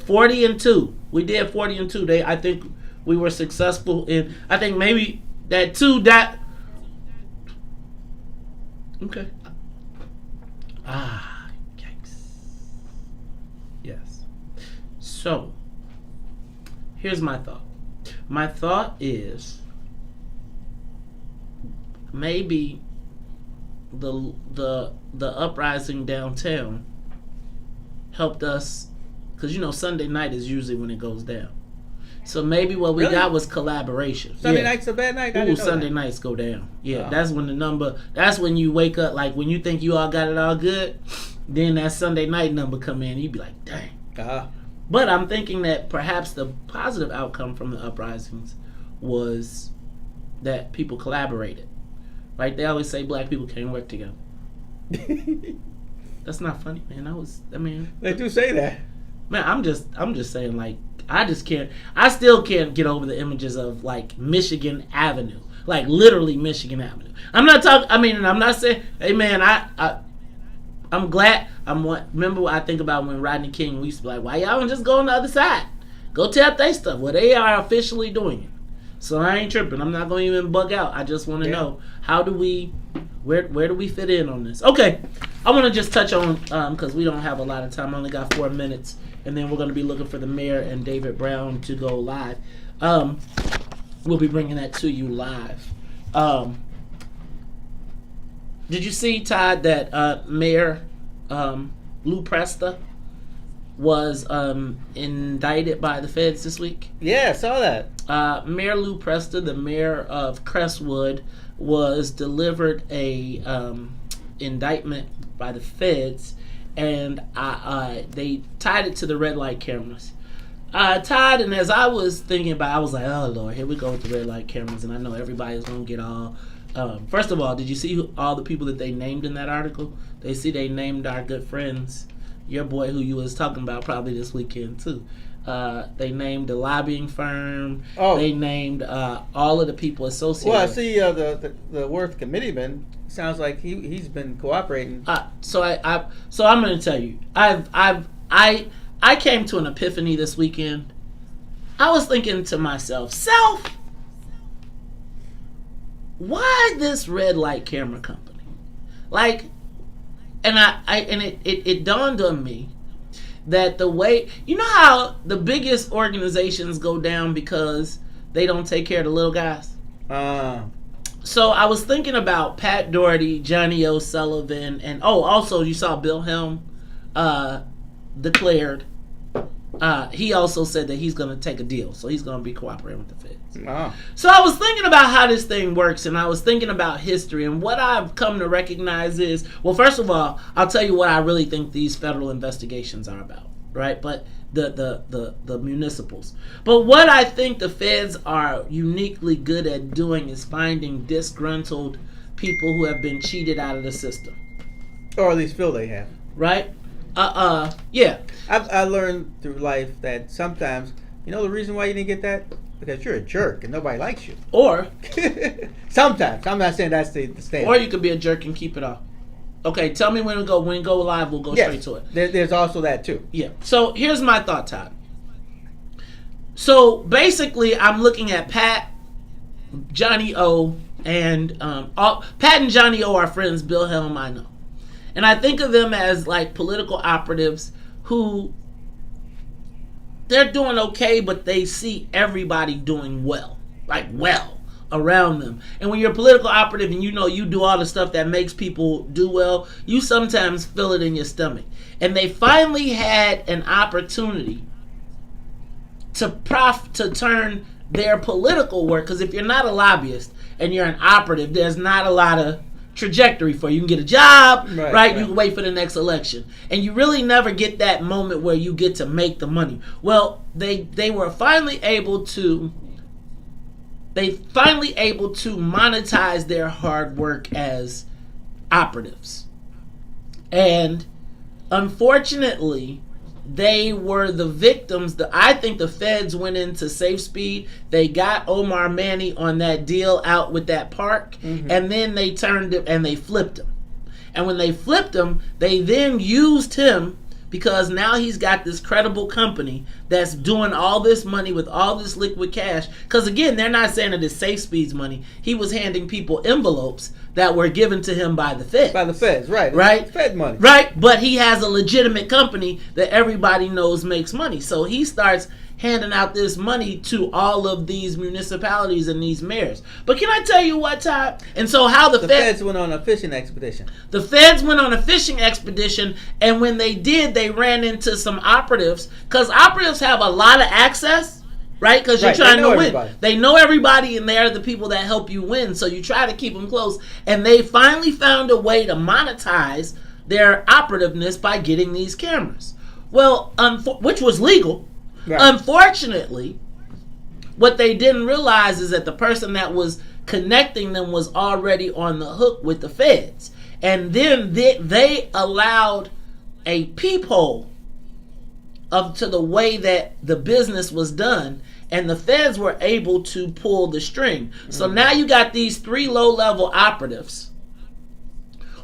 [SPEAKER 7] 40-2. We did 40-2. I think we were successful in. I think maybe that 2 that. Okay. Yikes. Yes. So. Here's my thought. My thought is maybe the uprising downtown helped us, because Sunday night is usually when it goes down. So maybe what we got was collaboration.
[SPEAKER 6] Sunday night's a bad night.
[SPEAKER 7] Ooh, Sunday nights go down. Yeah,
[SPEAKER 6] Oh.
[SPEAKER 7] That's when the number. That's when you wake up. Like when you think you all got it all good, then that Sunday night number come in. And you be like, dang. But I'm thinking that perhaps the positive outcome from the uprisings was that people collaborated. Right? They always say black people can't work together. That's not funny, man. They
[SPEAKER 6] do say that.
[SPEAKER 7] Man, I'm just saying, like, I still can't get over the images of like Michigan Avenue. Like literally Michigan Avenue. I'm not saying, hey man, I'm glad. Remember what I think about when Rodney King, we used to be like, why y'all don't just go on the other side? Go tap they stuff. Well, they are officially doing it. So I ain't tripping. I'm not going to even bug out. I just want to know, where do we fit in on this? Okay. I want to just touch on, because we don't have a lot of time. I only got 4 minutes. And then we're going to be looking for the mayor and David Brown to go live. We'll be bringing that to you live. Did you see, Todd, that Mayor Lou Presta was indicted by the feds this week?
[SPEAKER 6] Yeah, I saw that.
[SPEAKER 7] Mayor Lou Presta, the mayor of Crestwood, was delivered a indictment by the feds, and they tied it to the red light cameras. Todd, and as I was thinking about it, I was like, oh Lord, here we go with the red light cameras, and I know everybody's going to get all... first of all, did you see all the people that they named in that article? They named our good friends, your boy who you was talking about probably this weekend too. They named the lobbying firm. Oh. They named all of the people associated.
[SPEAKER 6] Well, I see the Worth committeeman. Sounds like he's been cooperating.
[SPEAKER 7] So I'm going to tell you, I came to an epiphany this weekend. I was thinking to myself, why this red light camera company? Like, and it dawned on me that the way, you know how the biggest organizations go down because they don't take care of the little guys? So I was thinking about Pat Doherty, Johnny O'Sullivan, and also you saw Bill Helm declared. He also said that he's going to take a deal, so he's going to be cooperating with the feds.
[SPEAKER 6] Wow.
[SPEAKER 7] So I was thinking about how this thing works, and I was thinking about history, and what I've come to recognize is, well, first of all, I'll tell you what I really think these federal investigations are about, right? But the municipals. But what I think the feds are uniquely good at doing is finding disgruntled people who have been cheated out of the system.
[SPEAKER 6] Or at least feel they have.
[SPEAKER 7] Right? Yeah.
[SPEAKER 6] I learned through life that sometimes, the reason why you didn't get that? Because you're a jerk and nobody likes you.
[SPEAKER 7] Or
[SPEAKER 6] sometimes. I'm not saying that's the standard.
[SPEAKER 7] Or you could be a jerk and keep it off. Okay, tell me when we go live, we'll go straight to it.
[SPEAKER 6] There's also that too.
[SPEAKER 7] Yeah. So here's my thought, Todd. So basically, I'm looking at Pat, Johnny O, and Pat and Johnny O are friends. Bill Helm, I know, and I think of them as like political operatives who they're doing okay, but they see everybody doing well around them. And when you're a political operative and you do all the stuff that makes people do well, you sometimes feel it in your stomach. And they finally had an opportunity to turn their political work, because if you're not a lobbyist and you're an operative, there's not a lot of trajectory for you. You can get a job, right? You can wait for the next election. And you really never get that moment where you get to make the money. Well, they were finally able to monetize their hard work as operatives. And unfortunately, they were the victims. I think the feds went into Safe Speed. They got Omar Manny on that deal out with that park. Mm-hmm. And then they turned it and they flipped him. And when they flipped him, they then used him because now he's got this credible company that's doing all this money with all this liquid cash. Because again, they're not saying that it's Safe Speed's money. He was handing people envelopes that were given to him by the feds.
[SPEAKER 6] By the feds, right.
[SPEAKER 7] Right?
[SPEAKER 6] Fed money.
[SPEAKER 7] Right, but he has a legitimate company that everybody knows makes money. So he starts handing out this money to all of these municipalities and these mayors. But can I tell you what, Todd? And so how the
[SPEAKER 6] feds went on a fishing expedition.
[SPEAKER 7] The feds went on a fishing expedition, and when they did, they ran into some operatives, because operatives have a lot of access, right? Because you're trying to win. Everybody. They know everybody, and they're the people that help you win, so you try to keep them close. And they finally found a way to monetize their operativeness by getting these cameras. Well, which was legal. Right. Unfortunately, what they didn't realize is that the person that was connecting them was already on the hook with the feds. And then they allowed a peephole to the way that the business was done, and the feds were able to pull the string. So now you got these 3 low-level operatives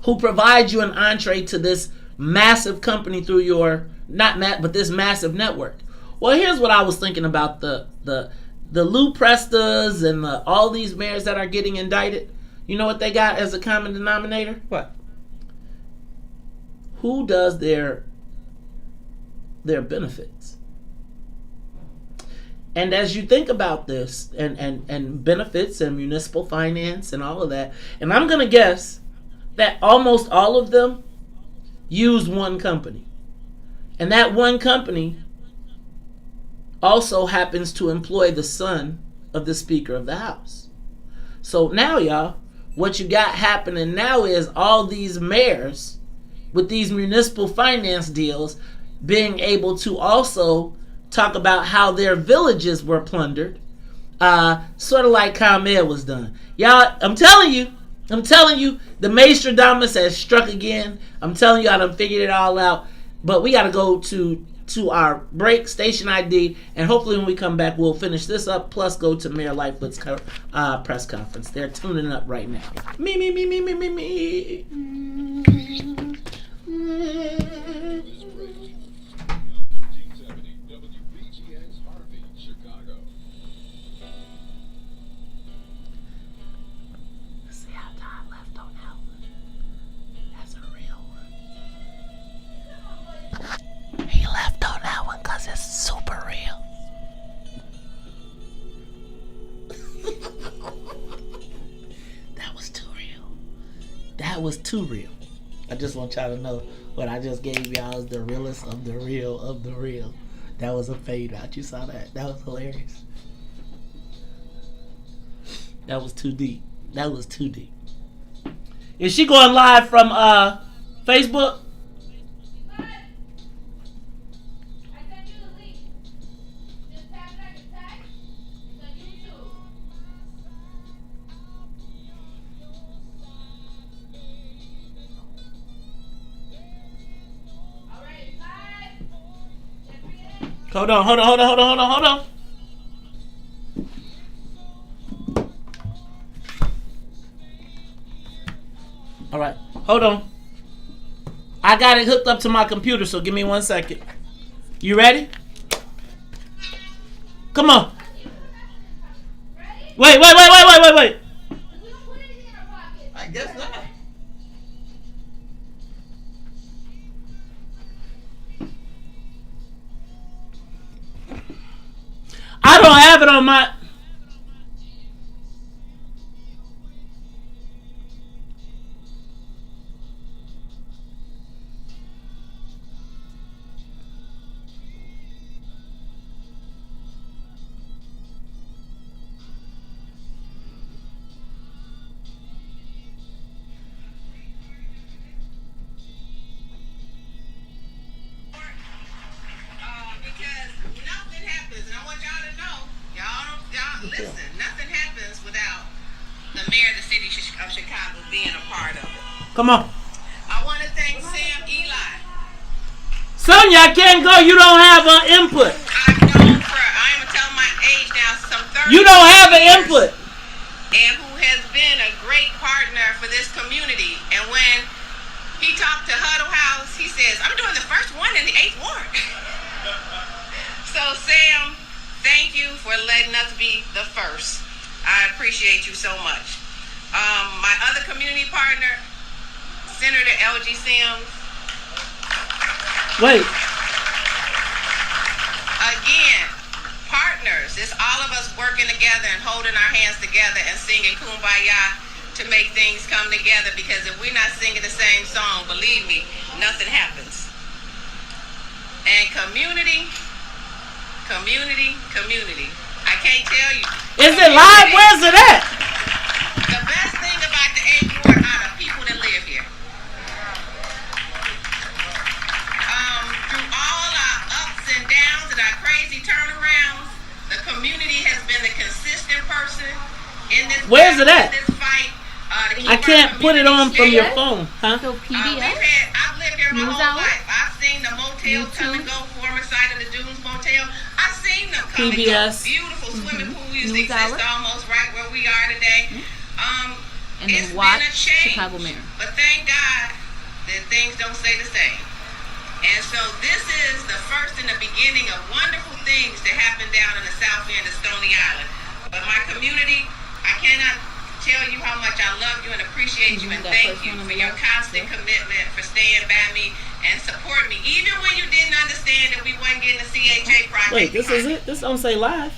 [SPEAKER 7] who provide you an entree to this massive company through your, but this massive network. Well, here's what I was thinking about the Lou Prestas and all these mayors that are getting indicted. You know what they got as a common denominator?
[SPEAKER 6] What?
[SPEAKER 7] Who does their benefits? And as you think about this and benefits and municipal finance and all of that, and I'm going to guess that almost all of them use one company. And that one company also happens to employ the son of the Speaker of the House. So now, y'all, what you got happening now is all these mayors with these municipal finance deals being able to also talk about how their villages were plundered, sort of like ComEd was done. Y'all, I'm telling you, the Maestradamus has struck again. I'm telling you, I done figured it all out. But we got to go to our break, station ID, and hopefully when we come back, we'll finish this up, plus go to Mayor Lightfoot's press conference. They're tuning up right now. Me. See how Todd left on that one? That's a real one. He left on that one because it's super real. That was too real. I just want y'all to know what I just gave y'all is the realest of the real of the real. That was a fade out. You saw that? That was hilarious. That was too deep. That was too deep. Is she going live from Facebook? Hold on. All right, hold on. I got it hooked up to my computer, so give me 1 second. You ready? Come on. Wait. I guess not. I don't have it on my...
[SPEAKER 2] Listen, nothing happens without the mayor of the city of Chicago being a part of it.
[SPEAKER 7] Come on.
[SPEAKER 2] I want to thank Sam Eli.
[SPEAKER 7] Sonia, I can't go. You don't have an input.
[SPEAKER 2] I've known for, I am telling my age now, some 30
[SPEAKER 7] You don't have an input.
[SPEAKER 2] And who has been a great partner for this community. And when he talked to Huddle House, he says, I'm doing the first one in the 8th Ward. So, Sam, thank you for letting us be the first. I appreciate you so much. My other community partner, Senator L.G. Sims.
[SPEAKER 7] Wait.
[SPEAKER 2] Again, partners. It's all of us working together and holding our hands together and singing Kumbaya to make things come together, because if we're not singing the same song, believe me, nothing happens. And community. I can't tell you.
[SPEAKER 7] Is it live? Where's it at?
[SPEAKER 2] The best thing about the 8th Ward are the people that live here. Through all our ups and downs and our crazy turnarounds, the community has been the consistent person in this.
[SPEAKER 7] Where's it at?
[SPEAKER 2] This fight.
[SPEAKER 7] I can't put it on from your phone, huh?
[SPEAKER 2] So I've lived here my whole life. I've seen the motel come and go, former site of the Dunes Motel. I've seen them come and go. Beautiful swimming pool used to exist almost right where we are today.
[SPEAKER 11] And then watch Chicago Mayor.
[SPEAKER 2] But thank God that things don't stay the same. And so this is the first and the beginning of wonderful things that happen down in the south end of Stony Island. But my community, I cannot tell you how much I love you and appreciate you, and thank you for your constant commitment, for staying by me and supporting me, even when you didn't understand that we wasn't getting the CHA project.
[SPEAKER 7] Wait, this is it? This don't say live.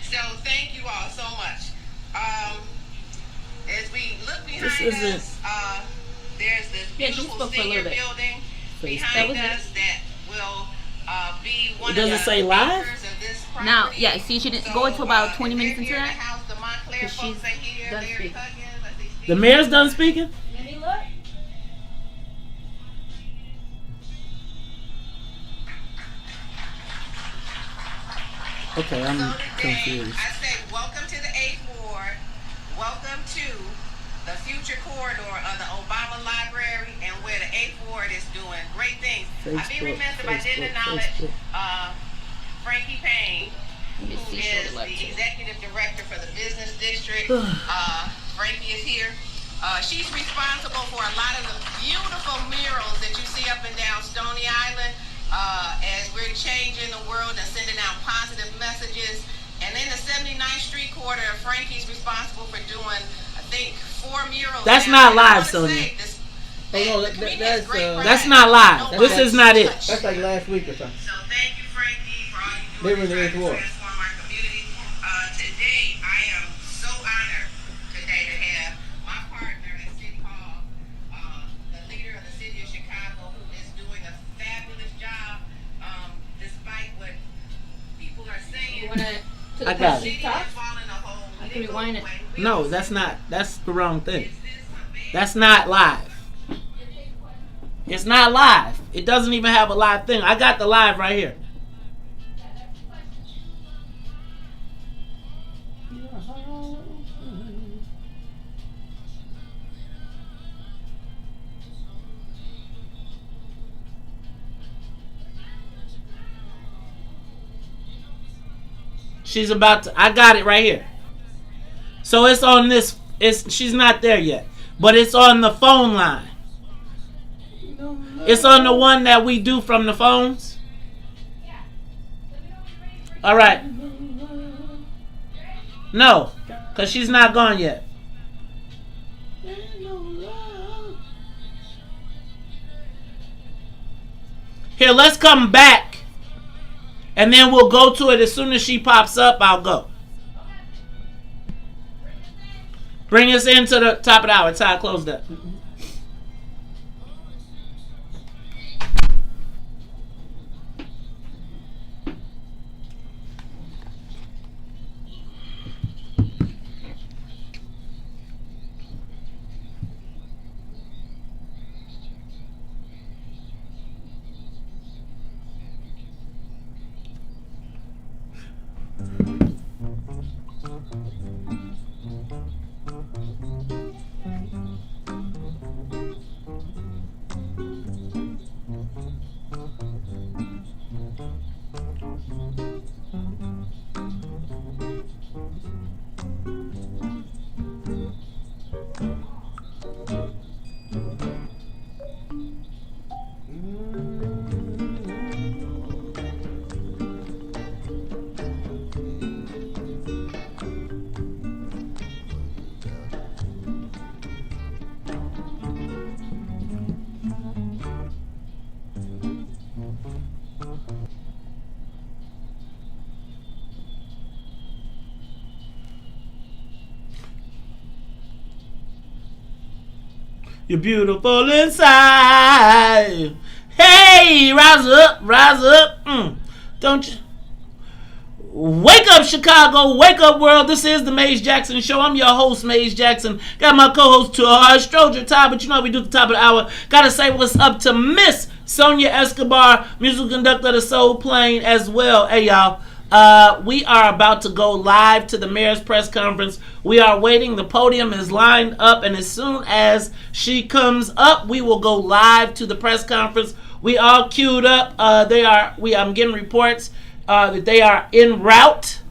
[SPEAKER 2] So thank you all so much. As we look behind us, there's this beautiful senior building behind us that will be one of the
[SPEAKER 7] say live?
[SPEAKER 2] of this property.
[SPEAKER 11] Now, yeah, see, she didn't go into about 20 minutes into that. Because she's done speaking.
[SPEAKER 7] The mayor's done speaking?
[SPEAKER 11] Let me look.
[SPEAKER 7] Okay, I'm confused.
[SPEAKER 2] I say welcome to the 8th Ward. Welcome to the future corridor of the Obama Library, and where the 8th Ward is doing great things. I'd be remiss if I didn't acknowledge Frankie Payne, who is the executive director for the business district. Frankie is here. She's responsible for a lot of the beautiful murals that you see up and down Stony Island, as we're changing the world and sending out positive messages. And in the 79th Street corridor, Frankie's responsible for doing, I think, 4 murals.
[SPEAKER 7] That's not live, Sonia. That's not live. This is not it.
[SPEAKER 6] That's like last week or something.
[SPEAKER 2] So thank you, Frankie, for all you do.
[SPEAKER 6] They were in the 8th Ward.
[SPEAKER 2] Today, I am so honored today to have my partner at City Hall,
[SPEAKER 7] I got it.
[SPEAKER 11] I can rewind it.
[SPEAKER 7] No, that's not. That's the wrong thing. That's not live. It's not live. It doesn't even have a live thing. I got the live right here. She's about to. I got it right here. So it's on this. She's not there yet, but it's on the phone line. It's on the one that we do from the phones. All right. No, because she's not gone yet. Here, let's come back. And then we'll go to it as soon as she pops up. I'll go. Bring us into the top of the hour. Ty, close that. You're beautiful inside. Hey, rise up, rise up. Don't you? Wake up, Chicago. Wake up, world. This is the Maze Jackson Show. I'm your host, Maze Jackson. Got my co-host, Stroger Ty, but you know how we do at the top of the hour. Gotta say what's up to Miss Sonia Escobar, musical conductor of the Soul Plane as well. Hey, y'all. We are about to go live to the mayor's press conference. We are waiting. The podium is lined up, and as soon as she comes up, we will go live to the press conference. We all queued up. I'm getting reports that they are en route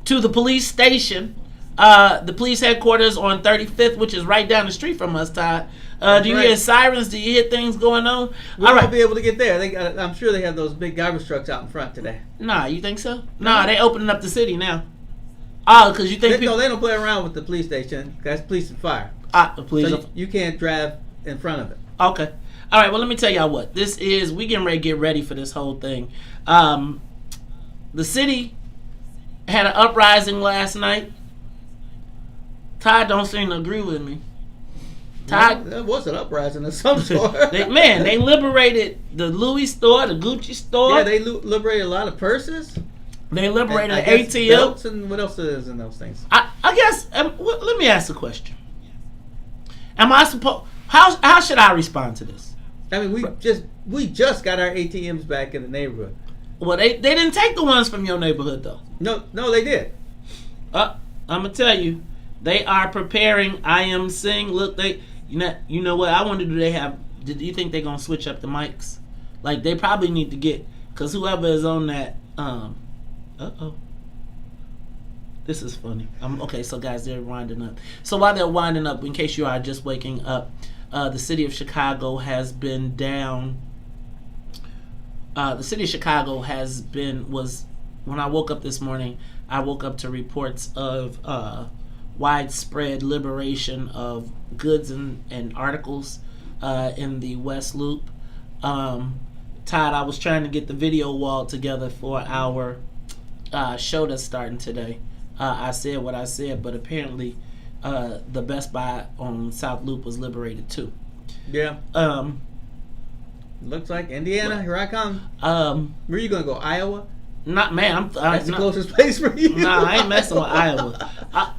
[SPEAKER 7] to the police station, the police headquarters on 35th, which is right down the street from us, Todd. Do you hear sirens? Do you hear things going on?
[SPEAKER 6] We won't be able to get there. I'm sure they have those big garbage trucks out in front today.
[SPEAKER 7] Nah, you think so? Nah, they opening up the city now. Oh, because you think
[SPEAKER 6] No, they don't play around with the police station. That's police and fire.
[SPEAKER 7] The police.
[SPEAKER 6] So you can't drive in front of it.
[SPEAKER 7] Okay. All right, well, let me tell y'all what. We getting ready to get ready for this whole thing. The city had an uprising last night. Todd don't seem to agree with me.
[SPEAKER 6] Todd, that was an uprising of some sort.
[SPEAKER 7] They liberated the Louis store, the Gucci store.
[SPEAKER 6] Yeah, they liberated a lot of purses.
[SPEAKER 7] They liberated an ATM.
[SPEAKER 6] Belts and what else is in those things?
[SPEAKER 7] I guess. Let me ask a question. Am I supposed? How should I respond to this?
[SPEAKER 6] I mean, we just got our ATMs back in the neighborhood.
[SPEAKER 7] Well, they didn't take the ones from your neighborhood though.
[SPEAKER 6] No, they did.
[SPEAKER 7] I'm gonna tell you, they are preparing. I am seeing. Look, you know what? I wonder, do you think they're gonna switch up the mics? Like, they probably need to get, because whoever is on that. This is funny. Okay, so guys, they're winding up. So while they're winding up, in case you are just waking up, the city of Chicago has been down. The city of Chicago was when I woke up this morning, I woke up to reports of widespread liberation of goods and articles in the West Loop. Todd, I was trying to get the video wall together for our show that's starting today. I said what I said, but apparently the Best Buy on South Loop was liberated too.
[SPEAKER 6] Yeah. Looks like Indiana. Here I come. Where are you going to go? Iowa?
[SPEAKER 7] Not man.
[SPEAKER 6] That's the closest place for you.
[SPEAKER 7] Nah, I ain't messing with Iowa.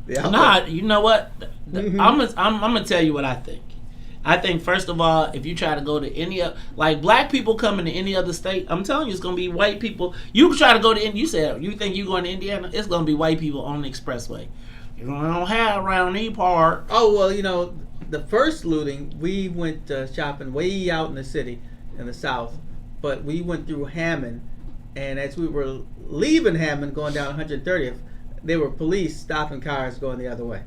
[SPEAKER 7] You know what? I'm gonna tell you what I think. I think first of all, if you try to go to any like black people coming to any other state, I'm telling you, it's gonna be white people. You try to go to you said you think you going to Indiana, it's gonna be white people on the expressway. You don't have around the park.
[SPEAKER 6] Oh well, you know, the first looting, we went shopping way out in the city, in the south, but we went through Hammond, and as we were leaving Hammond, going down 130th, there were police stopping cars going the other way,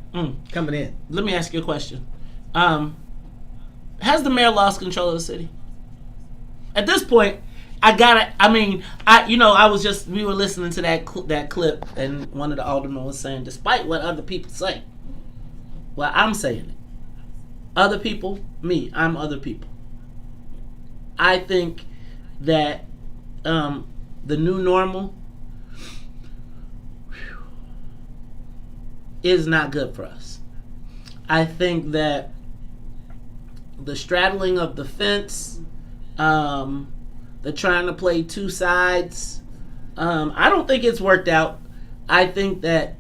[SPEAKER 6] coming in.
[SPEAKER 7] Let me ask you a question. Has the mayor lost control of the city? At this point, we were listening to that clip, and one of the aldermen was saying, despite what other people say, well, I'm saying it. Other people, me, I'm other people. I think that the new normal is not good for us. I think that the straddling of the fence, the trying to play two sides, I don't think it's worked out. I think that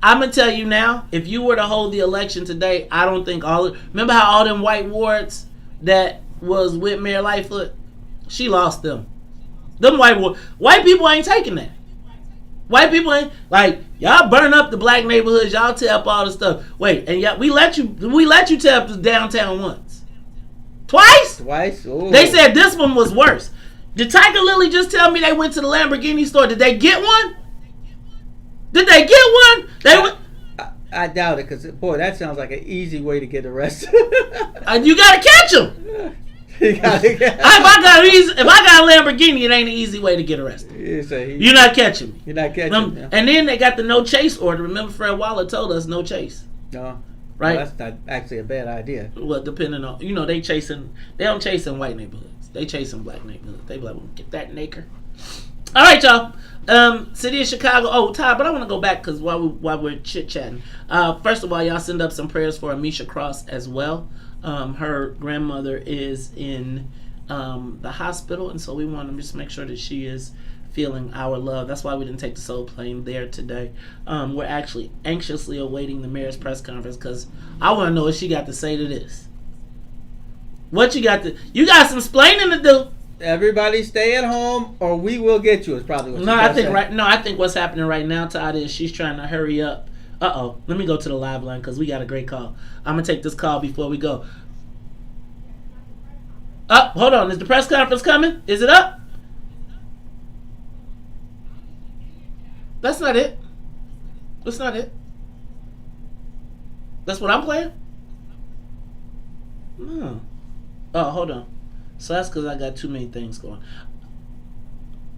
[SPEAKER 7] I'm gonna tell you now, if you were to hold the election today, I don't think remember how all them white wards that was with Mayor Lightfoot, she lost them. Them white people ain't taking that. White people ain't like, y'all burn up the black neighborhoods, y'all tear up all the stuff. Wait, and we let you tear up the downtown once. Twice? Ooh. They said this one was worse. Did Tiger Lily just tell me they went to the Lamborghini store? Did they get one?
[SPEAKER 6] I doubt it, because boy, that sounds like an easy way to get arrested.
[SPEAKER 7] You gotta catch them. If I got a Lamborghini, it ain't an easy way to get arrested. You're not catching me.
[SPEAKER 6] You're not catching me.
[SPEAKER 7] And then they got the no chase order. Remember, Fred Waller told us no chase.
[SPEAKER 6] No,
[SPEAKER 7] right?
[SPEAKER 6] Well, that's not actually a bad idea.
[SPEAKER 7] Well, depending on they don't chase in white neighborhoods. They chase in black neighborhoods. They be like, well, get that nigger. All right, y'all. City of Chicago. Oh, Ty, but I want to go back because while we're chit chatting, first of all, y'all send up some prayers for Amisha Cross as well. Her grandmother is in the hospital, and so we want to just make sure that she is feeling our love. That's why we didn't take the soul plane there today. We're actually anxiously awaiting the mayor's press conference because I want to know what she got to say to this. What you got some splaining to do.
[SPEAKER 6] Everybody stay at home or we will get you is probably what
[SPEAKER 7] I think what's happening right now, Todd, is she's trying to hurry up. Let me go to the live line because we got a great call. I'm going to take this call before we go. Hold on. Is the press conference coming? Is it up? That's not it. That's not it. That's what I'm playing? No. Oh, hold on. So that's because I got too many things going.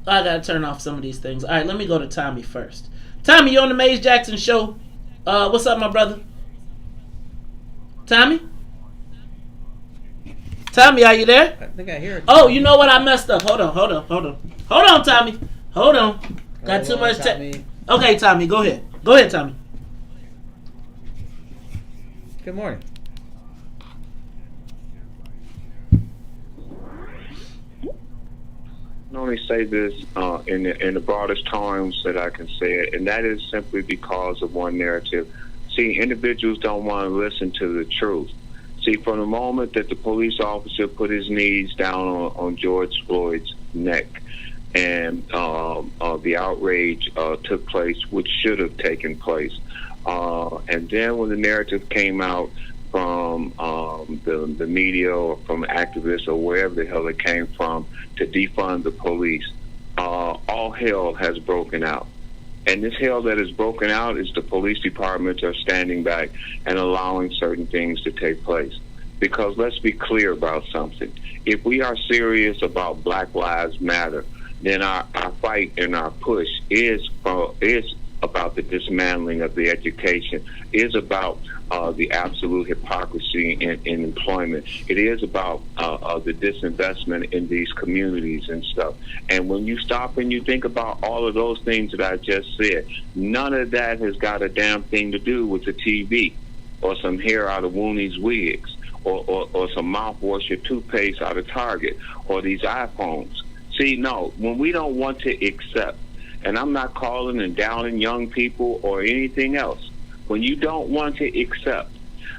[SPEAKER 7] I got to turn off some of these things. All right, let me go to Tommy first. Tommy, you on the Maze Jackson show. What's up, my brother? Tommy? Tommy, are you there?
[SPEAKER 6] I think I hear it.
[SPEAKER 7] Oh, you know what? I messed up. Hold on, Tommy. Hold on. Got too much time. Okay, Tommy, go ahead. Go ahead, Tommy.
[SPEAKER 6] Good morning.
[SPEAKER 8] I can only say this in the broadest terms that I can say it, and that is simply because of one narrative. See, individuals don't want to listen to the truth. See, from the moment that the police officer put his knees down on George Floyd's neck and the outrage took place, which should have taken place, and then when the narrative came out from the media or from activists or wherever the hell it came from to defund the police, all hell has broken out. And this hell that is broken out is the police departments are standing back and allowing certain things to take place. Because let's be clear about something. If we are serious about Black Lives Matter, then our fight and our push is about the dismantling of the education, is about the absolute hypocrisy in employment. It is about the disinvestment in these communities and stuff. And when you stop and you think about all of those things that I just said, none of that has got a damn thing to do with the TV or some hair out of Wooney's wigs or some mouthwash or toothpaste out of Target or these iPhones. See, no, when we don't want to accept, and I'm not calling and downing young people or anything else, when you don't want to accept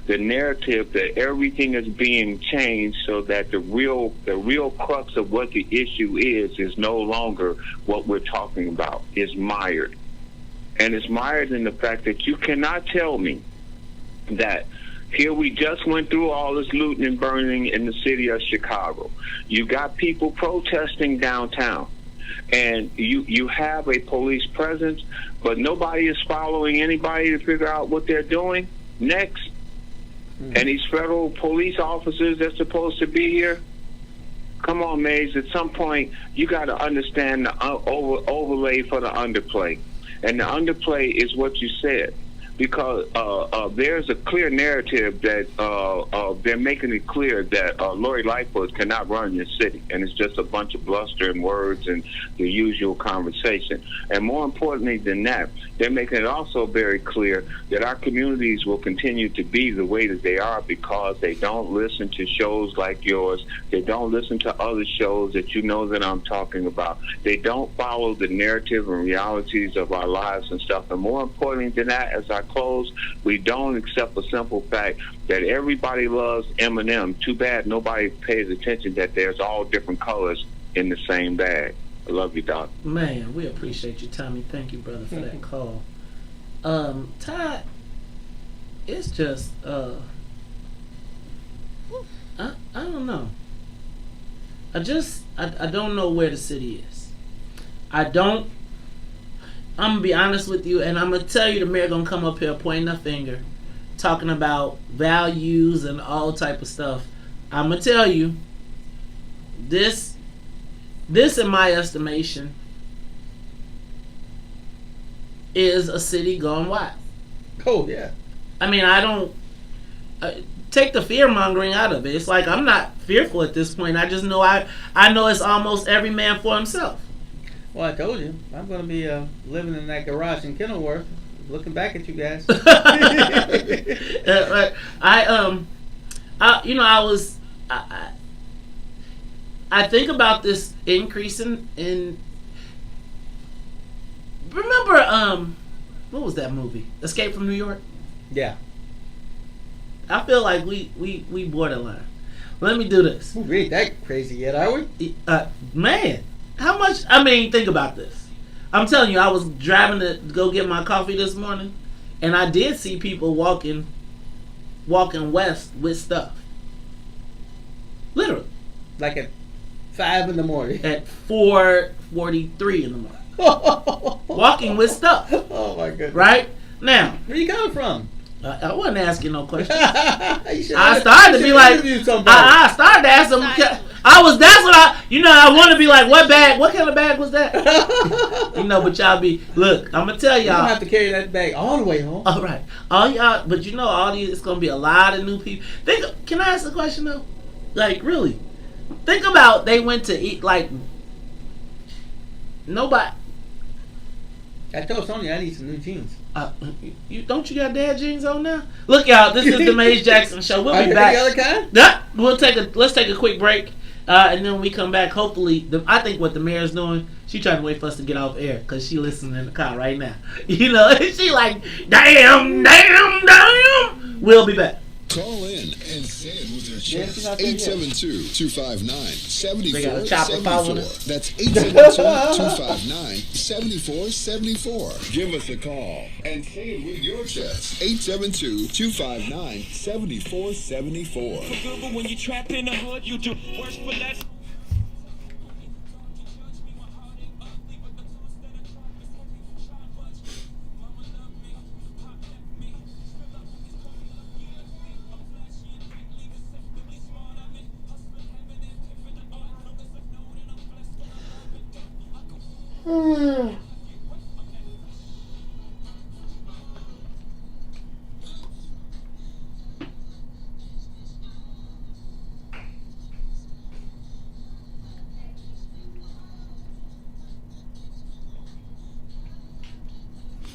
[SPEAKER 8] the narrative that everything is being changed so that the real crux of what the issue is no longer what we're talking about. It's mired. And it's mired in the fact that you cannot tell me that here we just went through all this looting and burning in the city of Chicago. You got people protesting downtown. And you have a police presence, but nobody is following anybody to figure out what they're doing next. And these federal police officers that's supposed to be here, come on, Maze, at some point you got to understand the overlay for the underplay. And the underplay is what you said. Because there's a clear narrative that they're making it clear that Lori Lightfoot cannot run this city, and it's just a bunch of bluster and words and the usual conversation. And more importantly than that, they're making it also very clear that our communities will continue to be the way that they are because they don't listen to shows like yours. They don't listen to other shows that you know that I'm talking about. They don't follow the narrative and realities of our lives and stuff. And more importantly than that, as I close, we don't accept the simple fact that everybody loves Eminem. Too bad nobody pays attention that there's all different colors in the same bag. I love you, Doc.
[SPEAKER 7] Man, we appreciate you, Tommy. Thank you, brother, for that call. Todd, it's just I don't know. I don't know where the city is. I'm gonna be honest with you, and I'm gonna tell you the mayor gonna come up here pointing a finger, talking about values and all type of stuff. I'm gonna tell you, this in my estimation is a city gone wild.
[SPEAKER 6] Oh yeah.
[SPEAKER 7] I mean, I don't take the fear mongering out of it. It's like I'm not fearful at this point. I just know I know it's almost every man for himself.
[SPEAKER 6] Well, I told you, I'm going to be living in that garage in Kenilworth, looking back at you guys.
[SPEAKER 7] I think about this increase in remember, what was that movie? Escape from New York?
[SPEAKER 6] Yeah.
[SPEAKER 7] I feel like we borderline. Let me do this.
[SPEAKER 6] We ain't that crazy yet, are we?
[SPEAKER 7] Man. How much? I mean, think about this. I'm telling you, I was driving to go get my coffee this morning, and I did see people walking west with stuff. Literally.
[SPEAKER 6] Like at 5 in the morning.
[SPEAKER 7] At 4:43 in the morning. Walking with stuff.
[SPEAKER 6] Oh my goodness.
[SPEAKER 7] Right? Now.
[SPEAKER 6] Where you coming from?
[SPEAKER 7] I wasn't asking no questions.
[SPEAKER 6] I
[SPEAKER 7] started to be like, I started to ask them. I want to be like, what kind of bag was that? But y'all look, I'm going to tell y'all.
[SPEAKER 6] You don't have to carry that bag all the way home.
[SPEAKER 7] All right. All y'all, but all these, it's going to be a lot of new people. Can I ask a question though? Like, really? Think about, they went to eat, like, nobody.
[SPEAKER 6] I told Sonya I need some new jeans.
[SPEAKER 7] Don't you got dad jeans on now? Look, y'all, this is the Maze Jackson Show. We'll be back.
[SPEAKER 6] Are you the other kind?
[SPEAKER 7] Let's take a quick break, and then when we come back, hopefully, I think what the mayor's doing, she trying to wait for us to get off air because she listening in the car right now. She like, damn. We'll be back.
[SPEAKER 10] Call in and say it with your chest. 872-259-7474. That's 872-259-7474. Give us a call and say it with your chest. 872-259-7474.
[SPEAKER 18] But when you trapped in the hood, you do worse for less.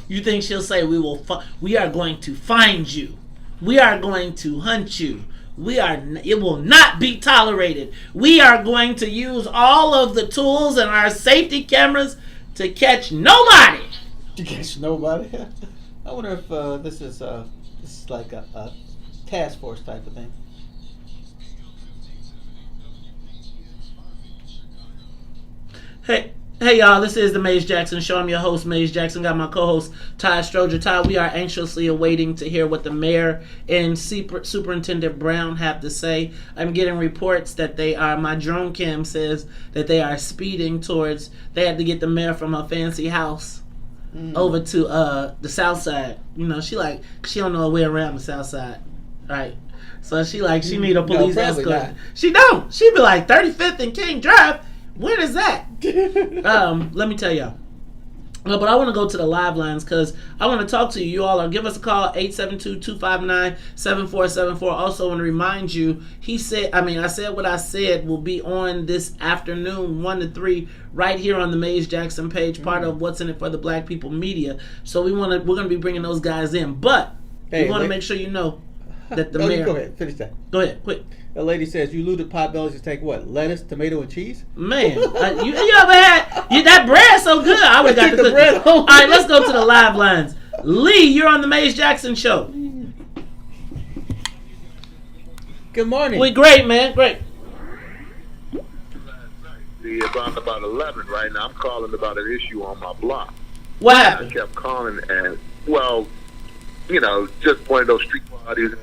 [SPEAKER 7] You think she'll say we are going to find you, we are going to hunt you, It will not be tolerated. We are going to use all of the tools and our safety cameras to catch nobody.
[SPEAKER 6] To catch nobody? I wonder if this is like a task force type of thing.
[SPEAKER 7] Hey y'all, this is the Maze Jackson Show. I'm your host, Maze Jackson. Got my co-host, Ty Stroger. Ty, we are anxiously awaiting to hear what the mayor and Superintendent Brown have to say. I'm getting reports that my drone cam says that they are speeding towards, they had to get the mayor from her fancy house over to the south side. You know, she don't know her way around the south side. Right. So she need a police escort. Not. She don't. She be like 35th and King Drive. Where is that? Let me tell y'all. But I want to go to the live lines because I want to talk to you. You all give us a call, 872-259-7474. Also want to remind you, I said what I said will be on this afternoon, 1 to 3, right here on the Maze Jackson page, part of What's in It for the Black People Media. So we're going to be bringing those guys in. But we want to make sure you know that the mayor...
[SPEAKER 6] Go ahead, finish that.
[SPEAKER 7] Go ahead, quick.
[SPEAKER 6] A lady says you looted Potbellies to take what? Lettuce, tomato, and cheese?
[SPEAKER 7] Man, you ever had that bread so good? I would have got the bread home. All right, let's go to the live lines. Lee, you're on the Maze Jackson Show.
[SPEAKER 6] Good morning.
[SPEAKER 7] We great, man. Great.
[SPEAKER 8] See, about 11 right now. I'm calling about an issue on my block.
[SPEAKER 7] What happened?
[SPEAKER 8] I kept calling and, just one of those street parties and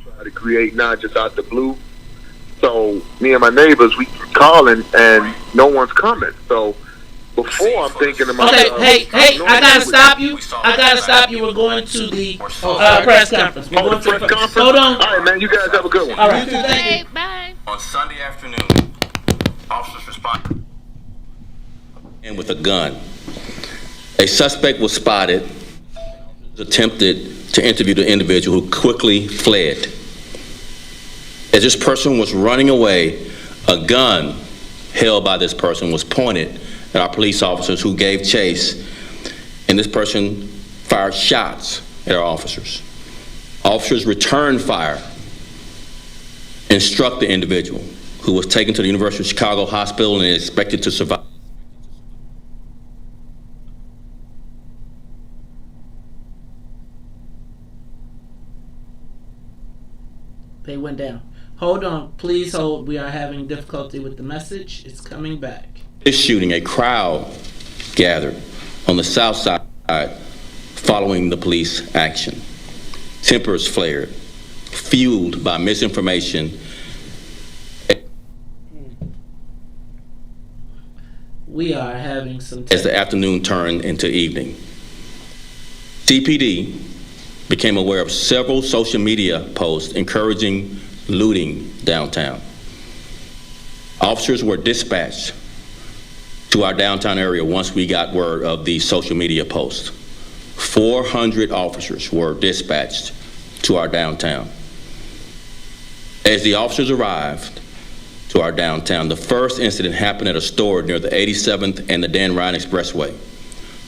[SPEAKER 8] try to create now just out the blue. So me and my neighbors, we calling and no one's coming. So before I'm thinking to myself,
[SPEAKER 7] hey, I gotta stop you. We're going to the press conference. We're going to the press conference. Hold on.
[SPEAKER 8] All right, man. You guys have a good one.
[SPEAKER 7] All right.
[SPEAKER 11] Okay, bye.
[SPEAKER 19] On Sunday afternoon, officers responded and with a gun. A suspect was spotted, attempted to interview the individual who quickly fled. As this person was running away, a gun held by this person was pointed at our police officers who gave chase, and this person fired shots at our officers. Officers returned fire and struck the individual, who was taken to the University of Chicago Hospital and is expected to survive.
[SPEAKER 7] They went down. Hold on, please hold. We are having difficulty with the message. It's coming back.
[SPEAKER 19] This shooting, a crowd gathered on the south side following the police action. Tempers flared, fueled by misinformation.
[SPEAKER 7] We are having some...
[SPEAKER 19] As the afternoon turned into evening. CPD became aware of several social media posts encouraging looting downtown. Officers were dispatched to our downtown area once we got word of the social media posts. 400 officers were dispatched to our downtown. As the officers arrived to our downtown, the first incident happened at a store near the 87th and the Dan Ryan Expressway.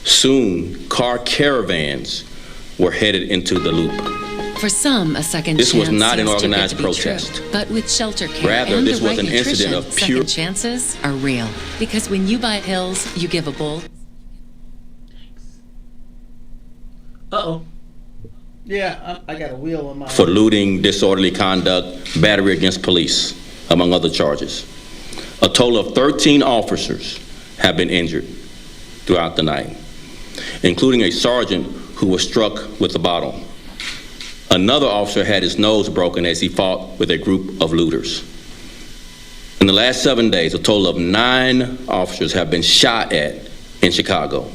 [SPEAKER 19] Soon, car caravans were headed into the loop.
[SPEAKER 20] For some, a second
[SPEAKER 19] this
[SPEAKER 20] chance
[SPEAKER 19] was not an
[SPEAKER 20] seems too good
[SPEAKER 19] organized
[SPEAKER 20] to be
[SPEAKER 19] protest.
[SPEAKER 20] true. But with shelter care
[SPEAKER 19] Rather,
[SPEAKER 20] and
[SPEAKER 19] this
[SPEAKER 20] the
[SPEAKER 19] was
[SPEAKER 20] right
[SPEAKER 19] an incident
[SPEAKER 20] nutrition,
[SPEAKER 19] of pure...
[SPEAKER 20] second chances are real. Because when you buy pills, you give a bull.
[SPEAKER 7] Uh-oh.
[SPEAKER 6] Yeah, I got a wheel on my...
[SPEAKER 19] For looting, disorderly conduct, battery against police, among other charges. A total of 13 officers have been injured throughout the night, including a sergeant who was struck with a bottle. Another officer had his nose broken as he fought with a group of looters. In the last 7 days, a total of 9 officers have been shot at in Chicago.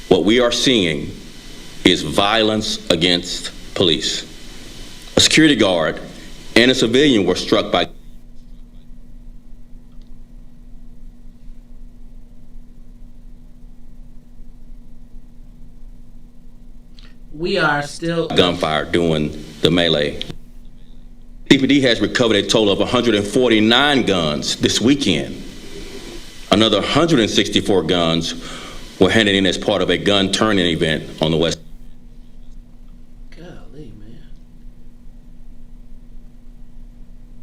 [SPEAKER 19] What we are seeing is violence against police. A security guard and a civilian were struck by
[SPEAKER 7] We are still
[SPEAKER 19] gunfire during the melee. CPD has recovered a total of 149 guns this weekend. Another 164 guns were handed in as part of a gun turn-in event on the west.
[SPEAKER 7] Golly, man.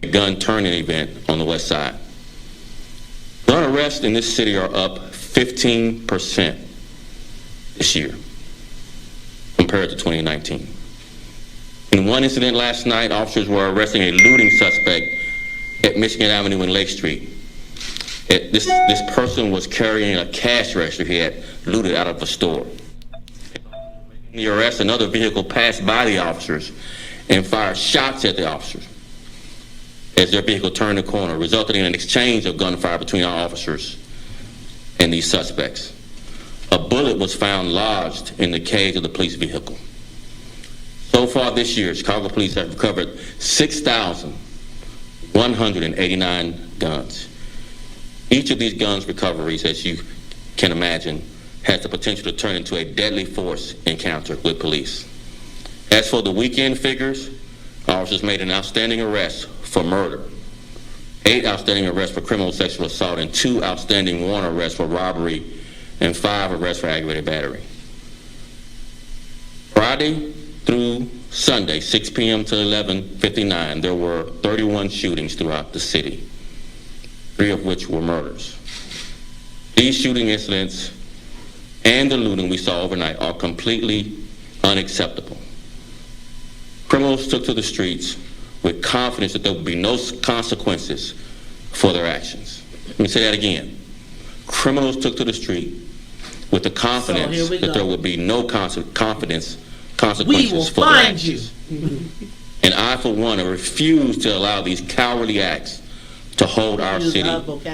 [SPEAKER 19] a gun turning event on the west side. Gun arrests in this city are up 15% this year compared to 2019. In one incident last night, officers were arresting a looting suspect at Michigan Avenue and Lake Street. This person was carrying a cash register he had looted out of a store. In the arrest, another vehicle passed by the officers and fired shots at the officers as their vehicle turned the corner, resulting in an exchange of gunfire between our officers and these suspects. A bullet was found lodged in the cage of the police vehicle. So far this year, Chicago police have recovered 6,189 guns. Each of these guns recoveries, as you can imagine, has the potential to turn into a deadly force encounter with police. As for the weekend figures, officers made an outstanding arrest for murder, 8 outstanding arrests for criminal sexual assault, and 2 outstanding warrant arrests for robbery, and 5 arrests for aggravated battery. Friday through Sunday, 6 p.m. to 11:59, there were 31 shootings throughout the city, 3 of which were murders. These shooting incidents and the looting we saw overnight are completely unacceptable. Criminals took to the streets with confidence that there would be no consequences for their actions. Let me say that again. Criminals took to the street with the confidence that there would be no consequences
[SPEAKER 7] We will
[SPEAKER 19] for their
[SPEAKER 7] find you.
[SPEAKER 19] actions. And I, for one, refuse to allow these cowardly acts to hold our city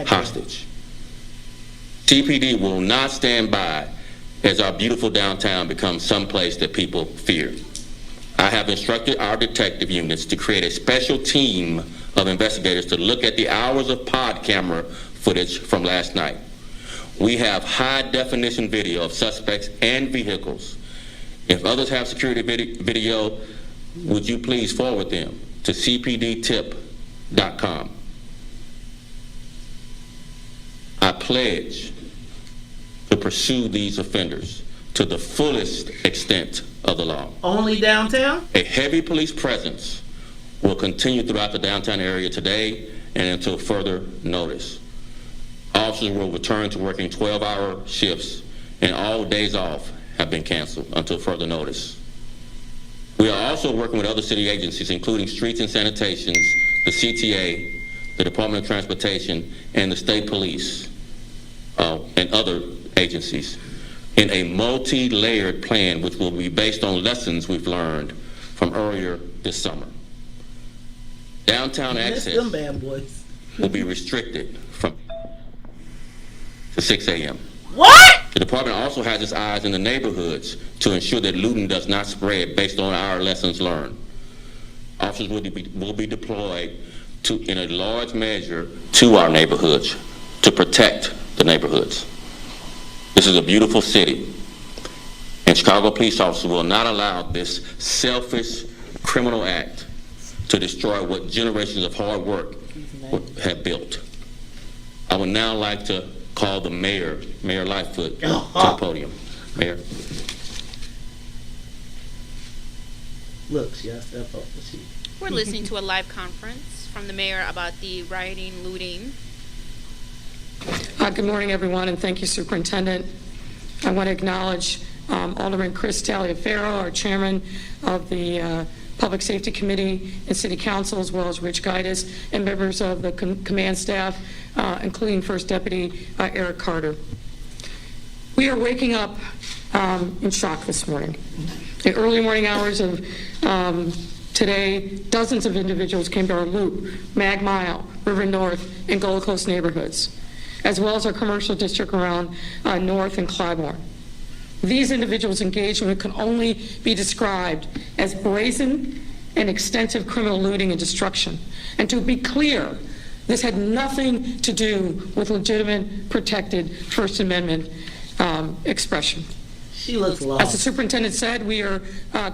[SPEAKER 19] hostage. CPD will not stand by as our beautiful downtown becomes someplace that people fear. I have instructed our detective units to create a special team of investigators to look at the hours of pod camera footage from last night. We have high-definition video of suspects and vehicles. If others have security video, would you please forward them to cpdtip.com. I pledge to pursue these offenders to the fullest extent of the law.
[SPEAKER 7] Only downtown?
[SPEAKER 19] A heavy police presence will continue throughout the downtown area today and until further notice. Officers will return to working 12-hour shifts, and all days off have been canceled until further notice. We are also working with other city agencies, including Streets and Sanitation, the CTA, the Department of Transportation, and the state police, and other agencies, in a multi-layered plan which will be based on lessons we've learned from earlier this summer. Downtown access will be restricted from to 6 a.m.
[SPEAKER 7] What?
[SPEAKER 19] The department also has its eyes in the neighborhoods to ensure that looting does not spread based on our lessons learned. Officers will be deployed in a large measure to our neighborhoods to protect the neighborhoods. This is a beautiful city, and Chicago police officers will not allow this selfish criminal act to destroy what generations of hard work have built. I would now like to call the Mayor Lightfoot, to the podium. Mayor.
[SPEAKER 7] Look, she has to step up.
[SPEAKER 11] We're listening to a live conference from the mayor about the rioting, looting.
[SPEAKER 19] Good morning, everyone, and thank you, Superintendent. I want to acknowledge Alderman Chris Taliaferro, our chairman of the Public Safety Committee and City Council, as well as Rich Gaitis and members of the command staff, including First Deputy Eric Carter. We are waking up in shock this morning. The early morning hours of today, dozens of individuals came to our Loop, Mag Mile, River North, and Gold Coast neighborhoods, as well as our commercial district around North and Clybourne. These individuals' engagement can only be described as brazen and extensive criminal looting and destruction. And to be clear, this had nothing to do with legitimate, protected First Amendment expression.
[SPEAKER 7] She looks lost.
[SPEAKER 19] As the superintendent said, we are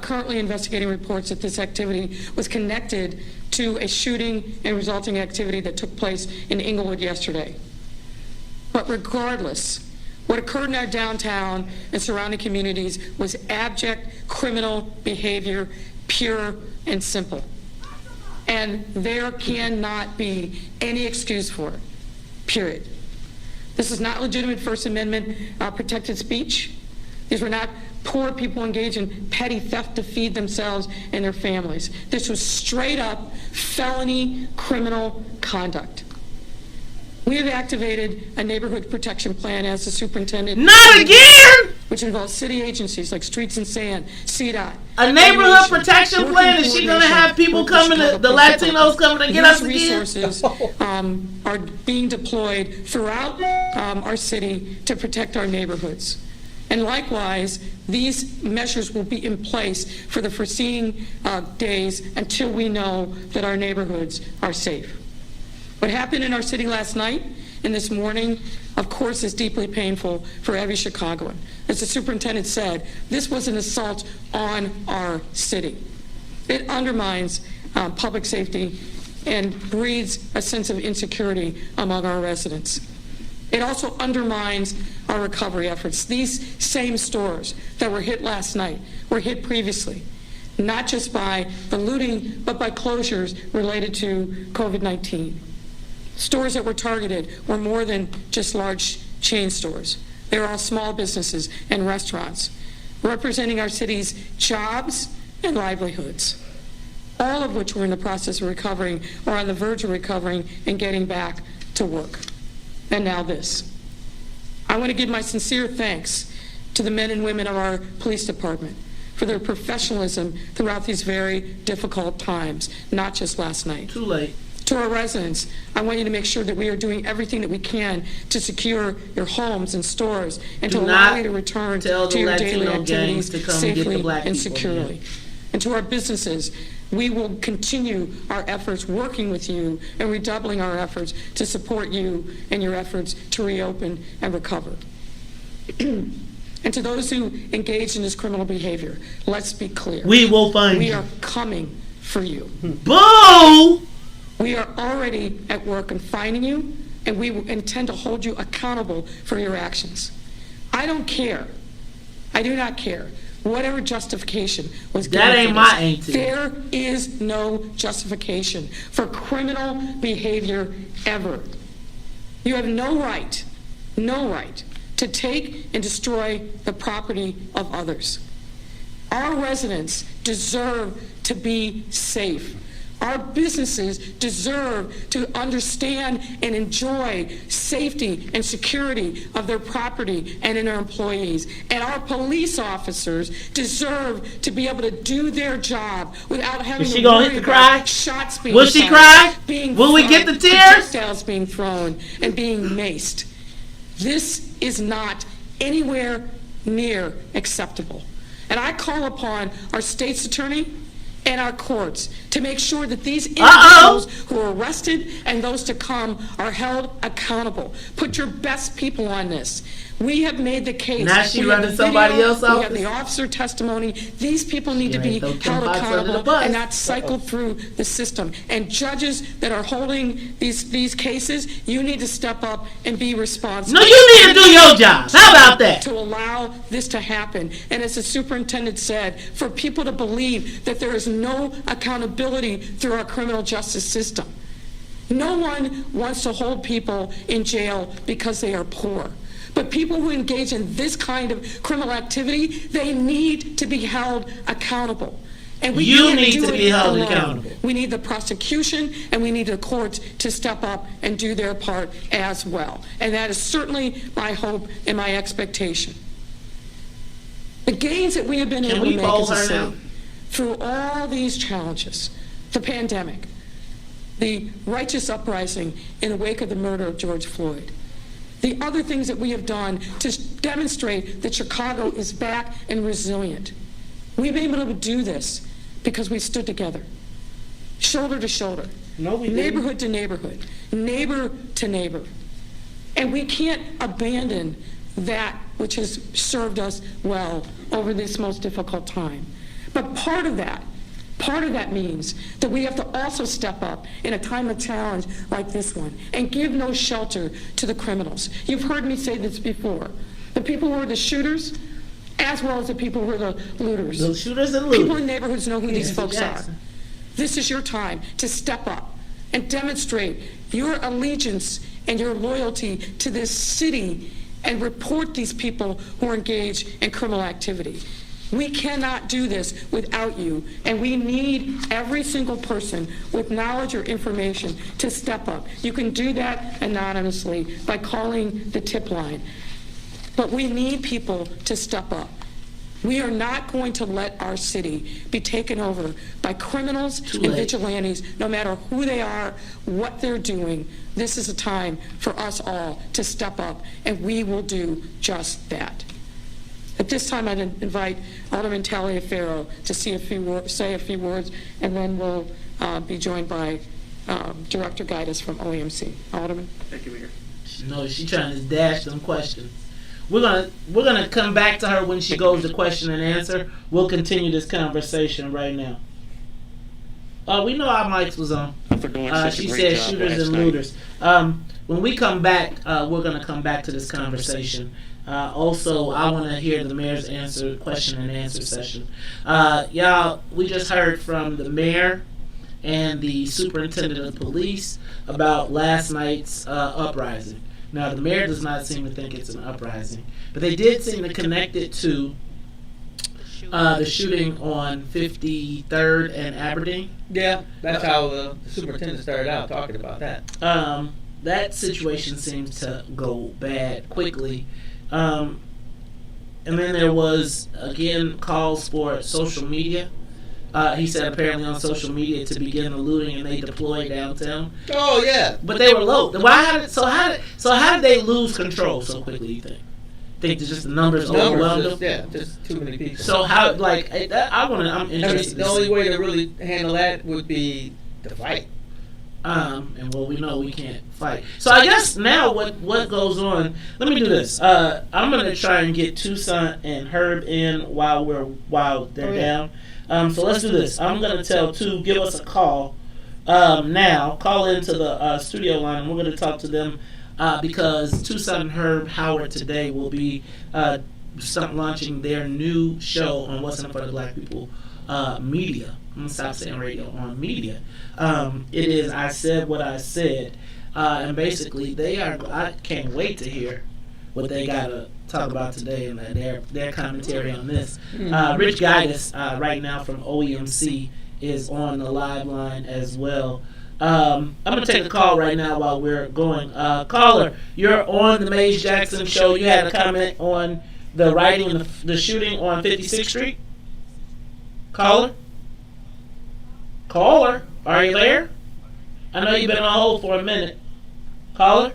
[SPEAKER 19] currently investigating reports that this activity was connected to a shooting and resulting activity that took place in Inglewood yesterday. But regardless, what occurred in our downtown and surrounding communities was abject criminal behavior, pure and simple. And there cannot be any excuse for it, period. This is not legitimate First Amendment protected speech. These were not poor people engaged in petty theft to feed themselves and their families. This was straight up felony criminal conduct. We have activated a neighborhood protection plan as the superintendent.
[SPEAKER 7] Not again!
[SPEAKER 19] Which involves city agencies like Streets and Sand, CDOT.
[SPEAKER 7] A neighborhood protection plan? Is she going to have people coming, the Latinos coming to get us again?
[SPEAKER 19] These resources are being deployed throughout our city to protect our neighborhoods. And likewise, these measures will be in place for the foreseeing days until we know that our neighborhoods are safe. What happened in our city last night and this morning, of course, is deeply painful for every Chicagoan. As the superintendent said, this was an assault on our city. It undermines public safety and breeds a sense of insecurity among our residents. It also undermines our recovery efforts. These same stores that were hit last night were hit previously, not just by the looting, but by closures related to COVID-19. Stores that were targeted were more than just large chain stores. They were all small businesses and restaurants, representing our city's jobs and livelihoods, all of which were in the process of recovering or on the verge of recovering and getting back to work. And now this. I want to give my sincere thanks to the men and women of our police department for their professionalism throughout these very difficult times, not just last night.
[SPEAKER 7] Too late.
[SPEAKER 19] To our residents, I want you to make sure that we are doing everything that we can to secure your homes and stores and to allow you to return to your daily activities safely and securely. And to our businesses, we will continue our efforts working with you and redoubling our efforts to support you in your efforts to reopen and recover. And to those who engage in this criminal behavior, let's be clear.
[SPEAKER 7] We will find you.
[SPEAKER 19] We are coming for you.
[SPEAKER 7] Boo!
[SPEAKER 19] We are already at work in finding you, and we intend to hold you accountable for your actions. I don't care. I do not care. Whatever justification was given
[SPEAKER 7] that ain't
[SPEAKER 19] for
[SPEAKER 7] my
[SPEAKER 19] this,
[SPEAKER 7] auntie.
[SPEAKER 19] there is no justification for criminal behavior ever. You have no right to take and destroy the property of others. Our residents deserve to be safe. Our businesses deserve to understand and enjoy safety and security of their property and in their employees. And our police officers deserve to be able to do their job without having
[SPEAKER 7] Is she
[SPEAKER 19] to
[SPEAKER 7] gonna
[SPEAKER 19] worry
[SPEAKER 7] hit the cry?
[SPEAKER 19] about shots being
[SPEAKER 7] Will she
[SPEAKER 19] fired,
[SPEAKER 7] cry?
[SPEAKER 19] being
[SPEAKER 7] Will we get the tears?
[SPEAKER 19] projectiles being thrown, and being maced. This is not anywhere near acceptable. And I call upon our state's attorney and our courts to make sure that these individuals who are arrested and those to come are held accountable. Put your best people on this. We have made the case.
[SPEAKER 7] Now she
[SPEAKER 19] We have
[SPEAKER 7] running
[SPEAKER 19] the
[SPEAKER 7] somebody
[SPEAKER 19] video,
[SPEAKER 7] else
[SPEAKER 19] we
[SPEAKER 7] off
[SPEAKER 19] have
[SPEAKER 7] this?
[SPEAKER 19] the officer testimony. These people need to be
[SPEAKER 7] Don't throw
[SPEAKER 19] held
[SPEAKER 7] box under the
[SPEAKER 19] accountable
[SPEAKER 7] bus.
[SPEAKER 19] and not cycle through the system. And judges that are holding these cases, you need to step up and be responsible.
[SPEAKER 7] No, you need to do your job. How about that?
[SPEAKER 19] To allow this to happen. And as the superintendent said, for people to believe that there is no accountability through our criminal justice system. No one wants to hold people in jail because they are poor. But people who engage in this kind of criminal activity, they need to be held accountable. And we
[SPEAKER 7] You
[SPEAKER 19] can't
[SPEAKER 7] need
[SPEAKER 19] do
[SPEAKER 7] to
[SPEAKER 19] it
[SPEAKER 7] be held
[SPEAKER 19] alone.
[SPEAKER 7] accountable.
[SPEAKER 19] We need the prosecution and we need the courts to step up and do their part as well. And that is certainly my hope and my expectation. The gains that we have been able to make as a city through all these challenges, the pandemic, the righteous uprising in the wake of the murder of George Floyd, the other things that we have done to demonstrate that Chicago is back and resilient. We've been able to do this because we stood together, shoulder to shoulder, neighborhood to neighborhood, neighbor to neighbor. And we can't abandon that which has served us well over this most difficult time. But part of that means that we have to also step up in a time of challenge like this one and give no shelter to the criminals. You've heard me say this before. The people who are the shooters, as well as the people who are the looters.
[SPEAKER 7] The shooters and looters.
[SPEAKER 19] People in neighborhoods know who these folks are. This is your time to step up and demonstrate your allegiance and your loyalty to this city and report these people who are engaged in criminal activity. We cannot do this without you, and we need every single person with knowledge or information to step up. You can do that anonymously by calling the tip line, but we need people to step up. We are not going to let our city be taken over by criminals and vigilantes, no matter who they are, what they're doing. This is a time for us all to step up, and we will do just that. At this time, I'd invite Alderman Taliaferro to say a few words, and then we'll be joined by Director Guidas from OEMC. Alderman.
[SPEAKER 7] Thank you, Mayor. No, she's trying to dash them questions. We're gonna come back to her when she goes to question and answer. We'll continue this conversation right now. We know our mics was on. She said shooters and looters. When we come back, we're gonna come back to this conversation. Also, I want to hear the mayor's question and answer session. Y'all, we just heard from the mayor and the superintendent of police about last night's uprising. Now, the mayor does not seem to think it's an uprising, but they did seem to connect it to the shooting on 53rd and Aberdeen.
[SPEAKER 6] Yeah, that's how the superintendent started out talking about that.
[SPEAKER 7] That situation seems to go bad quickly. And then there was, again, calls for social media. He said apparently on social media to begin the looting, and they deployed downtown.
[SPEAKER 6] Oh yeah,
[SPEAKER 7] but they were low. How did they lose control so quickly? You think it's just the numbers overwhelmed them?
[SPEAKER 6] Yeah, just too many people.
[SPEAKER 7] So how I'm interested.
[SPEAKER 6] The only way to really handle that would be to fight.
[SPEAKER 7] And we know we can't fight. So I guess now what goes on? Let me do this. I'm gonna try and get Tucson and Herb in while they're down. So let's do this. I'm going to tell Tu, give us a call now. Call into the studio line. We're going to talk to them because Tucson and Herb Howard today will be launching their new show on What's in It for the Black People media. I'm going to stop saying radio, on media. It is I Said What I Said. And basically, I can't wait to hear what they got to talk about today and their commentary on this. Rich Guidas right now from OEMC is on the live line as well. I'm going to take a call right now while we're going. Caller, you're on the Maze Jackson show. You had a comment on the rioting and the shooting on 56th Street? Caller, are you there? I know you've been on hold for a minute. Caller,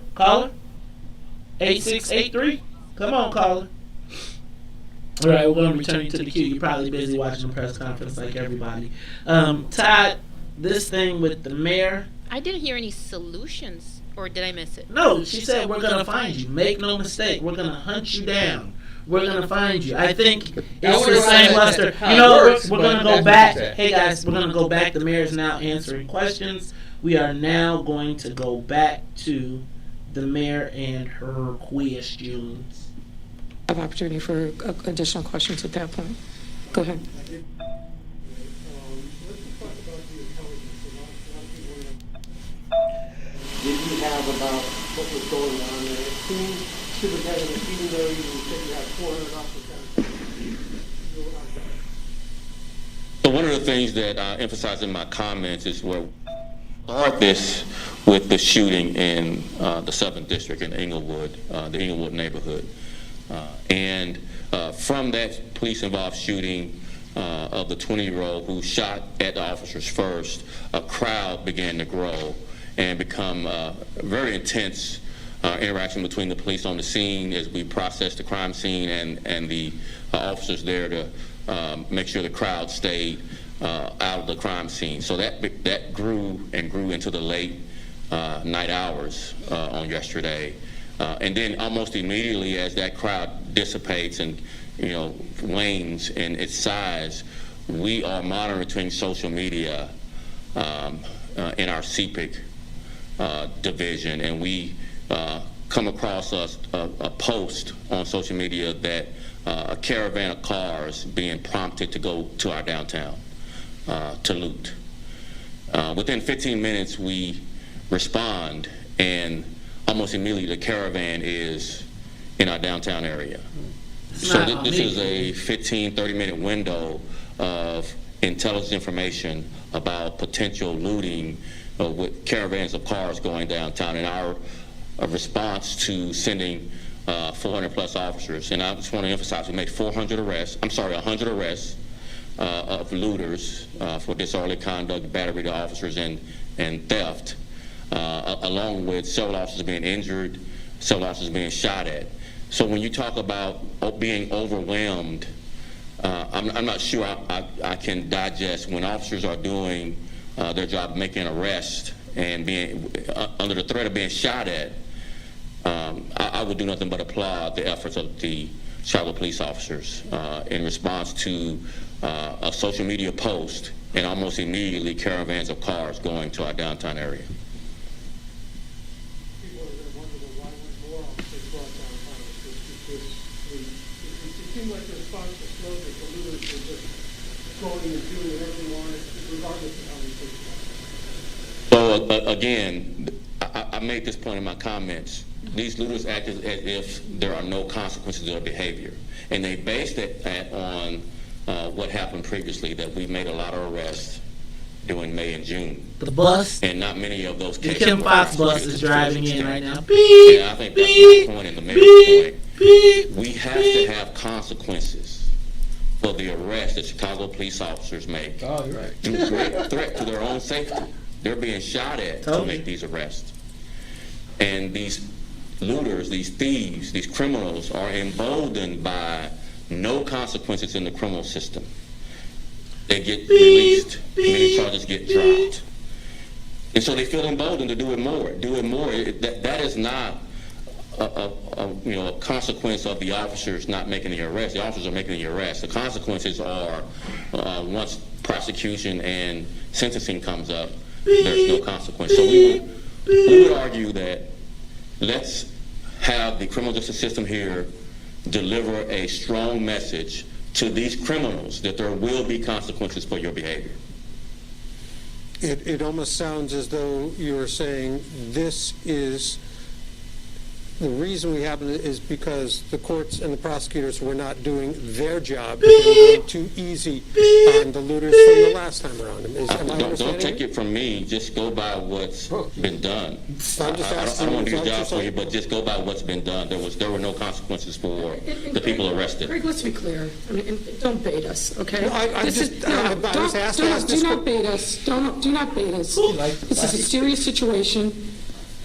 [SPEAKER 7] 8683. Come on, caller. All right, we're going to return you to the queue. You're probably busy watching the press conference like everybody. Todd, this thing with the mayor.
[SPEAKER 11] I didn't hear any solutions, or did I miss it?
[SPEAKER 7] No, she said we're going to find you. Make no mistake. We're going to hunt you down. We're going to find you. I think it's the same luster. You know, we're going to go back. Hey, guys, we're going to go back. The mayor's now answering questions. We are now going to go back to the mayor and her questions.
[SPEAKER 19] Have opportunity for additional questions at that point. Go ahead.
[SPEAKER 21] Did you have about what was going on there? It seems superintendent, even though you said you had 400 officers.
[SPEAKER 19] So one of the things that I emphasize in my comments is where start this with the shooting in the Southern District in Inglewood, the Inglewood neighborhood. And from that police-involved shooting of the 20-year-old who shot at the officers first, a crowd began to grow and become very intense interaction between the police on the scene as we processed the crime scene and the officers there to make sure the crowd stayed out of the crime scene. So that grew and grew into the late night hours on yesterday. And then almost immediately as that crowd dissipates and wanes in its size, we are monitoring social media in our CPIC division, and we come across a post on social media that a caravan of cars being prompted to go to our downtown to loot. Within 15 minutes, we respond, and almost immediately the caravan is in our downtown area. So this is a 30-minute window of intelligence information about potential looting with caravans of cars going downtown, and our response to sending 400 plus officers. And I just want to emphasize, we made 100 arrests of looters for disorderly conduct, battery to officers, and theft, along with several officers being injured, several officers being shot at. So when you talk about being overwhelmed, I'm not sure I can digest when officers are doing their job, making an arrest and being under the threat of being shot at. I would do nothing but applaud the efforts of the Chicago police officers in response to a social media post, and almost immediately caravans of cars going to our downtown area.
[SPEAKER 21] People are going to wonder why weren't more officers brought downtown, because it seemed like the response was slow, that the looters were just going and doing whatever they wanted, regardless of how they take it.
[SPEAKER 19] So again, I made this point in my comments. These looters act as if there are no consequences to their behavior, and they based it on what happened previously, that we made a lot of arrests during May and June.
[SPEAKER 7] The bus,
[SPEAKER 19] and not many of those cases.
[SPEAKER 7] The Kim Fox bus is driving in right now. Beep,
[SPEAKER 19] yeah, I think that's my point in the mayor's point. We have to have consequences for the arrest that Chicago police officers make.
[SPEAKER 6] Oh, you're right.
[SPEAKER 19] Through threat to their own safety. They're being shot at to make these arrests. And these looters, these thieves, these criminals are emboldened by no consequences in the criminal system. They get released, many charges get dropped. And so they feel emboldened to do it more. That is not a consequence of the officers not making the arrest. The officers are making the arrest. The consequences are once prosecution and sentencing comes up, there's no consequence. So we would argue that let's have the criminal justice system here deliver a strong message to these criminals that there will be consequences for your behavior.
[SPEAKER 1] It almost sounds as though you're saying this is the reason we have it is because the courts and the prosecutors were not doing their job. They were going too easy on the looters from the last time around.
[SPEAKER 19] Don't take it from me. Just go by what's been done. I don't want to do your job for you, but just go by what's been done. There were no consequences for the people arrested.
[SPEAKER 22] Greg, let's be clear. I mean, don't bait us, okay?
[SPEAKER 1] No,
[SPEAKER 22] do not bait us. Do not bait us. This is a serious situation.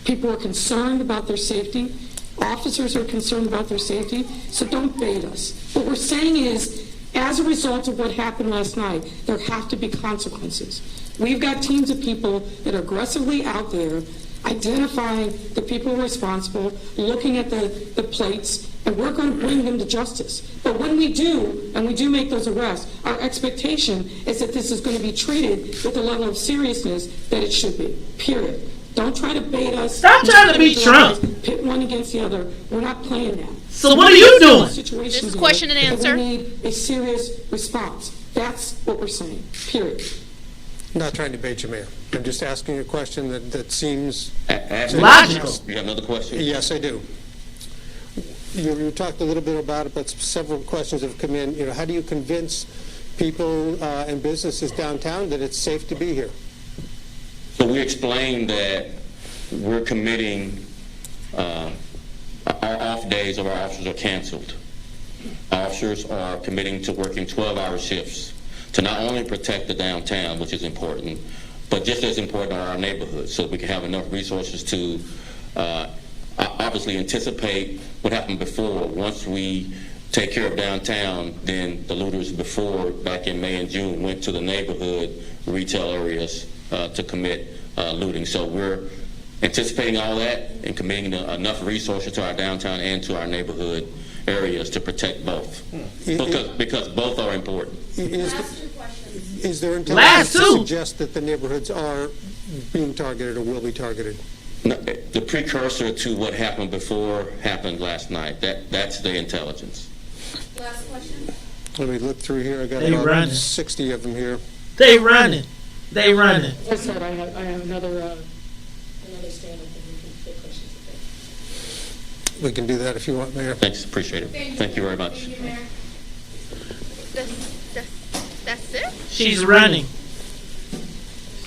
[SPEAKER 22] People are concerned about their safety. Officers are concerned about their safety. So don't bait us. What we're saying is, as a result of what happened last night, there have to be consequences. We've got teams of people that are aggressively out there identifying the people responsible, looking at the plates, and we're going to bring them to justice. But when we do, and we do make those arrests, our expectation is that this is going to be treated with the level of seriousness that it should be, period. Don't try to bait us.
[SPEAKER 7] Stop trying to beat Trump.
[SPEAKER 22] Pit one against the other. We're not playing that.
[SPEAKER 7] So what are you doing?
[SPEAKER 22] This
[SPEAKER 11] is question and answer.
[SPEAKER 22] We need a serious response. That's what we're saying, period.
[SPEAKER 1] I'm not trying to bait you, Mayor. I'm just asking a question that seems
[SPEAKER 19] logical. You have another question?
[SPEAKER 1] Yes, I do. You talked a little bit about it, but several questions have come in. How do you convince people and businesses downtown that it's safe to be here?
[SPEAKER 19] So we explained that we're committing our off days of our officers are canceled. Officers are committing to working 12-hour shifts to not only protect the downtown, which is important, but just as important are our neighborhoods, so we can have enough resources to obviously anticipate what happened before. Once we take care of downtown, then the looters before, back in May and June, went to the neighborhood retail areas to commit looting. So we're anticipating all that and committing enough resources to our downtown and to our neighborhood areas to protect both, because both are important.
[SPEAKER 1] Is there intelligence to suggest that the neighborhoods are being targeted or will be targeted?
[SPEAKER 19] No, the precursor to what happened before happened last night. That's the intelligence.
[SPEAKER 11] Last question.
[SPEAKER 1] Let me look through here. I got about 60 of them here.
[SPEAKER 7] They running. They running.
[SPEAKER 22] As I said, I have another stand. I think we can take questions today.
[SPEAKER 1] We can do that if you want, Mayor.
[SPEAKER 19] Thanks, appreciate it. Thank you very much.
[SPEAKER 11] Thank you, Mayor. That's it?
[SPEAKER 7] She's running.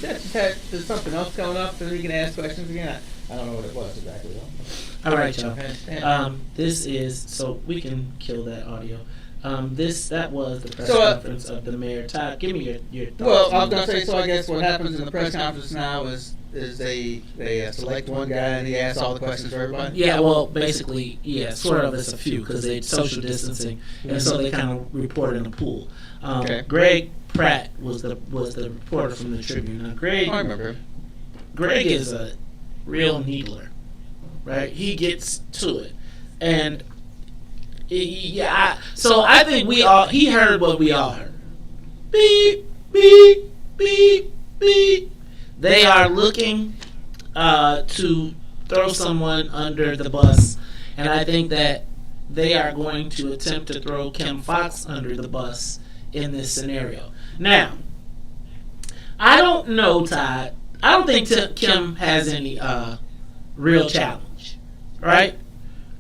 [SPEAKER 6] There's something else coming up, and we can ask questions again. I don't know what it was exactly, though.
[SPEAKER 7] All right, y'all. This is, so we can kill that audio. That was the press conference of the mayor. Todd, give me your thoughts.
[SPEAKER 6] Well, I was going to say, so I guess what happens in the press conference now is they select one guy and he asks all the questions for everybody?
[SPEAKER 7] Yeah, well, basically, yeah, sort of. It's a few because they social distancing, and so they kind of report in a pool.
[SPEAKER 6] Okay.
[SPEAKER 7] Greg Pratt was the reporter from the Tribune. Now, Greg,
[SPEAKER 6] I remember.
[SPEAKER 7] Greg is a real needler, right? He gets to it, and so I think he heard what we all heard. Beep, beep, beep, beep. They are looking to throw someone under the bus, and I think that they are going to attempt to throw Kim Foxx under the bus in this scenario. Now, I don't know, Todd. I don't think Kim has any real challenge, right?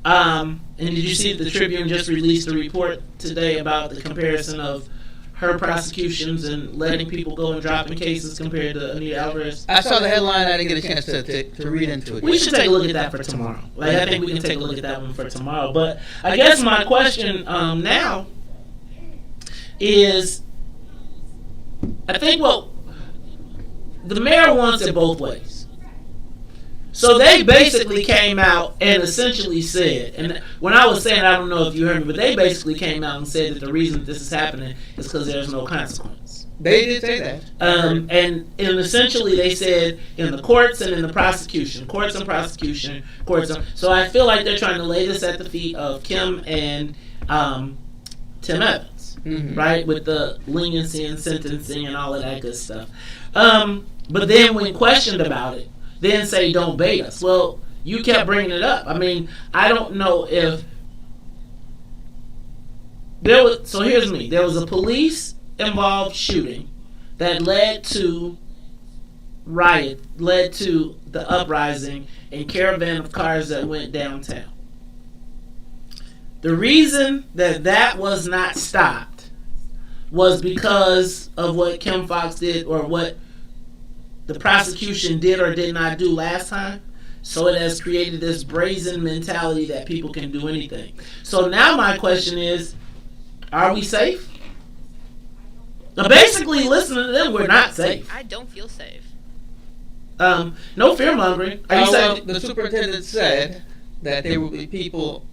[SPEAKER 7] And did you see the Tribune just released a report today about the comparison of her prosecutions and letting people go and dropping cases compared to Anita Alvarez?
[SPEAKER 6] I saw the headline. I didn't get a chance to read into it.
[SPEAKER 7] We should take a look at that for tomorrow. I think we can take a look at that one for tomorrow. But I guess my question now is, I think, the mayor wants it both ways. So they basically came out and essentially said, and when I was saying, I don't know if you heard me, but they basically came out and said that the reason this is happening is because there's no consequence.
[SPEAKER 6] They did say that.
[SPEAKER 7] And essentially they said in the courts and in the prosecution, courts and prosecution, so I feel like they're trying to lay this at the feet of Kim and Tim Evans, right, with the leniency and sentencing and all of that good stuff. But then when questioned about it, then say don't bait us. Well, you kept bringing it up. I mean, I don't know if there was. So here's me. There was a police involved shooting that led to the uprising and caravan of cars that went downtown. The reason that was not stopped was because of what Kim Foxx did or what the prosecution did or did not do last time. So it has created this brazen mentality that people can do anything. So now my question is, are we safe? Now basically, listening to them, we're not safe.
[SPEAKER 11] I don't feel safe.
[SPEAKER 7] No fear mongering. Are you safe?
[SPEAKER 6] The superintendent said that there will be people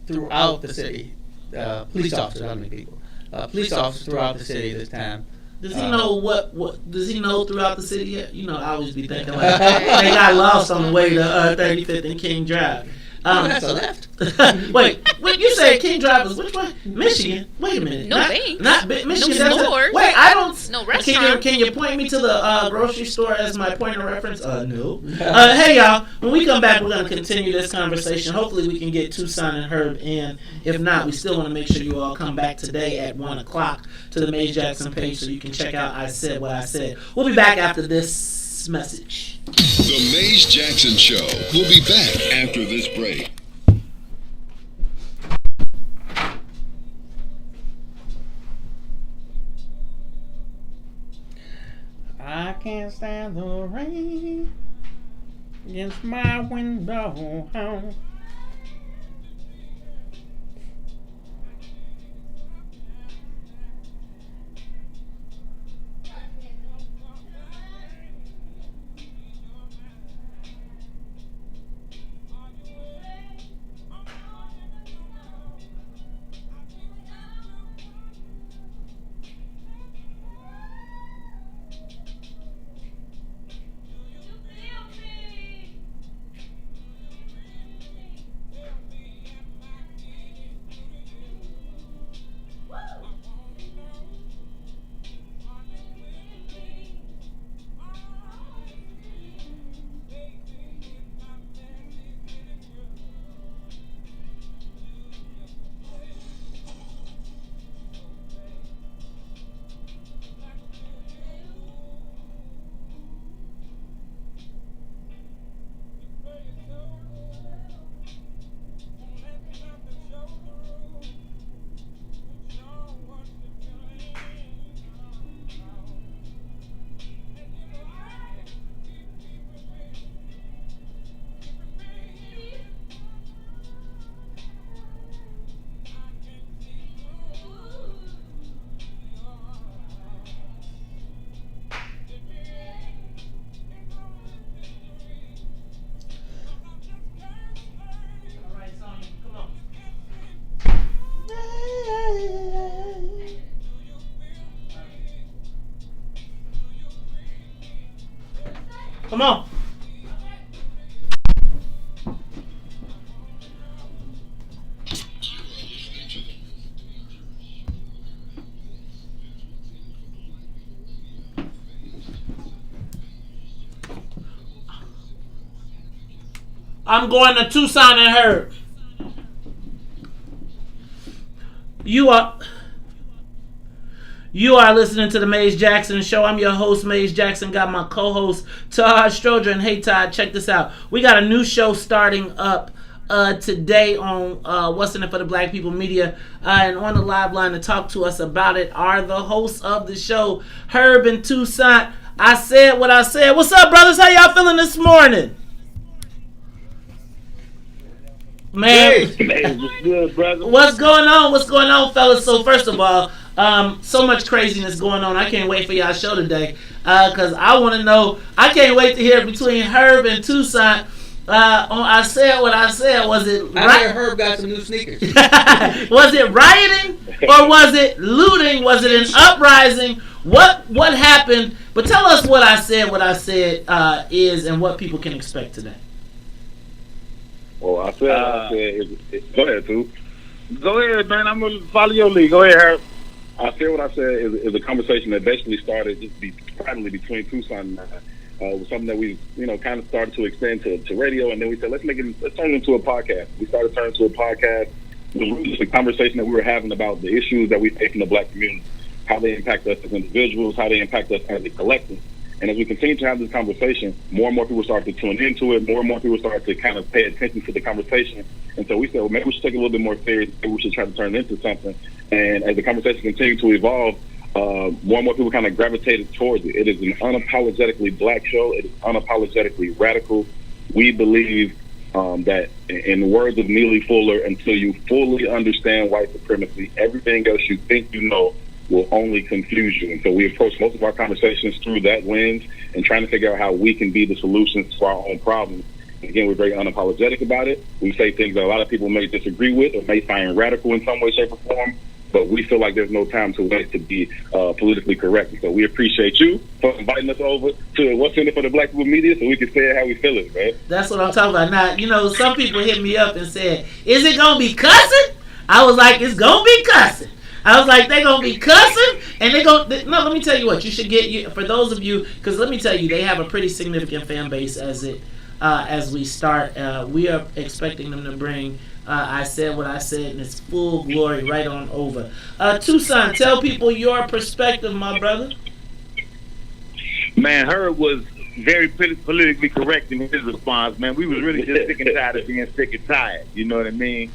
[SPEAKER 6] throughout the city, police officers, how many people? Police officers throughout the city this time.
[SPEAKER 7] Does he know what does he know throughout the city yet? You know, I always be thinking like they got lost on the way to 35th and King Drive.
[SPEAKER 6] That's a left.
[SPEAKER 7] Wait, you said King Drive was which one? Michigan. Wait a minute.
[SPEAKER 11] No banks.
[SPEAKER 7] Not Michigan.
[SPEAKER 11] No stores.
[SPEAKER 7] Wait, I don't.
[SPEAKER 11] No restaurant.
[SPEAKER 7] Can you point me to the grocery store as my point of reference? No. Hey y'all, when we come back, we're gonna continue this conversation. Hopefully, we can get Tucson and Herb in. If not, we still want to make sure you all come back today at 1:00 to the Maze Jackson page so you can check out I Said What I Said. We'll be back after this message.
[SPEAKER 10] The Maze Jackson Show. We'll be back after this break.
[SPEAKER 6] I can't stand the rain against my window.
[SPEAKER 7] Come on. I'm going to Tucson and Herb. You are listening to the Maze Jackson Show. I'm your host, Maze Jackson. Got my co-host, Todd Stroger. And hey, Todd, check this out. We got a new show starting up today on What's in It for the Black People Media. And on the live line to talk to us about it are the hosts of the show, Herb and Tucson. I said what I said. What's up, brothers? How y'all feeling this morning? Man,
[SPEAKER 9] what's good, brother?
[SPEAKER 7] What's going on? What's going on, fellas? So first of all, so much craziness going on. I can't wait for y'all show today because I want to know. I can't wait to hear between Herb and Tucson. I said what I said. Was it?
[SPEAKER 6] I heard Herb got some new sneakers.
[SPEAKER 7] Was it rioting or was it looting? Was it an uprising? What happened? But tell us what I said. What I said is and what people can expect today.
[SPEAKER 3] Well, I said, go ahead, too. Go ahead, man. I'm going to follow your lead. Go ahead, Herb. I said what I said is a conversation that basically started just primarily between Tucson and I. It was something that we, kind of started to extend to radio, and then we said, let's turn it into a podcast. We started turning to a podcast. It was really just a conversation that we were having about the issues that we face in the black community, how they impact us as individuals, how they impact us as a collective. And as we continue to have this conversation, more and more people start to tune into it. More and more people start to kind of pay attention to the conversation. And so we said, well, maybe we should take it a little bit more serious. Maybe we should try to turn it into something. And as the conversation continued to evolve, more and more people kind of gravitated towards it. It is an unapologetically black show. It is unapologetically radical. We believe that, in the words of Neely Fuller, until you fully understand white supremacy, everything else you think you know will only confuse you. And so we approach most of our conversations through that lens and trying to figure out how we can be the solutions to our own problems. And again, we're very unapologetic about it. We say things that a lot of people may disagree with or may find radical in some way, shape, or form, but we feel like there's no time to wait to be politically correct. And so we appreciate you for inviting us over to What's in It for the Black People Media so we can say how we feel it, man.
[SPEAKER 7] That's what I'm talking about. Now, some people hit me up and said, is it going to be cussing? I was like, it's going to be cussing. I was like, they're going to be cussing, and no, let me tell you what, you should get, for those of you, because let me tell you, they have a pretty significant fan base as we start. We are expecting them to bring, I said what I said, in its full glory right on over. Tucson, tell people your perspective, my brother.
[SPEAKER 3] Man, Herb was very politically correct in his response, man. We was really just sick and tired of being sick and tired, you know what I mean?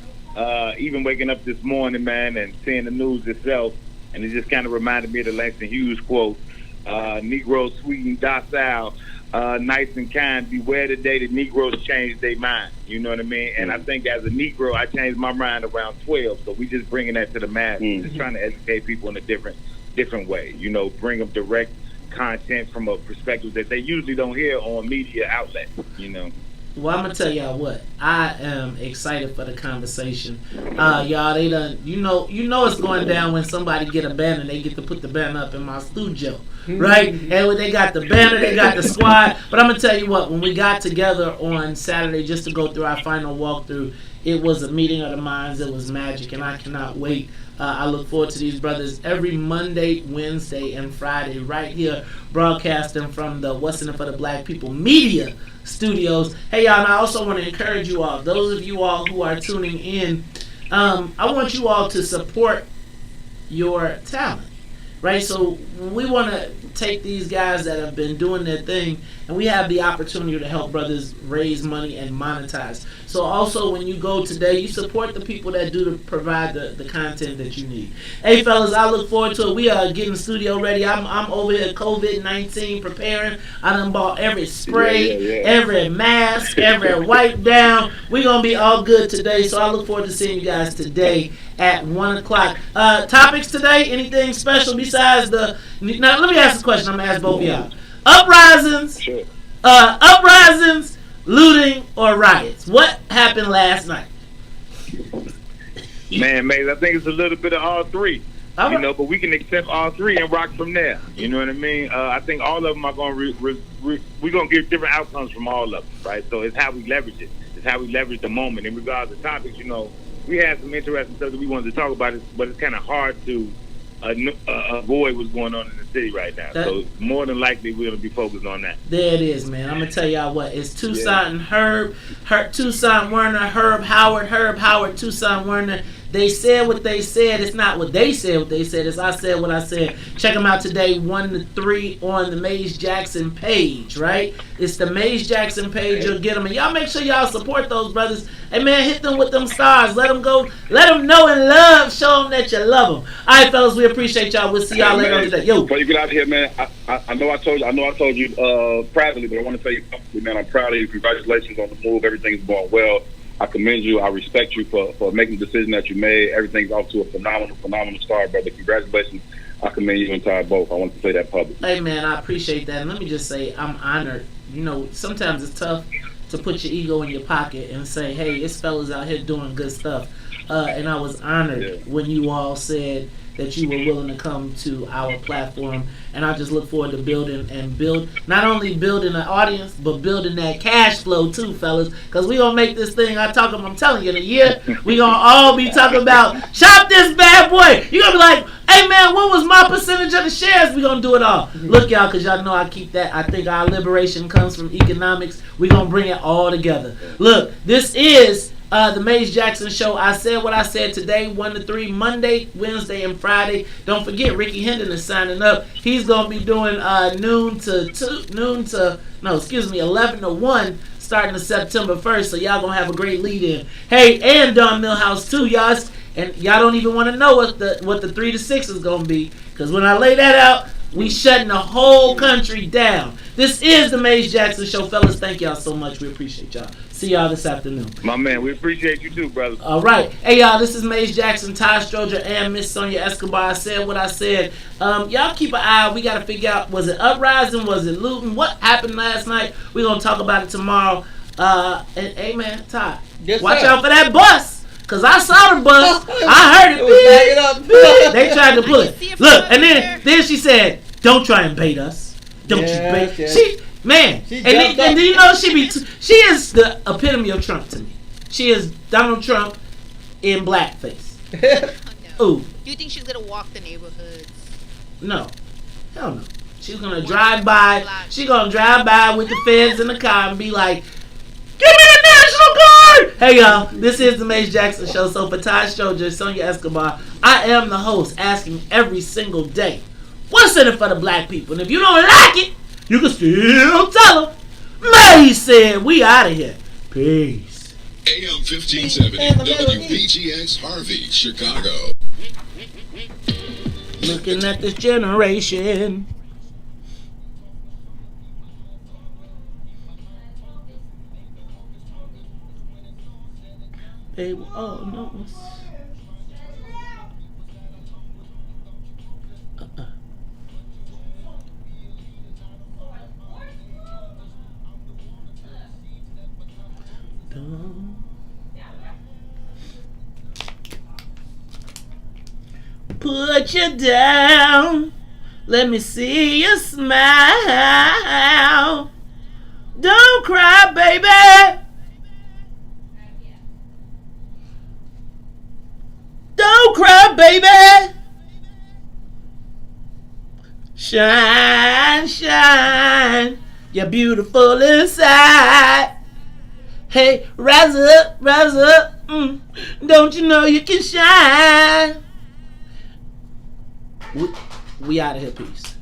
[SPEAKER 3] Even waking up this morning, man, and seeing the news itself, and it just kind of reminded me of the Langston Hughes quote, Negroes sweet and docile, nice and kind, beware the day that Negroes change their mind, you know what I mean? And I think as a Negro, I changed my mind around 12, so we just bringing that to the masses, just trying to educate people in a different way, bring them direct content from a perspective that they usually don't hear on media outlets,
[SPEAKER 7] Well, I'm gonna tell y'all what. I am excited for the conversation. Y'all, they done. You know it's going down when somebody get a banner. They get to put the banner up in my studio, right? And when they got the banner, they got the squad. But I'm gonna tell you what. When we got together on Saturday just to go through our final walkthrough, it was a meeting of the minds. It was magic, and I cannot wait. I look forward to these brothers every Monday, Wednesday, and Friday right here, broadcasting from the What's in It for the Black People Media Studios. Hey, y'all, and I also want to encourage you all, those of you all who are tuning in, I want you all to support your talent, right? So we want to take these guys that have been doing their thing, and we have the opportunity to help brothers raise money and monetize. So also when you go today, you support the people that do to provide the content that you need. Hey fellas, I look forward to it. We are getting the studio ready. I'm over here COVID-19 preparing. I done bought every spray, every mask, every wipe down. We're going to be all good today. So I look forward to seeing you guys today at 1 o'clock. Topics today, anything special besides now let me ask a question. I'm going to ask both of y'all. Uprisings, looting, or riots? What happened last night?
[SPEAKER 3] Man, I think it's a little bit of all three.
[SPEAKER 4] You know, but we can accept all three and rock from there. You know what I mean? I think all of them are going to we're going to get different outcomes from all of them, right? So it's how we leverage it. It's how we leverage the moment. In regards to topics, you know, we have some interesting stuff that we wanted to talk about, but it's kind of hard to avoid what's going on in the city right now. So more than likely, we're going to be focused on that.
[SPEAKER 7] There it is, man. I'm going to tell y'all what. It's Toussaint and Herb, Toussaint Werner, Herb Howard, Toussaint Werner. They said what they said. It's not what they said what they said. It's I said what I said. Check them out today, 1 to 3 on the Maze Jackson page, right? It's the Maze Jackson page. You'll get them. And y'all make sure y'all support those brothers. Hey, man, hit them with them stars. Let them go. Let them know and love. Show them that you love them. All right, fellas, we appreciate y'all. We'll see y'all later on today. Yo.
[SPEAKER 3] Before you get out of here, man, I know I told you privately, but I want to tell you publicly, man, I'm proud of you. Congratulations on the move. Everything's going well. I commend you. I respect you for making the decision that you made. Everything's off to a phenomenal start, brother. Congratulations. I commend you entire both. I want to say that publicly.
[SPEAKER 7] Hey, man, I appreciate that. And let me just say, I'm honored. You know, sometimes it's tough to put your ego in your pocket and say, hey, this fella's out here doing good stuff. And I was honored when you all said that you were willing to come to our platform. And I just look forward to not only building an audience, but building that cash flow too, fellas. Because we going to make this thing, I'm telling you, in a year, we going to all be talking about, shop this bad boy. You're going to be like, hey, man, what was my percentage of the shares? we going to do it all. Look, y'all, because y'all know I keep that. I think our liberation comes from economics. we going to bring it all together. Look, this is the Maze Jackson Show. I said what I said today, 1 to 3, Monday, Wednesday, and Friday. Don't forget, Ricky Hendon is signing up. He's going to be doing 11 to 1 starting September 1st. So y'all going to have a great lead in. Hey, and Don Millhouse too, y'all. And y'all don't even want to know what the 3 to 6 is going to be. Because when I lay that out, we shutting the whole country down. This is the Maze Jackson Show. Fellas, thank y'all so much. We appreciate y'all. See y'all this afternoon.
[SPEAKER 4] My man, we appreciate you too, brother.
[SPEAKER 7] All right. Hey, y'all, this is Maze Jackson, Ty Stroger, and Miss Sonia Escobar. I said what I said. Y'all keep an eye out. We got to figure out, was it uprising? Was it looting? What happened last night? We're going to talk about it tomorrow. And, hey, man, Ty, watch out for that bus. Because I saw the bus. I heard it. They tried to pull it. Look, and then she said, don't try and bait us. Don't you bait. Yeah. And you know, she is the epitome of Trump to me. She is Donald Trump in blackface. Ooh.
[SPEAKER 11] Do you think she's going to walk the neighborhoods?
[SPEAKER 7] No. Hell no. She's going to drive by. She's going to drive by with the feds in the car and be like, give me the National Guard! Hey, y'all. This is the Maze Jackson Show. So for Ty Stroger, Sonia Escobar, I am the host asking every single day, what's in it for the black people? And if you don't like it, you can still tell them. Maze said, we out of here. Peace.
[SPEAKER 10] AM 1570, WBGX Harvey, Chicago.
[SPEAKER 7] Looking at this generation. They will all know us. Put you down. Let me see you smile. Don't cry, baby. Don't cry, baby. Shine, shine. You're beautiful inside. Hey, rise up, rise up. Don't you know you can shine? We out of here. Peace.